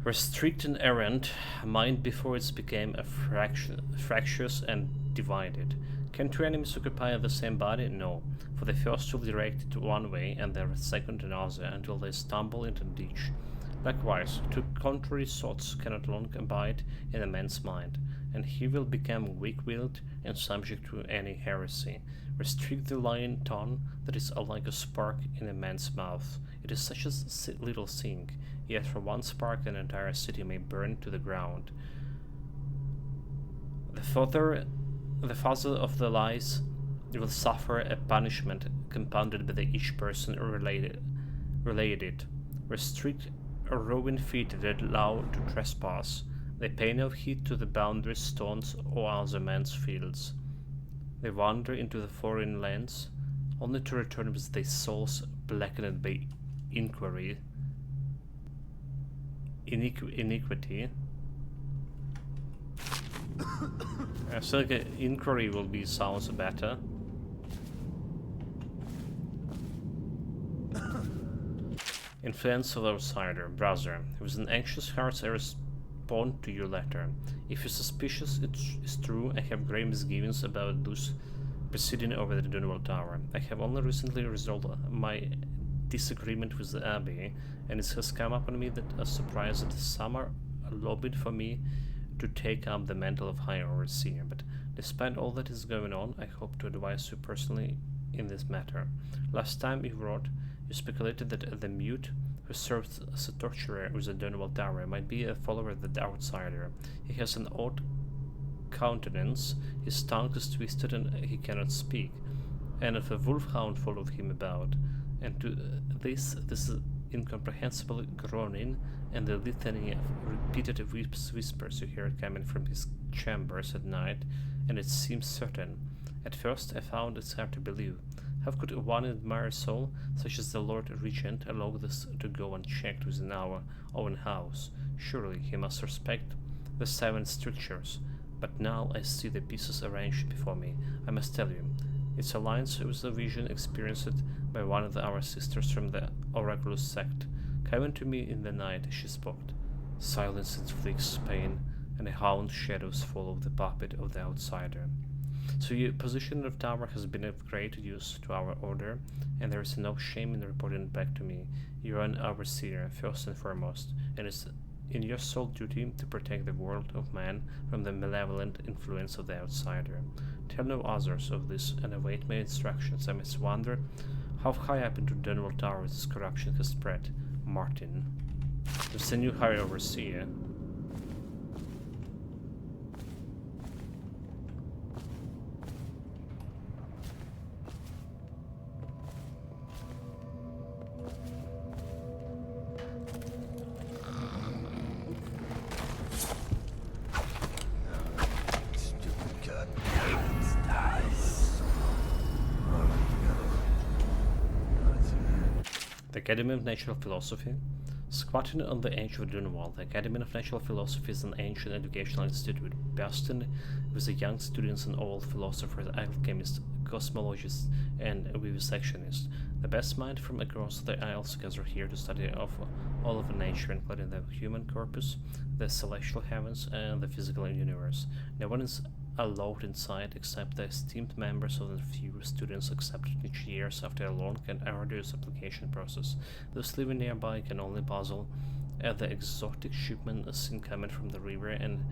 Restrict an errand mind before it became a fractious and divided. Can two enemies occupy the same body? No, for the first will direct it one way and the second another until they stumble into the ditch. Likewise, two contrary thoughts cannot long abide in a man's mind, and he will become weak-willed and subject to any heresy. Restrict the lying tongue that is like a spark in a man's mouth. It is such a little thing, yet for one spark an entire city may burn to the ground. The father of the lies will suffer a punishment compounded by each person related. Restrict a ruined feet that allow to trespass. They pay no heed to the boundary stones or other men's fields. They wander into the foreign lands, only to return with their souls blackened by iniquity. I feel like inquiry will be sounds better. Influence of the outsider, brother. With an anxious heart I respond to your letter. If you're suspicious it is true, I have grave misgivings about those proceeding over the Dunwall Tower. I have only recently resolved my disagreement with the Abbey, and it has come upon me that a surprise that some are lobbied for me to take up the mantle of High Overseer, but despite all that is going on, I hope to advise you personally in this matter. Last time you wrote, you speculated that the mute who served as a torturer with the Dunwall Tower might be a follower of the outsider. He has an odd countenance, his tongue is twisted and he cannot speak, and if a wolfhound followed him about, and to this incomprehensible groaning and the litany of repeated whispers you hear coming from his chambers at night, and it seems certain. At first I found it hard to believe. How could one admired soul, such as the Lord Regent, allow this to go unchecked within our own house? Surely he must respect the 7 strictures. But now I see the pieces arranged before me. I must tell you, its alliance with the vision experienced by one of our sisters from the Oraculous sect. Coming to me in the night, she spoke. Silence inflicts pain, and the hound shadows follow the puppet of the outsider. So your position of tower has been of great use to our order, and there is no shame in reporting it back to me. You are an overseer, first and foremost, and it's in your sole duty to protect the world of man from the malevolent influence of the outsider. Tell no others of this, and await my instructions. I must wonder how high up into Dunwall Tower this corruption has spread. Martin. There's the new High Overseer. The Academy of Natural Philosophy. Squatting on the edge of Dunwall, the Academy of Natural Philosophy is an ancient educational institute, bursting with the young students and old philosophers, alchemists, cosmologists, and vivisectionists. The best minds from across the Isles gather here to study of all of nature, including the human corpus, the celestial heavens, and the physical universe. No one is allowed inside except the esteemed members of the few students accepted each year after a long and arduous application process. Those living nearby can only puzzle at the exotic shipment seen coming from the river and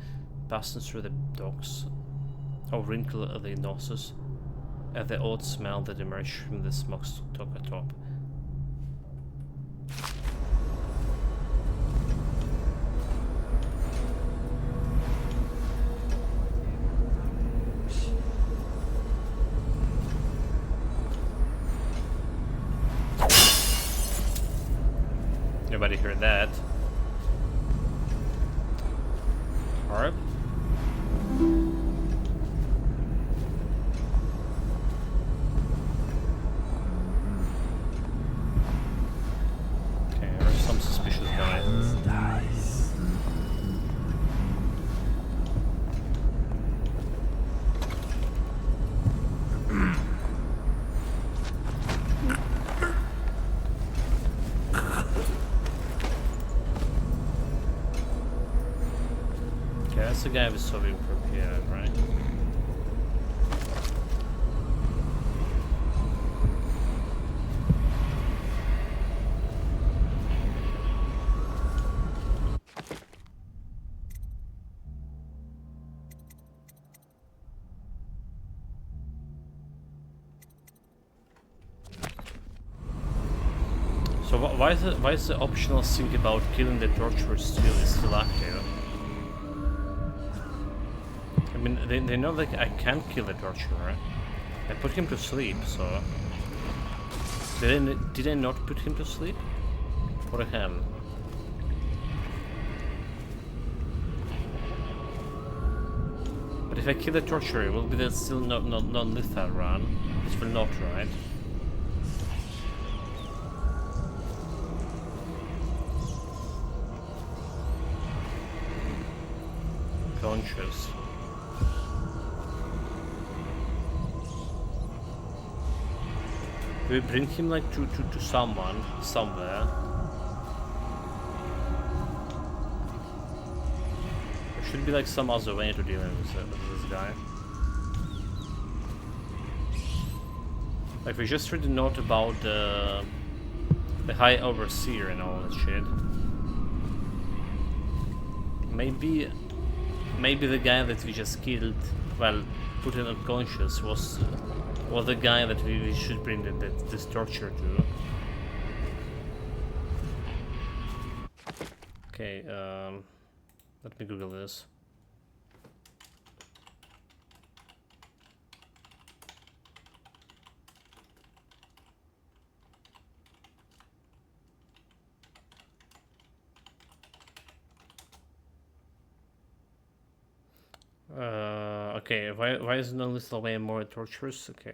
passing through the docks, or wrinkle the noses at the odd smell that emerged from the smoke stock atop. Nobody heard that. Alright. Okay, there are some suspicious guys. Okay, that's the guy with Soviet prepared, right? So why is the optional thing about killing the torturers still active? I mean, they know that I can't kill the torturer. I put him to sleep, so did I not put him to sleep? What the hell? But if I kill the torturer, it will be the still non-lethal run. It will not, right? Conscious. Do we bring him like to someone somewhere? There should be like some other way to deal with this guy. Like we just read a note about the High Overseer and all that shit. Maybe the guy that we just killed, well, put him unconscious, was the guy that we should bring this torture to. Okay, let me Google this. Okay, why is non-lethal way more torturous? Okay,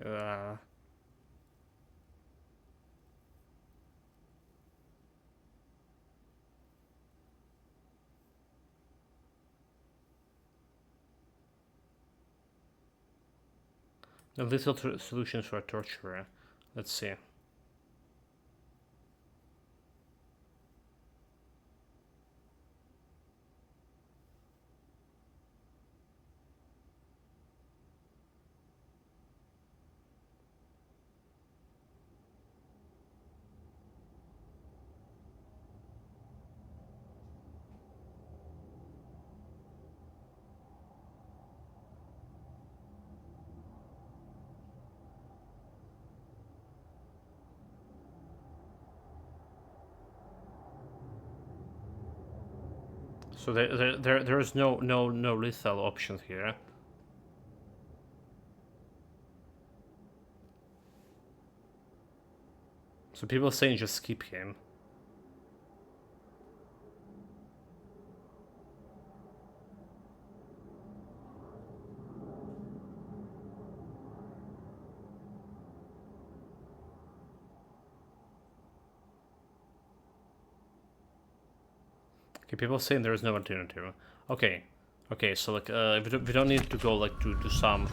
non-lethal solutions for a torturer. Let's see. So there's no lethal option here. So people saying just skip him. Okay, people saying there is no alternative. Okay, so like we don't need to go like to some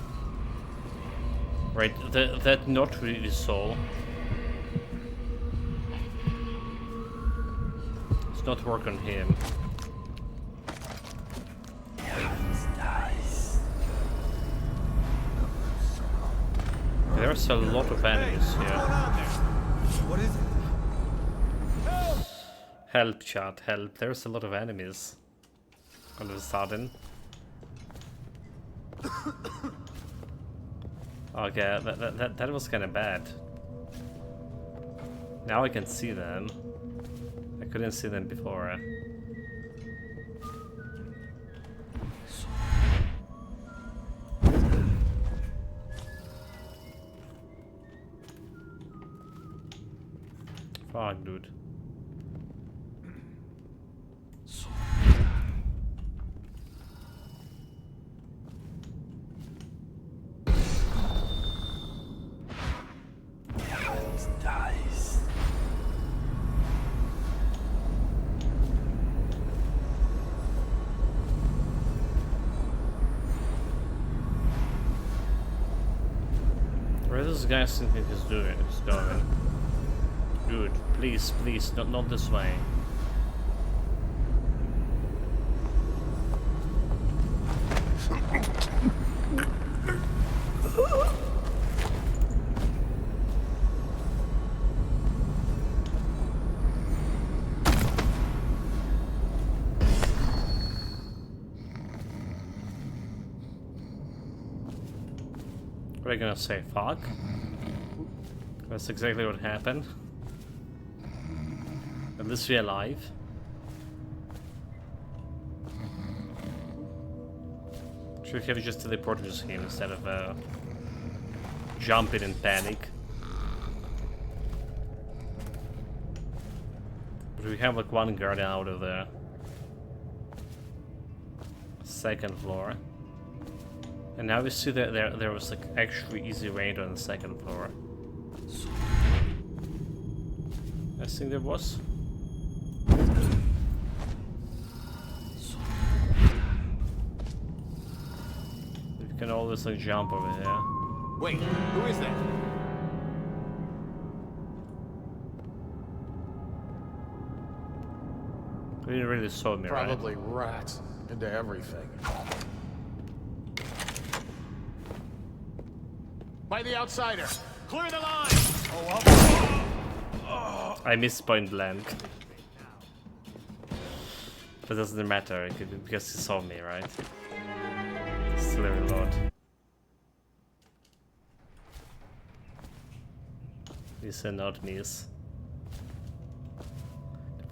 right that not really soul. It's not work on him. There's a lot of enemies here. What is it? Help, chat, help. There's a lot of enemies. All of a sudden. Okay, that was kind of bad. Now I can see them. I couldn't see them before. Fuck, dude. Dice. Where does this guy think he's doing? He's going. Dude, please, please, not this way. What are you gonna say? Fuck? That's exactly what happened. At least we're alive. Should have just teleported him instead of jumping in panic. But we have like one guard out of the second floor. And now we see that there was like actually easy way on the second floor. I think there was. You can always like jump over here. Wait, who is that? You didn't really saw me, right? Probably rats into everything. By the outsider. Clear the line! Oh, I missed point blank. But it doesn't matter because he saw me, right? Still a reload. Miss and not miss.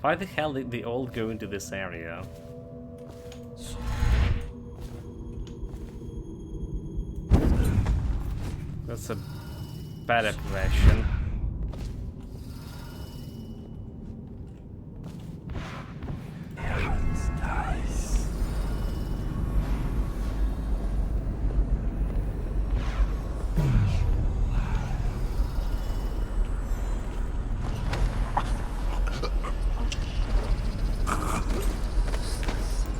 Why the hell did they all go into this area? That's a bad impression. Dice.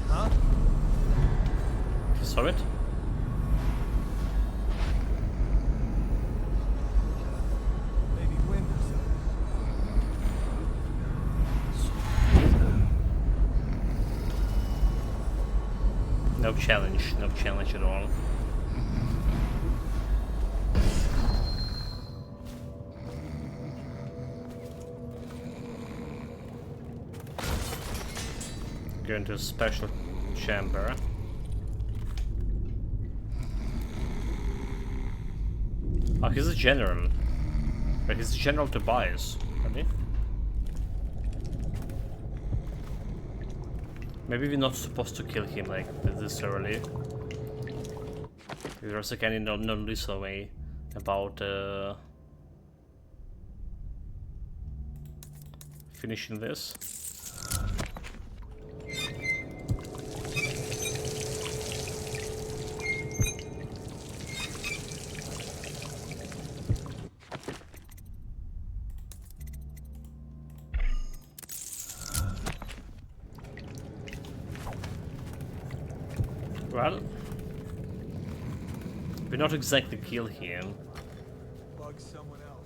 Huh? You saw it? Maybe wind or something. No challenge at all. Go into a special chamber. Oh, he's a general. But he's a general Tobias, isn't he? Maybe we're not supposed to kill him like this early. There's like any non-lethal way about finishing this. Well, we're not exactly kill him. Bug someone else.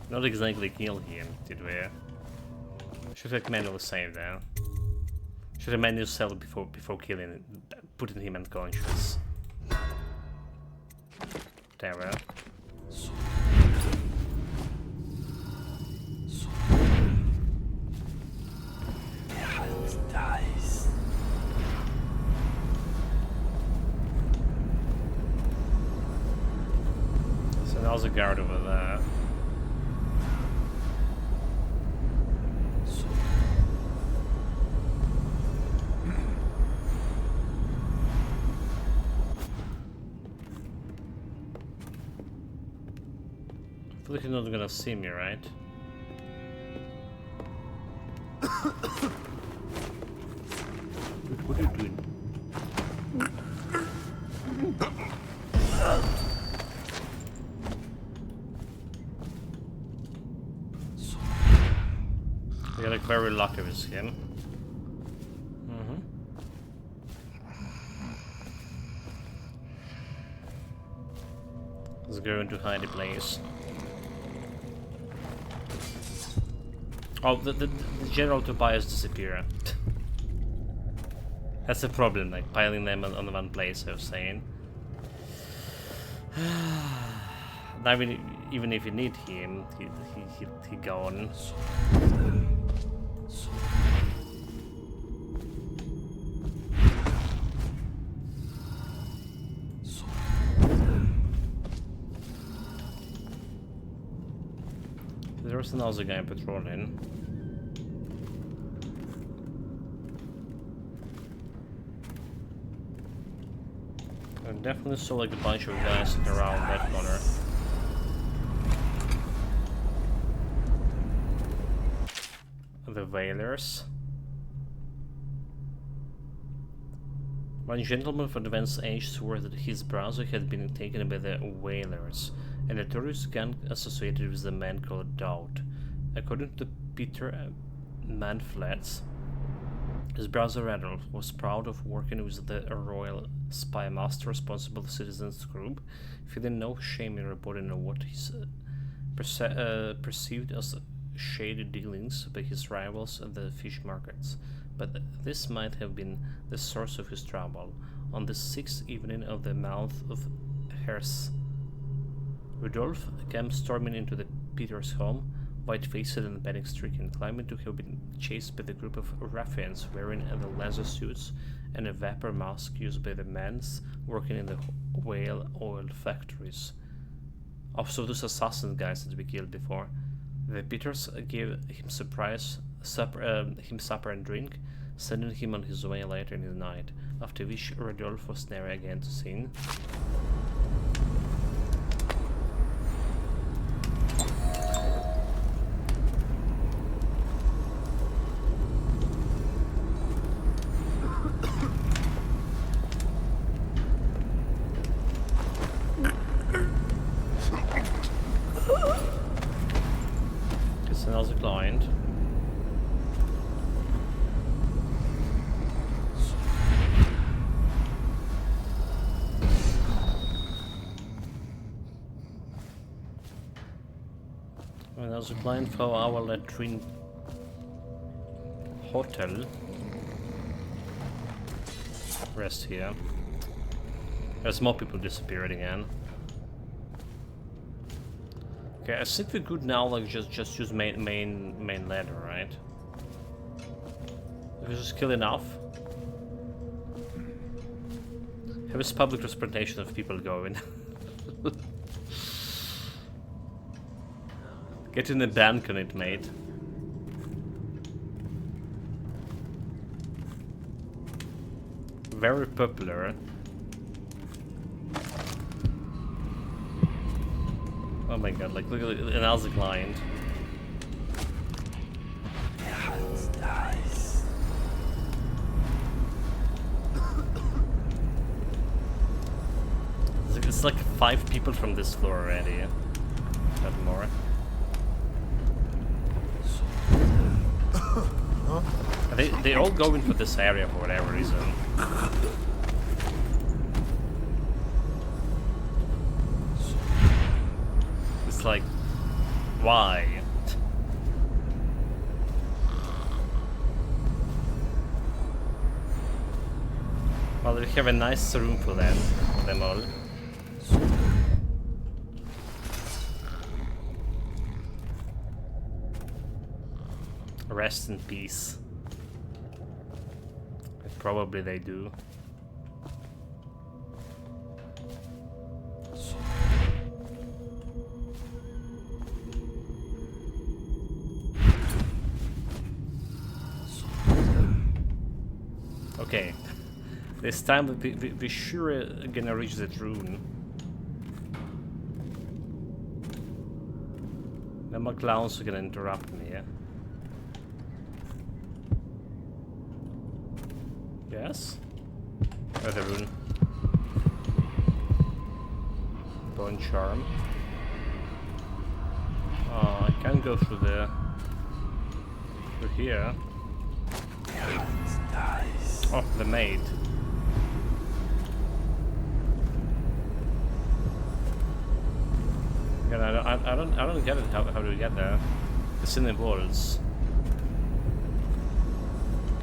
Not exactly kill him, did we? Should have manual save there. Should have manual save before killing, putting him unconscious. There we are. Dice. another guard over there. I feel like he's not gonna see me, right? What are you doing? I got like very lucky with him. Let's go into hidey place. Oh, the general Tobias disappear. That's the problem, like piling them on one place, I was saying. Now, even if you need him, he gone. There's another guy patrolling. I definitely saw like a bunch of guys sitting around that corner. The Whalers. One gentleman from advanced age swore that his brother had been taken by the Whalers, a notorious gang associated with the man called Dowd. According to Peter Manflets, his brother Adolf was proud of working with the Royal Spy Master Responsible Citizens Group, feeling no shame in reporting on what he's perceived as shady dealings by his rivals at the fish markets. But this might have been the source of his trouble. On the 6th evening of the month of Hers, Rudolph came storming into the Peter's home, white-faced and panic-stricken, claiming to have been chased by the group of ruffians wearing the laser suits and a vapor mask used by the men working in the whale oil factories. Also those assassin guys that we killed before. The Peters gave him supper and drink, sending him on his way later in the night, after which Rudolph was never again seen. It's another client. Another client for our latrine hotel. Rest here. There's more people disappeared again. Okay, I think we're good now. Like just use main ladder, right? If we just kill enough. Have this public transportation of people going. Get in the bank on it, mate. Very popular. Oh my god, like look at another client. It's like 5 people from this floor already. Not more. They all go into this area for whatever reason. It's like, why? Well, we have a nice room for them all. Rest in peace. Probably they do. Okay. This time we sure gonna reach that rune. No more clowns are gonna interrupt me, yeah? Yes? Oh, the rune. Bone charm. Oh, I can't go through there. Through here. Oh, the maid. Again, I don't get it. How do we get there? It's in the walls.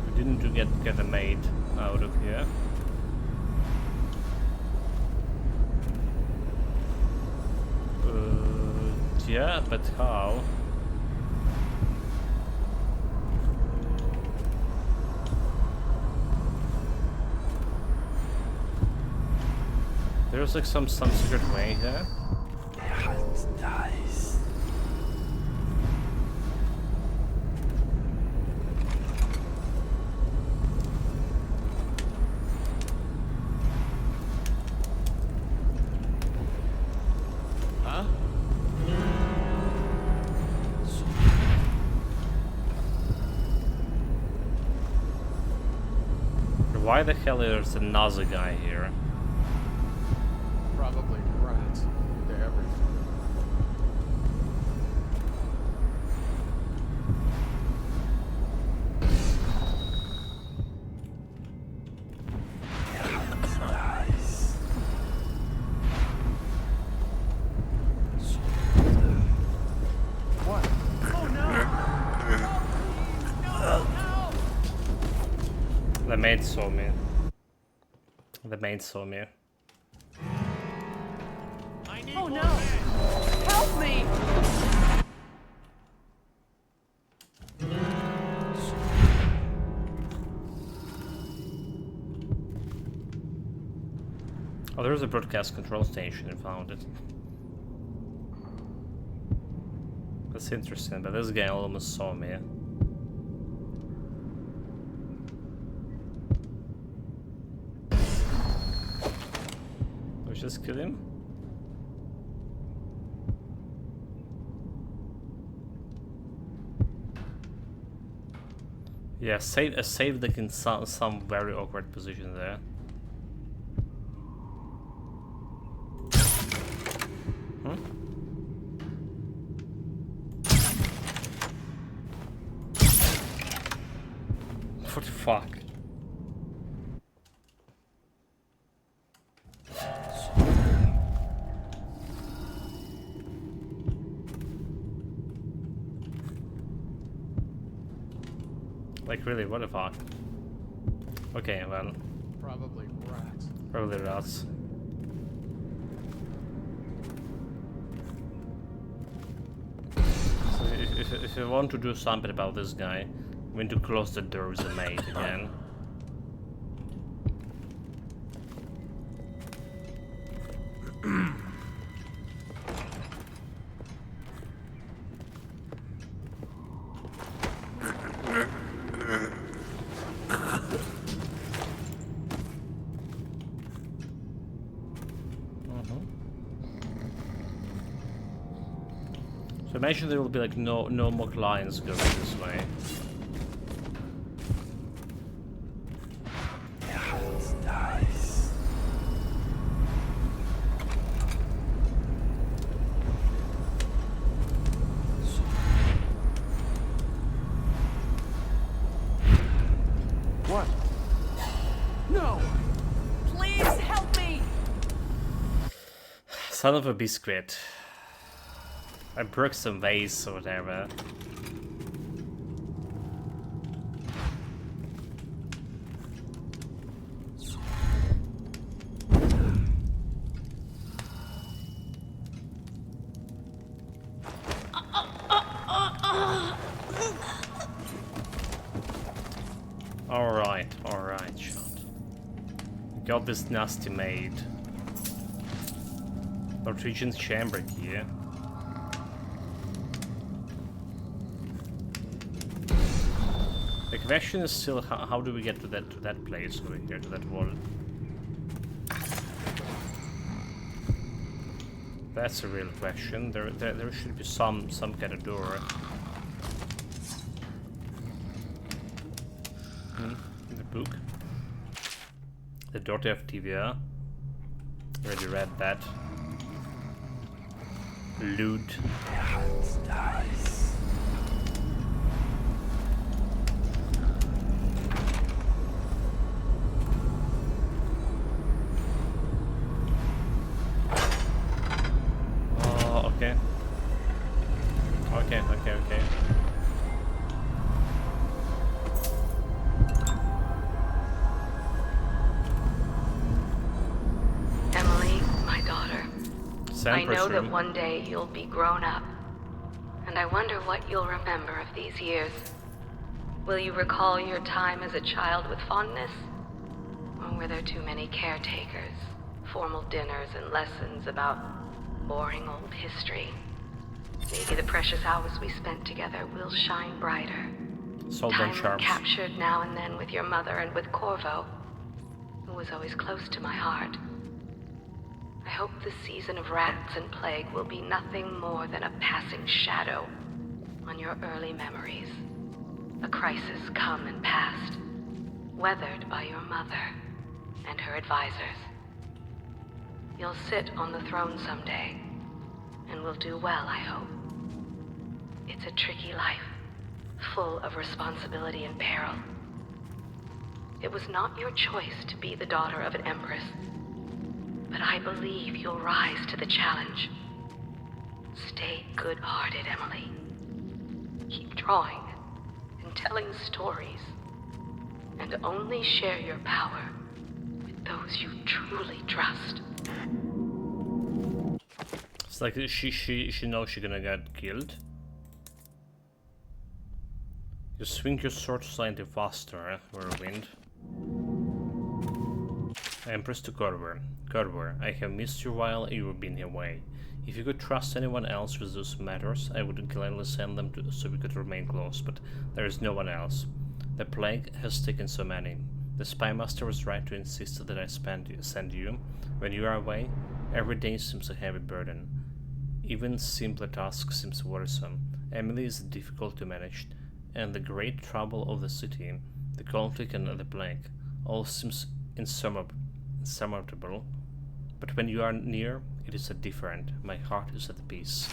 We didn't get the maid out of here. Yeah, but how? There's like some secret way here. Nice. Huh? Why the hell is another guy here? Probably rats into everything. Nice. What? Oh no! The maid saw me. The maid saw me. Oh no! Help me! Oh, there's a broadcast control station. I found it. That's interesting, but this guy almost saw me. Let's just kill him. Yeah, saved like in some very awkward position there. What the fuck? Like really, what the fuck? Okay, well. Probably rats. Probably rats. So if you want to do something about this guy, we need to close the door with the maid again. So imagine there will be like no more clients going this way. Nice. What? No! Please help me! Son of a biscuit. I broke some vase or whatever. Alright, shot. Got this nasty maid. Lord Regent's chamber here. Like question is still how do we get to that place over here, to that wall? That's a real question. There should be some kind of door. In the book. The Daughter of Tivia. Already read that. Loot. Oh, okay. Okay. Emily, my daughter. I know that room. one day you'll be grown up. And I wonder what you'll remember of these years. Will you recall your time as a child with fondness? Or were there too many caretakers, formal dinners and lessons about boring old history? Maybe the precious hours we spent together will shine brighter. Time captured now and then with your mother and with Corvo, who was always close to my heart. I hope the season of rats and plague will be nothing more than a passing shadow on your early memories. A crisis come and past, weathered by your mother and her advisors. You'll sit on the throne someday, and will do well, I hope. It's a tricky life, full of responsibility and peril. It was not your choice to be the daughter of an empress, but I believe you'll rise to the challenge. Stay good-hearted, Emily. Keep drawing and telling stories, and only share your power with those you truly trust. It's like she knows she's gonna get killed. You swing your sword slightly faster, Whirlwind. Empress to Corvo. Corvo, I have missed you while you have been away. If you could trust anyone else with those matters, I would gladly send them to so we could remain close, but there is no one else. The plague has taken so many. The spymaster was right to insist that I send you. When you are away, every day seems a heavy burden. Even simpler tasks seems worrisome. Emily is difficult to manage, and the great trouble of the city, the conflict and the plague, all seems insurmountable. But when you are near, it is different. My heart is at peace.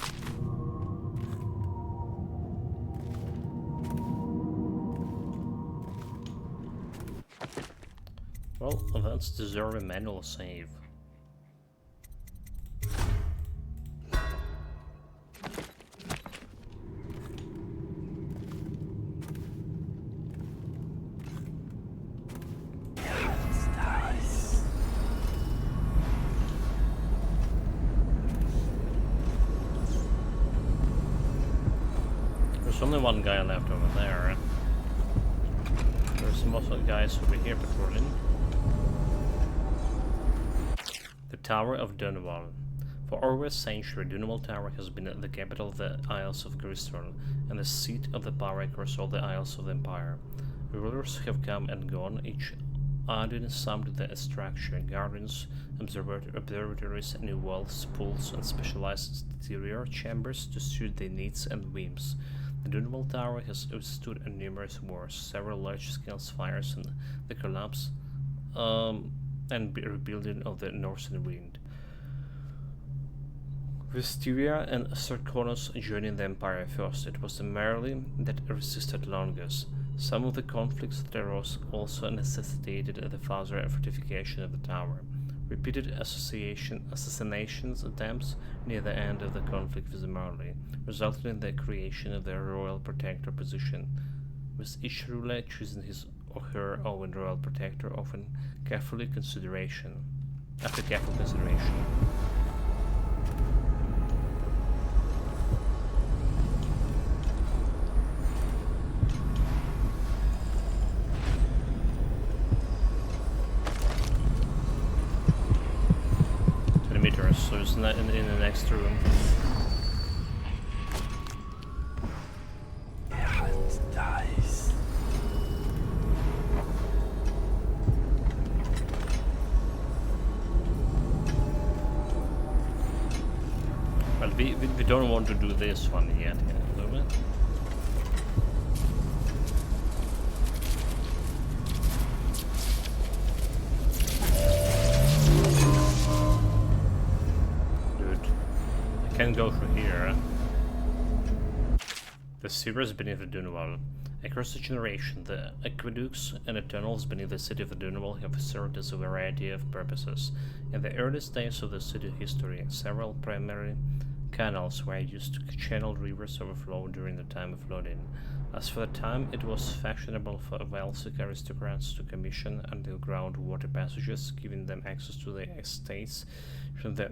Well, that's deserve a manual save. There's only one guy left over there. There's some other guys over here patrolling. The Tower of Dunwall. For over a century, Dunwall Tower has been the capital of the Isles of Crystal and the seat of the power across all the Isles of the Empire. Rulers have come and gone, each adding some to the structure: gardens, observatories, new walls, pools, and specialized interior chambers to suit their needs and whims. The Dunwall Tower has withstood numerous wars, several large-scale fires, and the collapse and rebuilding of the Northern Wind. With Styria and Sarkonos joining the Empire first, it was the Merlin that resisted longest. Some of the conflicts that arose also necessitated the further fortification of the tower. Repeated assassinations attempts near the end of the conflict with the Merlin resulted in the creation of the Royal Protector position, with each ruler choosing his or her own Royal Protector after careful consideration. So it's not in the next room. But we don't want to do this one yet, do we? Dude, I can't go through here. The sewers beneath the Dunwall. Across the generation, the aqueducts and the tunnels beneath the city of the Dunwall have served as a variety of purposes. In the earliest days of the city history, several primary canals were used to channel rivers overflow during the time of flooding. As for the time, it was fashionable for wealthy aristocrats to commission underground water passages, giving them access to their estates from the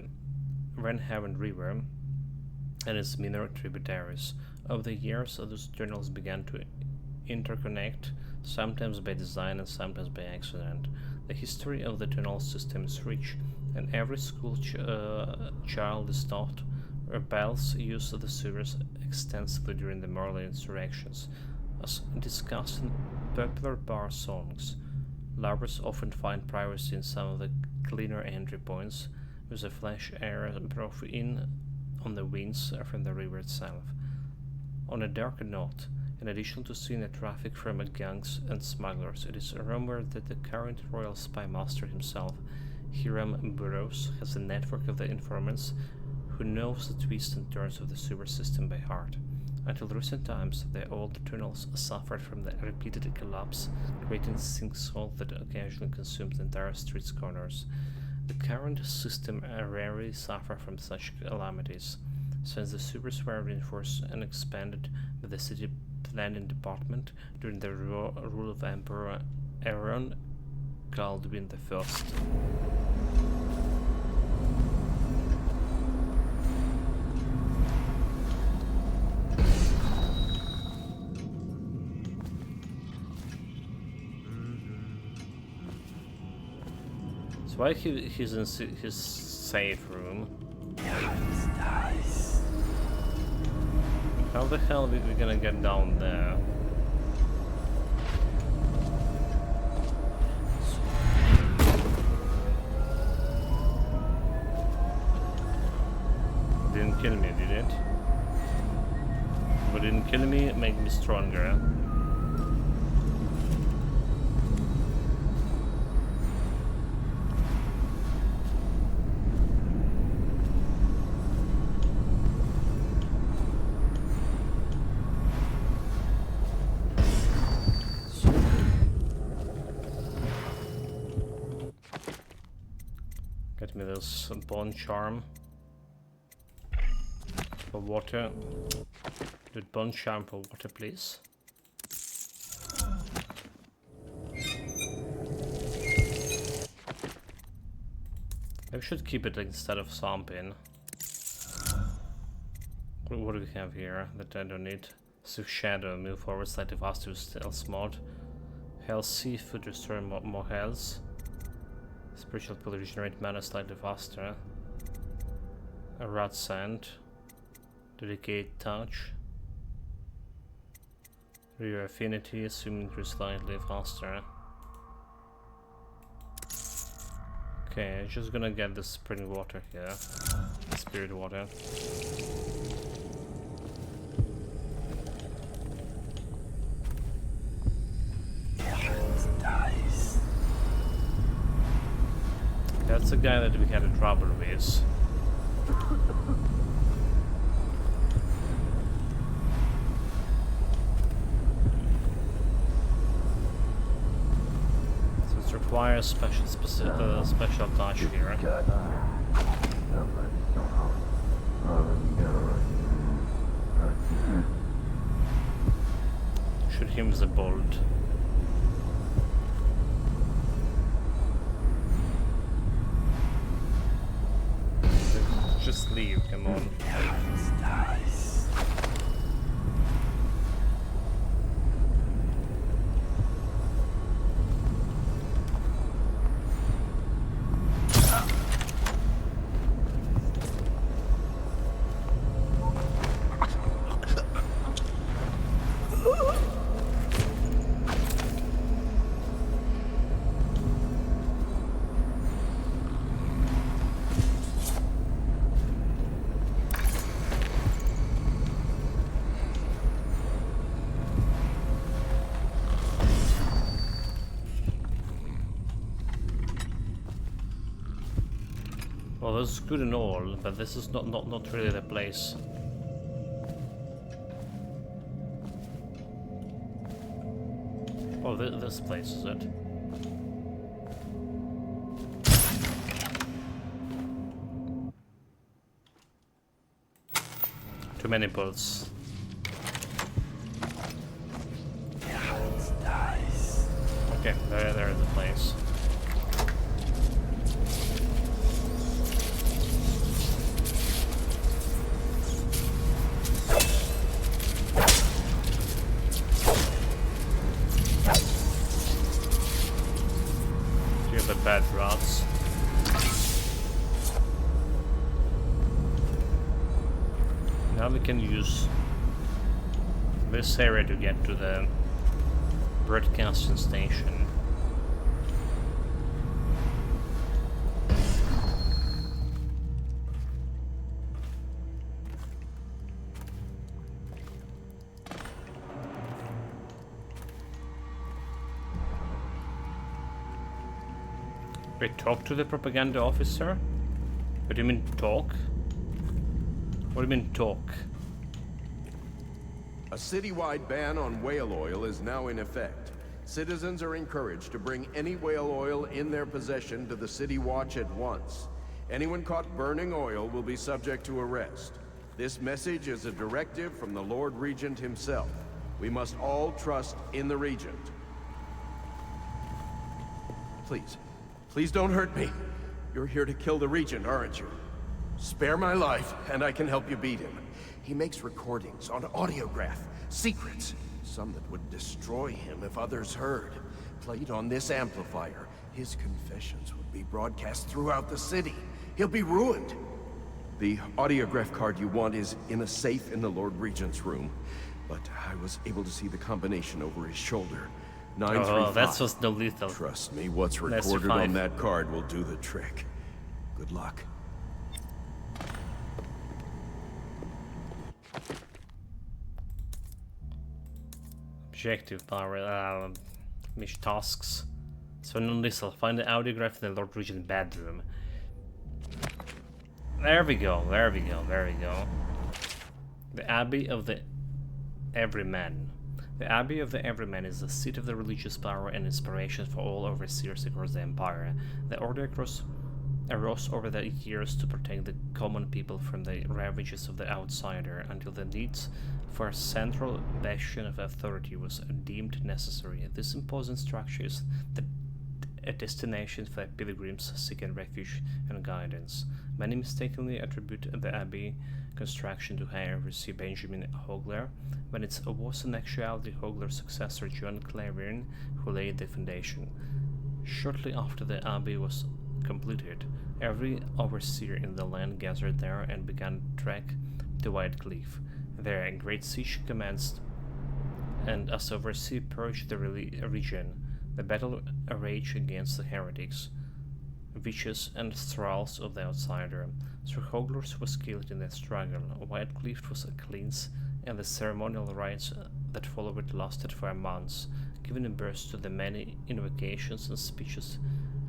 Wrenhaven River and its minor tributaries. Over the years, those tunnels began to interconnect, sometimes by design and sometimes by accident. The history of the tunnel system is rich, and every school child is taught rebels used the sewers extensively during the Merlin insurrections. As discussed in popular bar songs, lovers often find privacy in some of the cleaner entry points, with the fresh air brought in on the winds from the river itself. On a darker note, in addition to seeing the traffic from gangs and smugglers, it is rumored that the current royal spy master himself, Hiram Burroughs, has a network of the informants who knows the twists and turns of the sewer system by heart. Until recent times, the old tunnels suffered from the repeated collapse, creating sinkhole that occasionally consumed the entire street's corners. The current system rarely suffers from such calamities, since the sewers were reinforced and expanded by the city planning department during the rule of Emperor Aaron Galdwin I. So why he's in his safe room? How the hell are we gonna get down there? Didn't kill me, did it? But didn't kill me, make me stronger. Get me this bone charm for water. Do bone charm for water, please. I should keep it instead of thumping. What do we have here that I don't need? Swift Shadow, move forward slightly faster with stealth mode. Health Seafood, restore more health. Spiritual Pill, regenerate mana slightly faster. A Rat Sand. Delicate Touch. Rear Affinity, assuming increase slightly faster. Okay, I'm just gonna get the spring water here. Spirit water. That's the guy that we had a trouble with. So it requires special touch here. Shoot him with a bolt. Just leave, come on. Well, this is good and all, but this is not really the place. Oh, this place is it? Too many bullets. Okay, there is the place. Do you have the bad rods? Now we can use this area to get to the broadcasting station. Wait, talk to the propaganda officer? What do you mean talk? What do you mean talk? A citywide ban on whale oil is now in effect. Citizens are encouraged to bring any whale oil in their possession to the City Watch at once. Anyone caught burning oil will be subject to arrest. This message is a directive from the Lord Regent himself. We must all trust in the Regent. Please, please don't hurt me. You're here to kill the Regent, aren't you? Spare my life, and I can help you beat him. He makes recordings on audiograph, secrets, some that would destroy him if others heard. Played on this amplifier, his confessions would be broadcast throughout the city. He'll be ruined. The audiograph card you want is in a safe in the Lord Regent's room, but I was able to see the combination over his shoulder. 935. Oh, that's just no lethal. Trust me, what's recorded on that card will do the trick. Good luck. Objective power, mission tasks. So non-lethal. Find the audiograph in the Lord Regent bedroom. There we go, there we go, there we go. The Abbey of the Everyman. The Abbey of the Everyman is the seat of the religious power and inspiration for all overseers across the Empire. The order arose over the years to protect the common people from the ravages of the outsider until the needs for a central bastion of authority was deemed necessary. This imposing structure is a destination for pilgrims seeking refuge and guidance. Many mistakenly attribute the abbey construction to High Overseer Benjamin Hogler, when it was in actuality Hogler's successor John Clarion who laid the foundation. Shortly after the abbey was completed, every overseer in the land gathered there and began to trek to White Cliff. There a great siege commenced, and as overseer purged the region, the battle raged against the heretics, witches and thralls of the outsider. Sir Hogler was killed in the struggle. White Cliff was cleansed, and the ceremonial rites that followed lasted for months, giving birth to the many invocations and speeches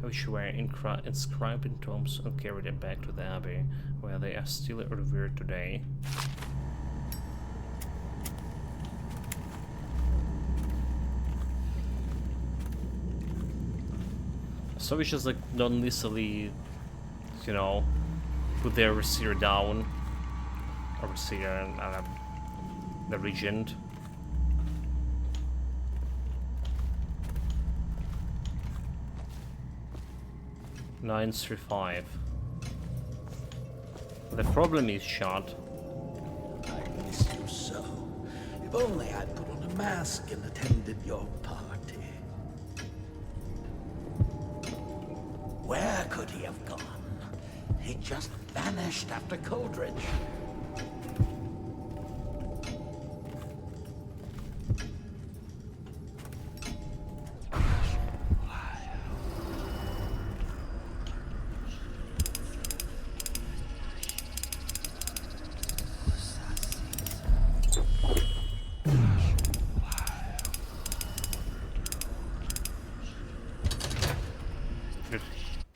which were inscribed in tombs and carried back to the abbey, where they are still revered today. So we just like don't easily, you know, put the overseer down, overseer and the regent. (935). The problem is shot. I miss you so. If only I'd put on a mask and attended your party. Where could he have gone? He just vanished after Coldridge.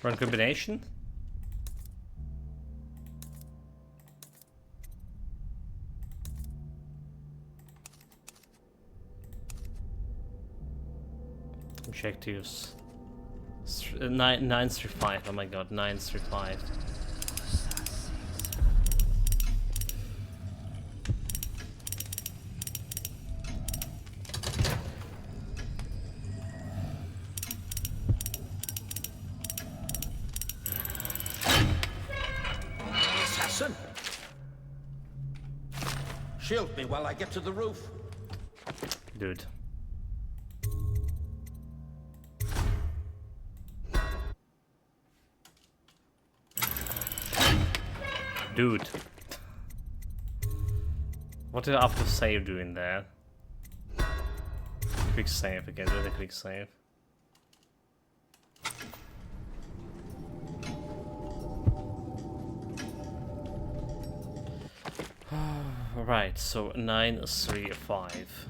Run combination? Objectives. 935. Oh my god, 935. Assassin! Shield me while I get to the roof. Dude. Dude. What did I have to save doing there? Quick save again, do the quick save. Right, so 935.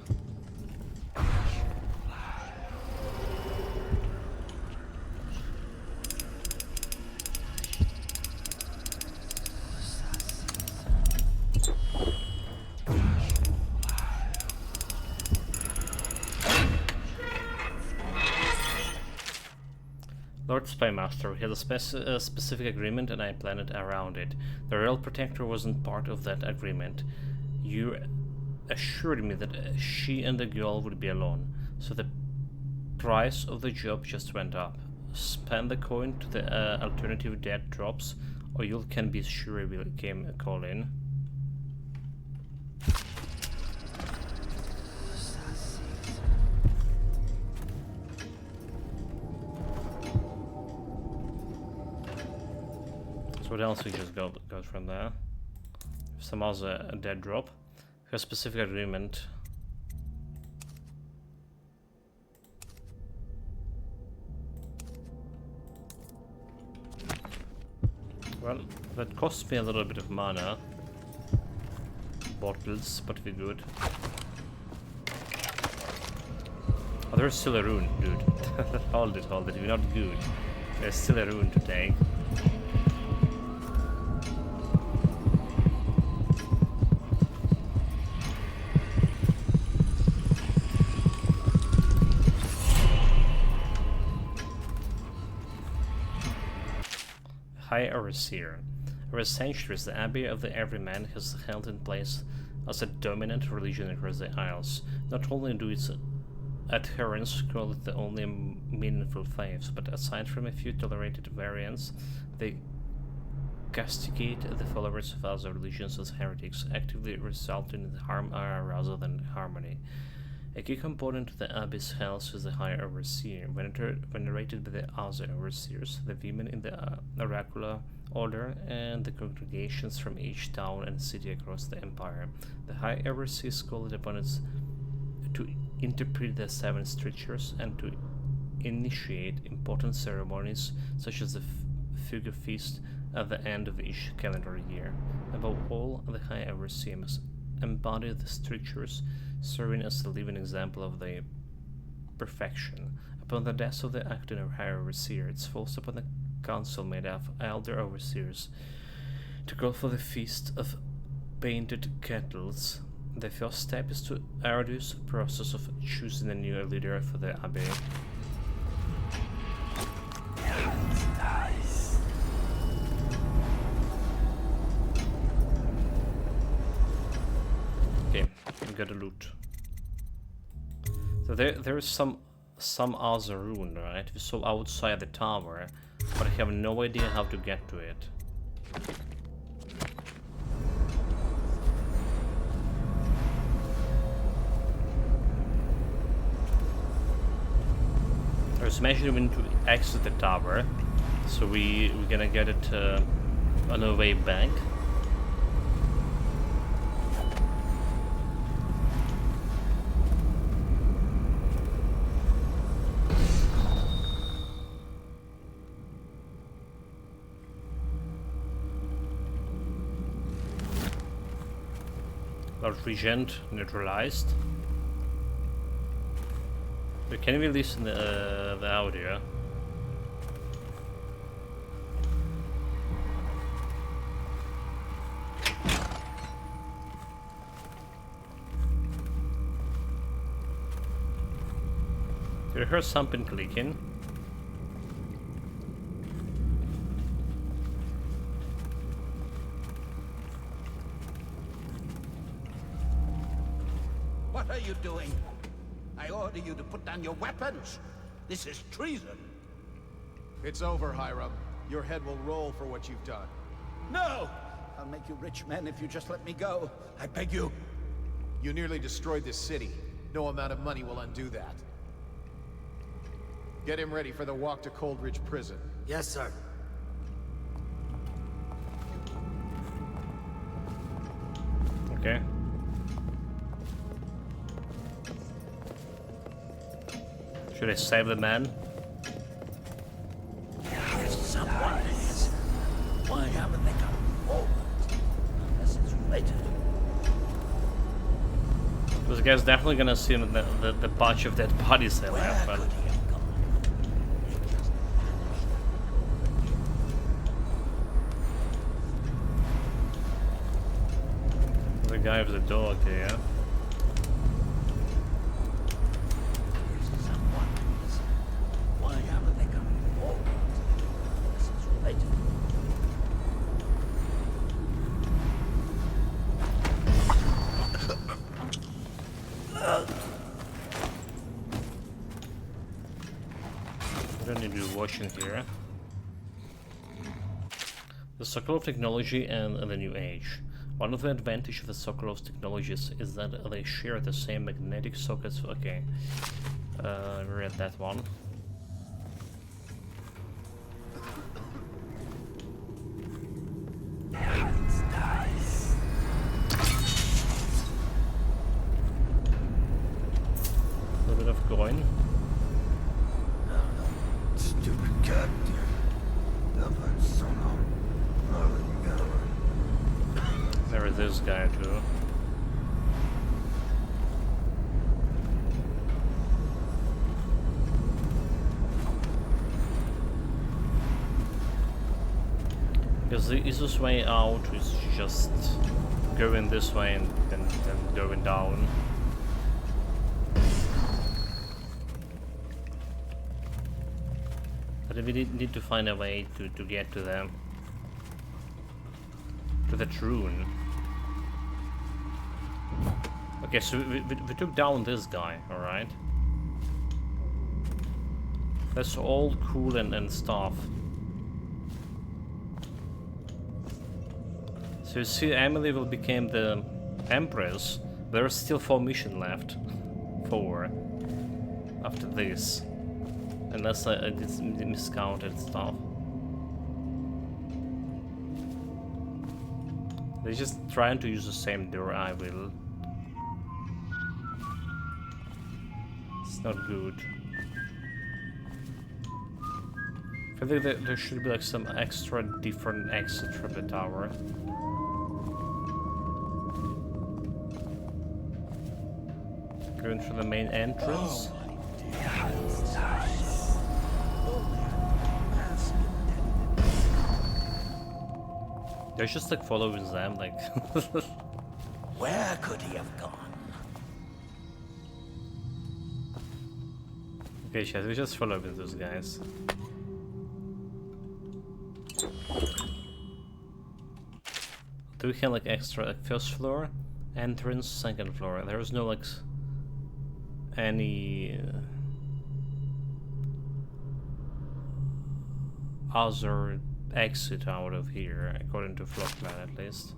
Lord Spymaster, we had a specific agreement and I planned it around it. The Royal Protector wasn't part of that agreement. You assured me that she and the girl would be alone, so the price of the job just went up. Spend the coin to the alternative dead drops, or you can be sure we came call in. So what else we just got from there? Some other a dead drop. A specific agreement. Well, that cost me a little bit of mana. Bottles, but we're good. Oh, there's still a rune, dude. hold it, we're not good. There's still a rune to take. High Overseer. For centuries, the Abbey of the Everyman has held in place as a dominant religion across the Isles. Not only do its adherents call it the only meaningful faith, but aside from a few tolerated variants, they castigate the followers of other religions as heretics, actively resulting in harm rather than harmony. A key component of the Abbey's health is the High Overseer, venerated by the other Overseers, the women in the oracular order, and the congregations from each town and city across the Empire. The High Overseer is called upon to interpret the 7 strictures and to initiate important ceremonies such as the Figure Feast at the end of each calendar year. Above all, the High Overseer must embody the strictures, serving as a living example of their perfection. Upon the death of the acting or High Overseer, it falls upon the council made of elder overseers to call for the Feast of Painted Kettles. The first step is the arduous process of choosing a new leader for the Abbey. Nice. Okay, we got a loot. So there is some other rune, right? We saw outside the tower, but I have no idea how to get to it. There's mention we need to exit the tower, so we're gonna get it on our way back. Lord Regent neutralized. But can we listen to the audio? You heard something clicking. What are you doing? I order you to put down your weapons. This is treason. It's over, Hiram. Your head will roll for what you've done. No! I'll make you rich men if you just let me go. I beg you. You nearly destroyed this city. No amount of money will undo that. Get him ready for the walk to Coldridge Prison. Yes, sir. Okay. Should I save the man? Someone is. Why haven't they come forward? Unless it's related. This guy's definitely gonna see the bunch of dead bodies they left, but... The guy with the dog here. Why haven't they come forward? Unless it's related. I don't need to be watching here. The Sokolov technology and the New Age. One of the advantages of the Sokolov's technologies is that they share the same magnetic sockets. Okay, read that one. A little bit of coin. Stupid cat. There is this guy too. Because the easiest way out is just going this way and then going down. But we need to find a way to get to them. To the rune. Okay, so we took down this guy, alright? That's all cool and stuff. So you see, Emily will become the Empress. There are still 4 missions left. 4. After this. Unless I did miscounted stuff. They're just trying to use the same door, I will. It's not good. I feel like there should be like some extra different exit from the tower. Going through the main entrance. They're just like following them, like. Where could he have gone? Okay, chat, we're just following those guys. Do we have like extra, like first floor, entrance, second floor? There is no like any other exit out of here, according to Flockman at least.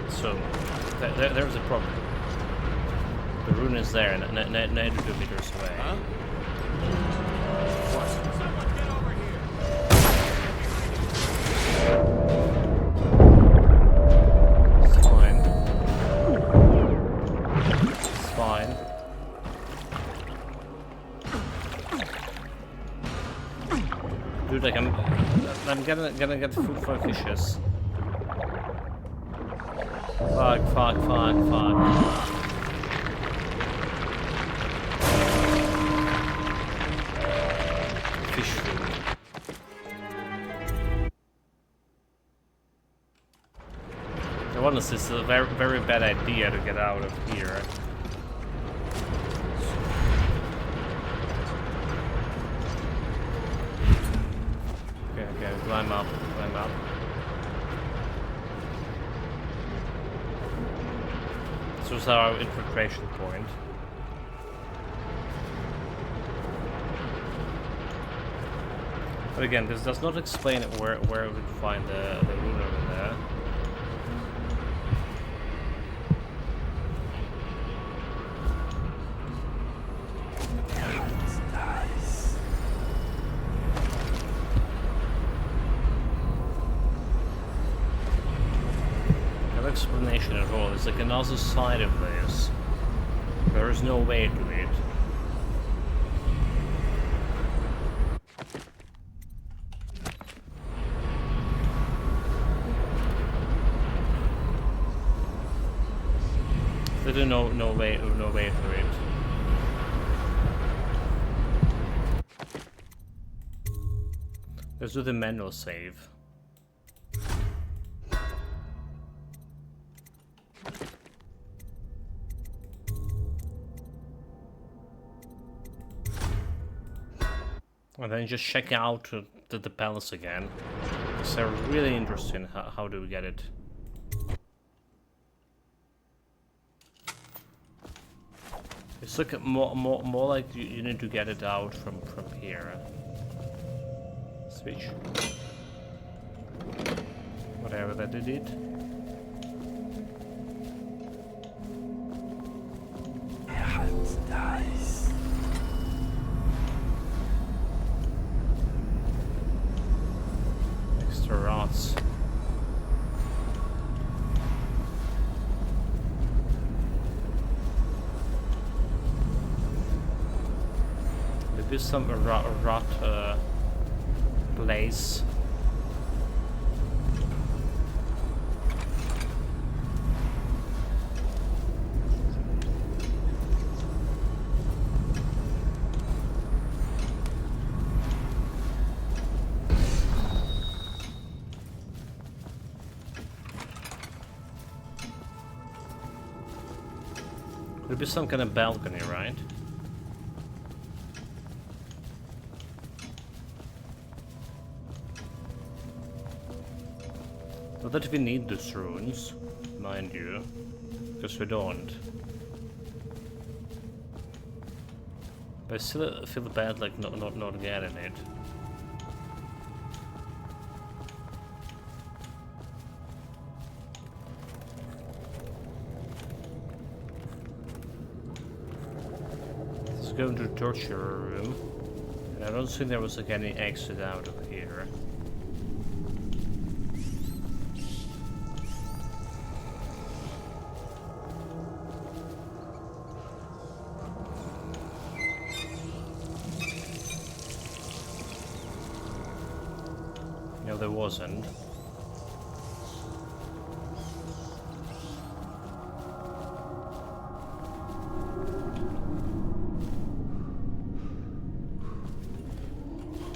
So, there's a problem. The rune is there, 92 meters away. Huh? It's fine. It's fine. Dude, like I'm gonna get food for fishes. Fuck. Honestly, it's a very, very bad idea to get out of here. Okay, climb up, climb up. This was our infiltration point. But again, this does not explain where we could find the rune over there. No explanation at all. It's like another side of this. There is no way to it. There's no way to it. Let's do the manual save. And then just check out the palace again. It's really interesting. How do we get it? It's like more like you need to get it out from here. Switch. Whatever that it did. Extra rods. Maybe some rot place. Could be some kind of balcony, right? Not that we need these runes, mind you, because we don't. But I still feel bad, like not getting it. Let's go into the torture room, and I don't think there was like any exit out of here. No, there wasn't.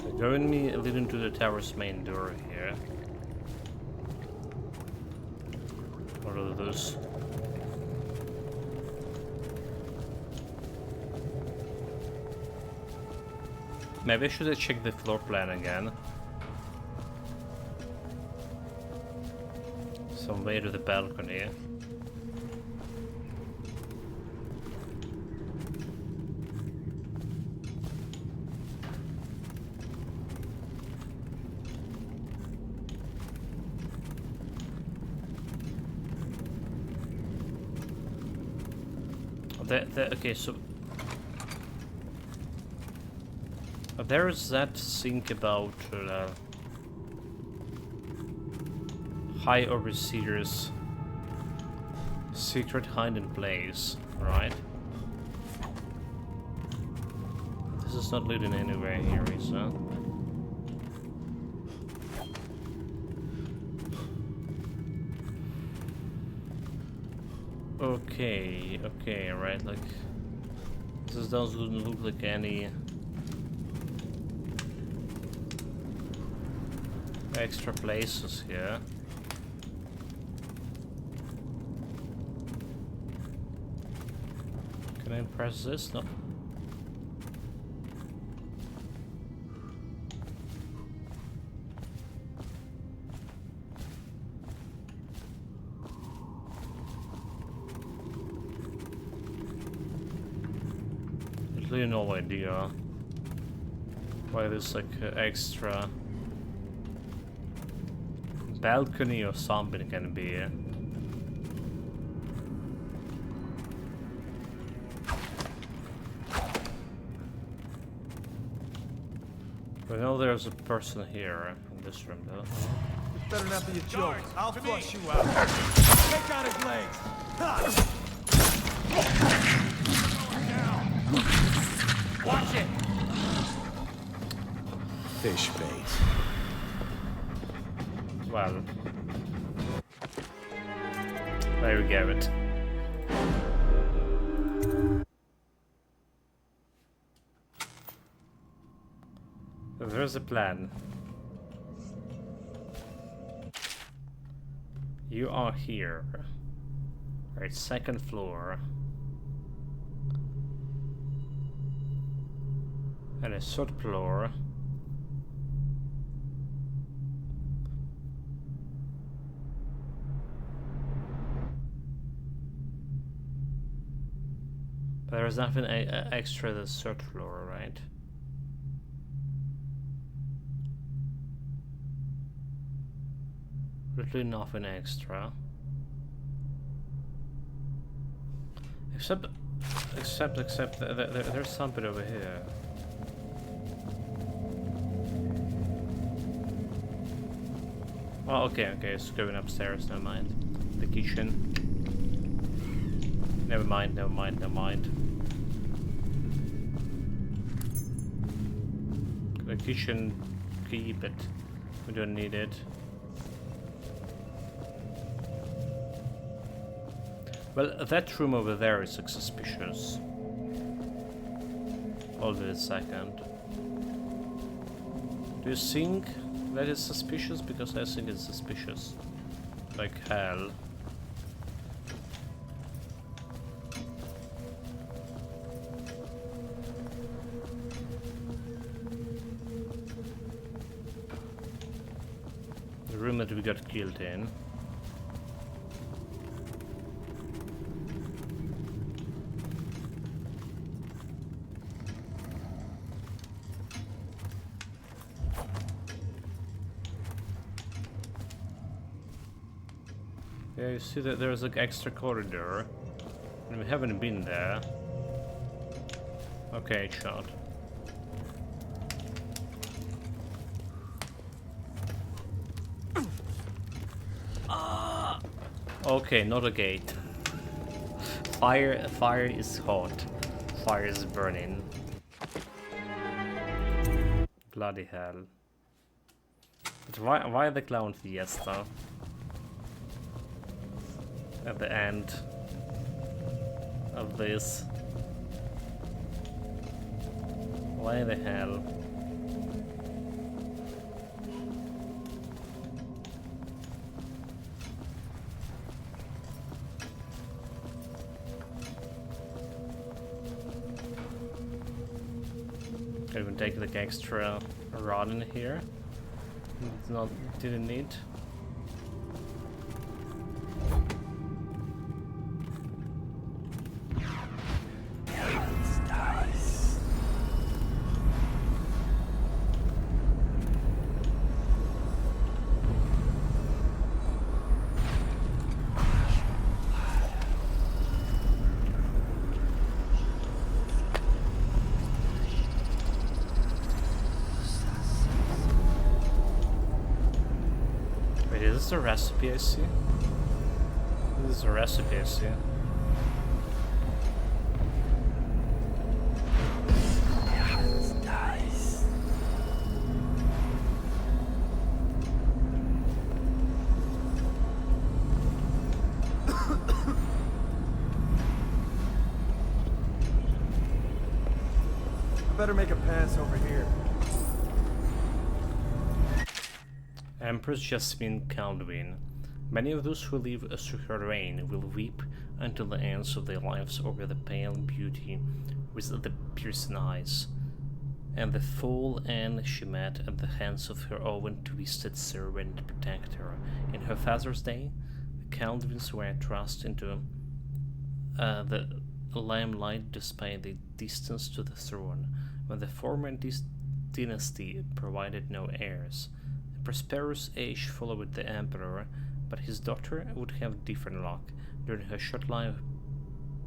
They're going me leading to the tower's main door here. What are those? Maybe I should have checked the floor plan again. Some way to the balcony. Okay, so there's that thing about High Overseer's secret hiding place, right? This is not leading anywhere here, is it? Okay, right, like this doesn't look like any extra places here. Can I press this? No. Literally no idea why there's like extra balcony or something can be. I know there's a person here in this room though. This better not be a joke. I'll flush you out. Take out his legs. Ha! Watch it! Fish bait. Well, there we go. It. There's a plan. You are here. Right, second floor. And a third floor. But there's nothing extra the third floor, right? Literally nothing extra. Except there's something over here. Oh, okay, it's going upstairs, never mind. The kitchen. Never mind. The kitchen key, but we don't need it. Well, that room over there is like suspicious. Hold it a second. Do you think that is suspicious? Because I think it's suspicious. Like hell. The room that we got killed in. Yeah, you see that there's like extra corridor, and we haven't been there. Okay, shot. Okay, not a gate. Fire is hot. Fire is burning. Bloody hell. But why the clown fiesta? At the end of this. Why the hell? Can even take like extra rod in here. It's not didn't need. Is this a recipe I see? This is a recipe I see. I better make a pass over here. Empress Jasmine Caldwin. Many of those who live through her reign will weep until the ends of their lives over the pale beauty with the piercing eyes, and the full end she met at the hands of her own twisted servant and protector. In her father's day, the Calvins were thrust into the limelight despite the distance to the throne, when the former dynasty provided no heirs. A prosperous age followed the emperor, but his daughter would have different luck. During her short life,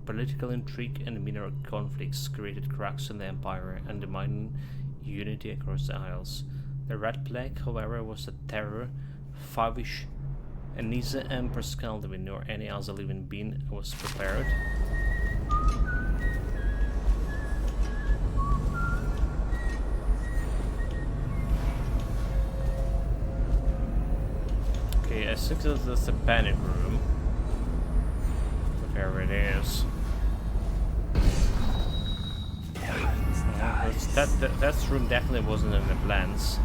political intrigue and minor conflicts created cracks in the empire, undermining unity across the Isles. The Red Plague, however, was a terror, favish, and neither Empress Calvin nor any other living being was prepared. Okay, I think that's the panic room. Whatever it is. That room definitely wasn't in the plans.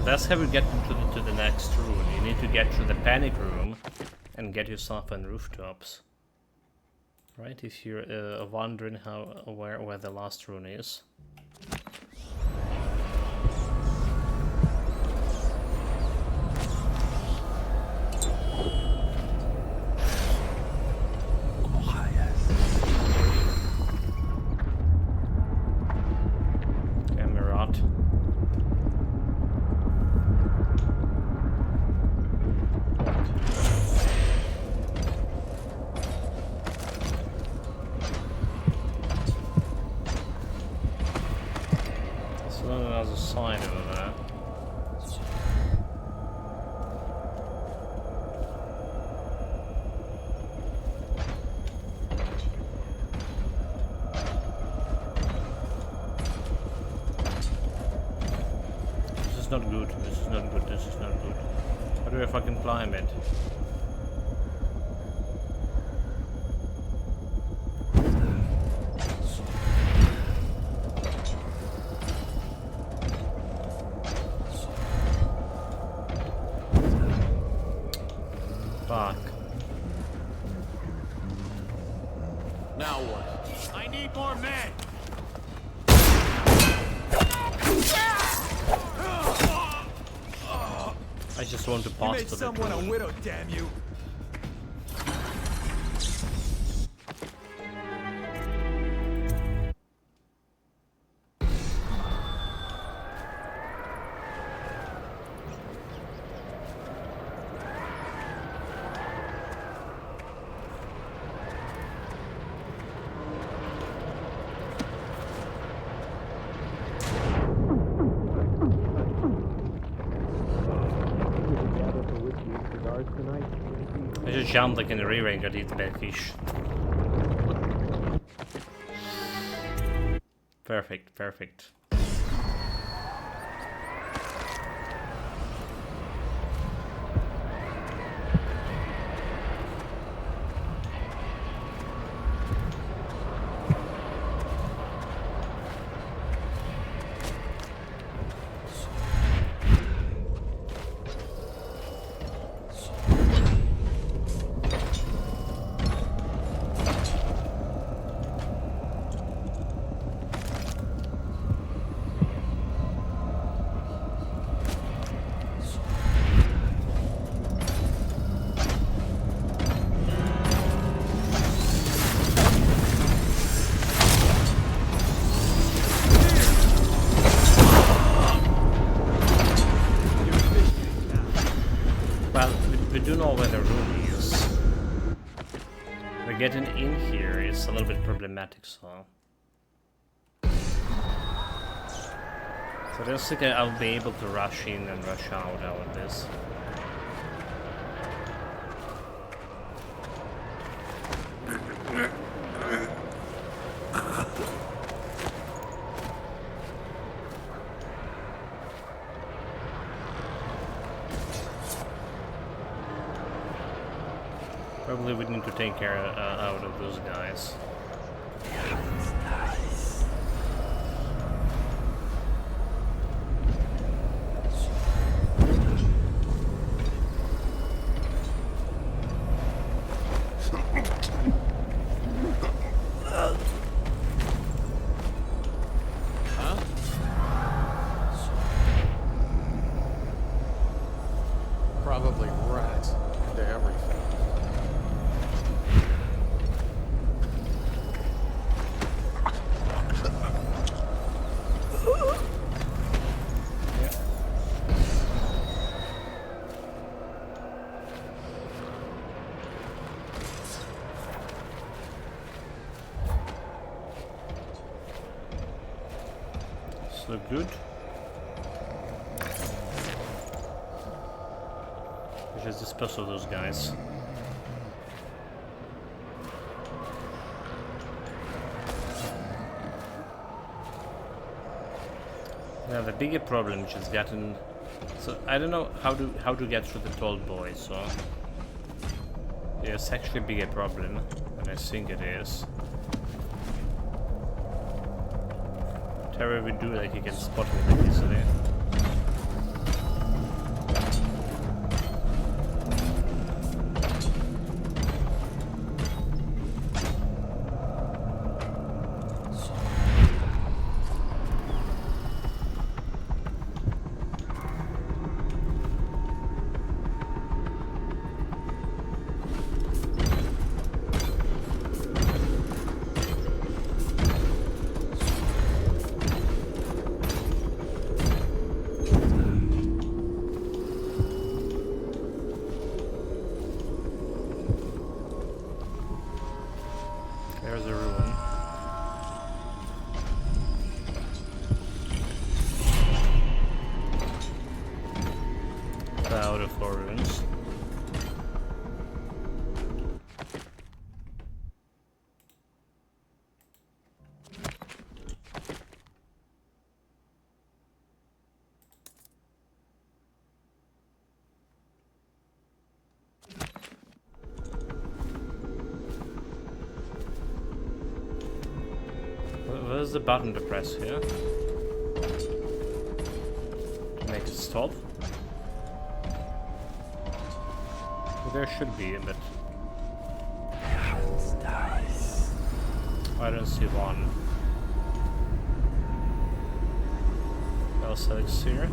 That's how you get to the next room. You need to get through the panic room and get yourself on rooftops. Right, if you're wondering where the last rune is. Emerald. Another sign over there. This is not good. This is not good. This is not good. How do I fucking climb it? Fuck. Now what? I need more men! I just want to pass You made to the someone door. a widow, damn you! I just jumped like in the rear and got eaten by a fish. Perfect, perfect. We do know where the room is. But getting in here is a little bit problematic, so... So I don't think I'll be able to rush in and rush out of this. Probably we need to take care out of those guys. Probably rats into everything. So good. We just dispose of those guys. Now the bigger problem which has gotten, so I don't know how to get through the tall boy. So yeah, it's actually a bigger problem than I think it is. Whatever we do, like you can spot me like easily. There's a ruin. Out of 4 ruins. Where's the button to press here? To make it stop? There should be, but I don't see one. Else elixir.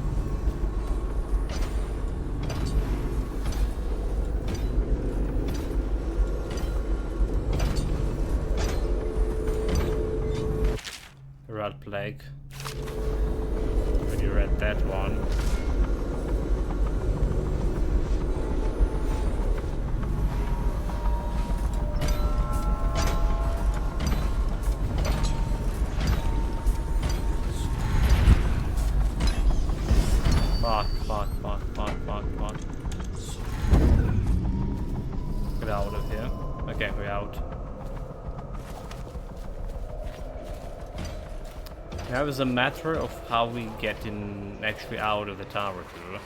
Rat plague. Already read that one. Fuck. Get out of here. Okay, we're out. Now it's a matter of how we get in actually out of the tower too.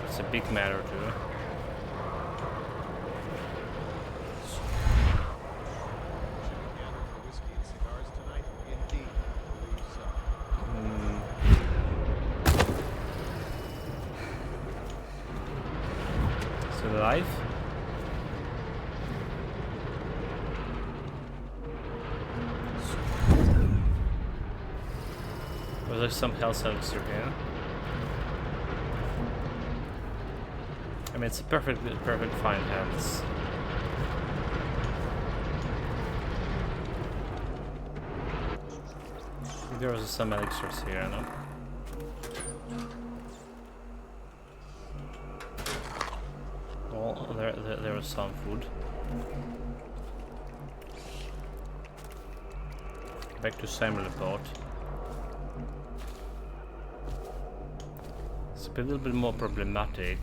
It's a big matter too. Still alive? Was there some health elixir here? I mean, it's a perfect fine health. There was some elixirs here, no? Well, there was some food. Back to Samuel boat. It's a little bit more problematic.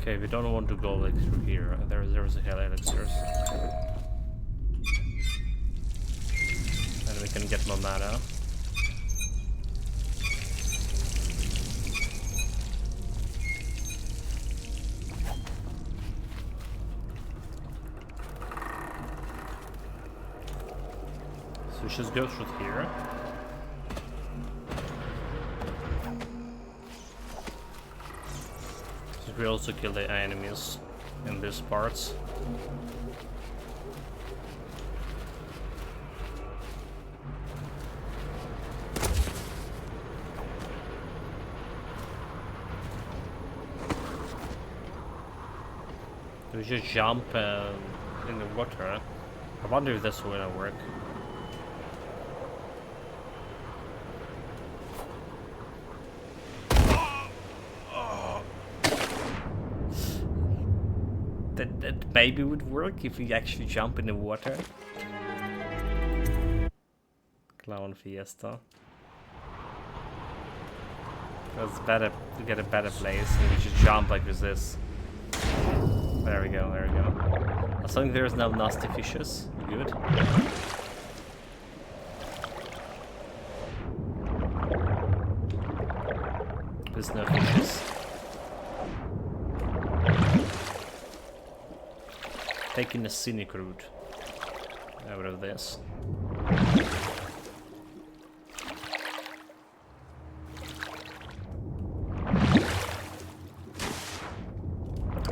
Okay, we don't want to go like through here. There's a hell elixirs. And we can get more mana. So we just go through here. So we also kill the enemies in these parts. Do we just jump in the water? I wonder if this will work. That maybe would work if we actually jump in the water. Clown Fiesta. That's better to get a better place. And we just jump like with this. There we go, there we go. As long as there's no nasty fishes, good. There's no fishes. Taking the scenic route out of this.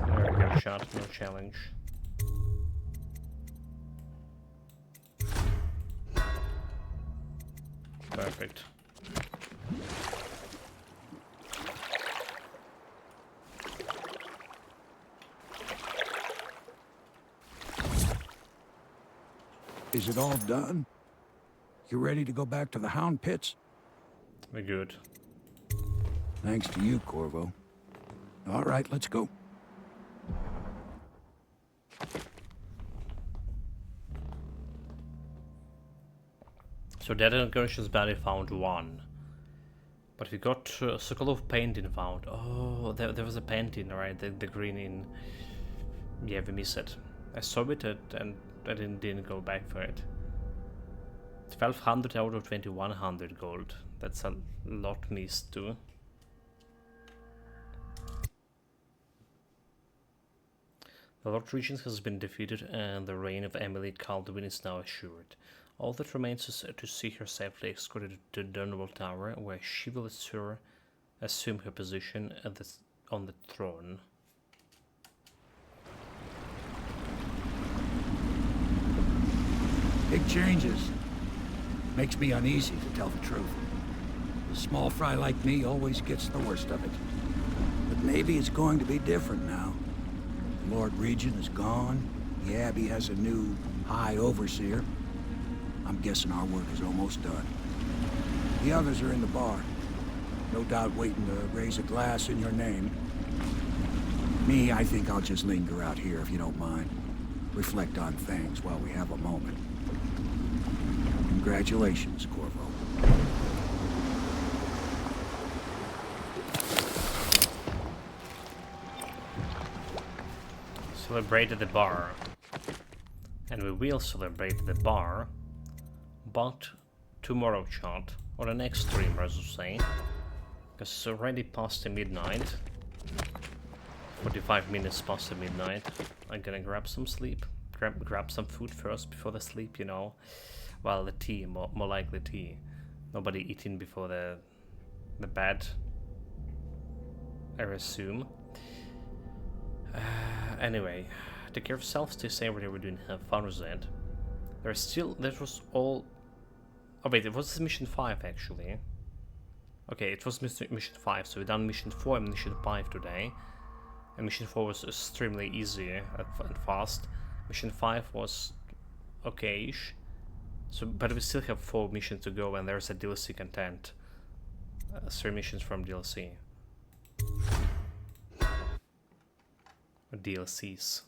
There we go, shot, no challenge. Perfect. Is it all done? You ready to go back to the Hound Pits? We're good. Thanks to you, Corvo. All right, let's go. So Dead Unconscious Body found 1. But we got Sokolov painting found. Oh, there was a painting, right? The green in... Yeah, we missed it. I saw it and I didn't go back for it. 1200 out of 2100 gold. That's a lot missed too. The Lord Regent has been defeated and the reign of Emily Caldwin is now assured. All that remains is to see her safely escorted to Dunwall Tower, where she will assume her position on the throne. Big changes. Makes me uneasy, to tell the truth. A small fry like me always gets the worst of it. But maybe it's going to be different now. The Lord Regent is gone. The Abbey has a new High Overseer. I'm guessing our work is almost done. The others are in the bar. No doubt waiting to raise a glass in your name. Me, I think I'll just linger out here if you don't mind. Reflect on things while we have a moment. Congratulations, Corvo. Celebrate at the bar. And we will celebrate at the bar, but tomorrow, chat, or the next stream, as I say, because it's already past the midnight. 45 minutes past the midnight. I'm gonna grab some sleep, grab some food first before the sleep, you know. Well, the tea, more likely tea. Nobody eating before the bed, I assume. Anyway, take care of yourself, stay safe, whatever we're doing, have fun with it. That was all... Oh wait, it was mission 5 actually. Okay, it was mission 5, so we done mission 4 and mission 5 today. And mission 4 was extremely easy and fast. Mission 5 was okay-ish. So, but we still have 4 missions to go and there's a DLC content. 3 missions from DLC. Or DLCs.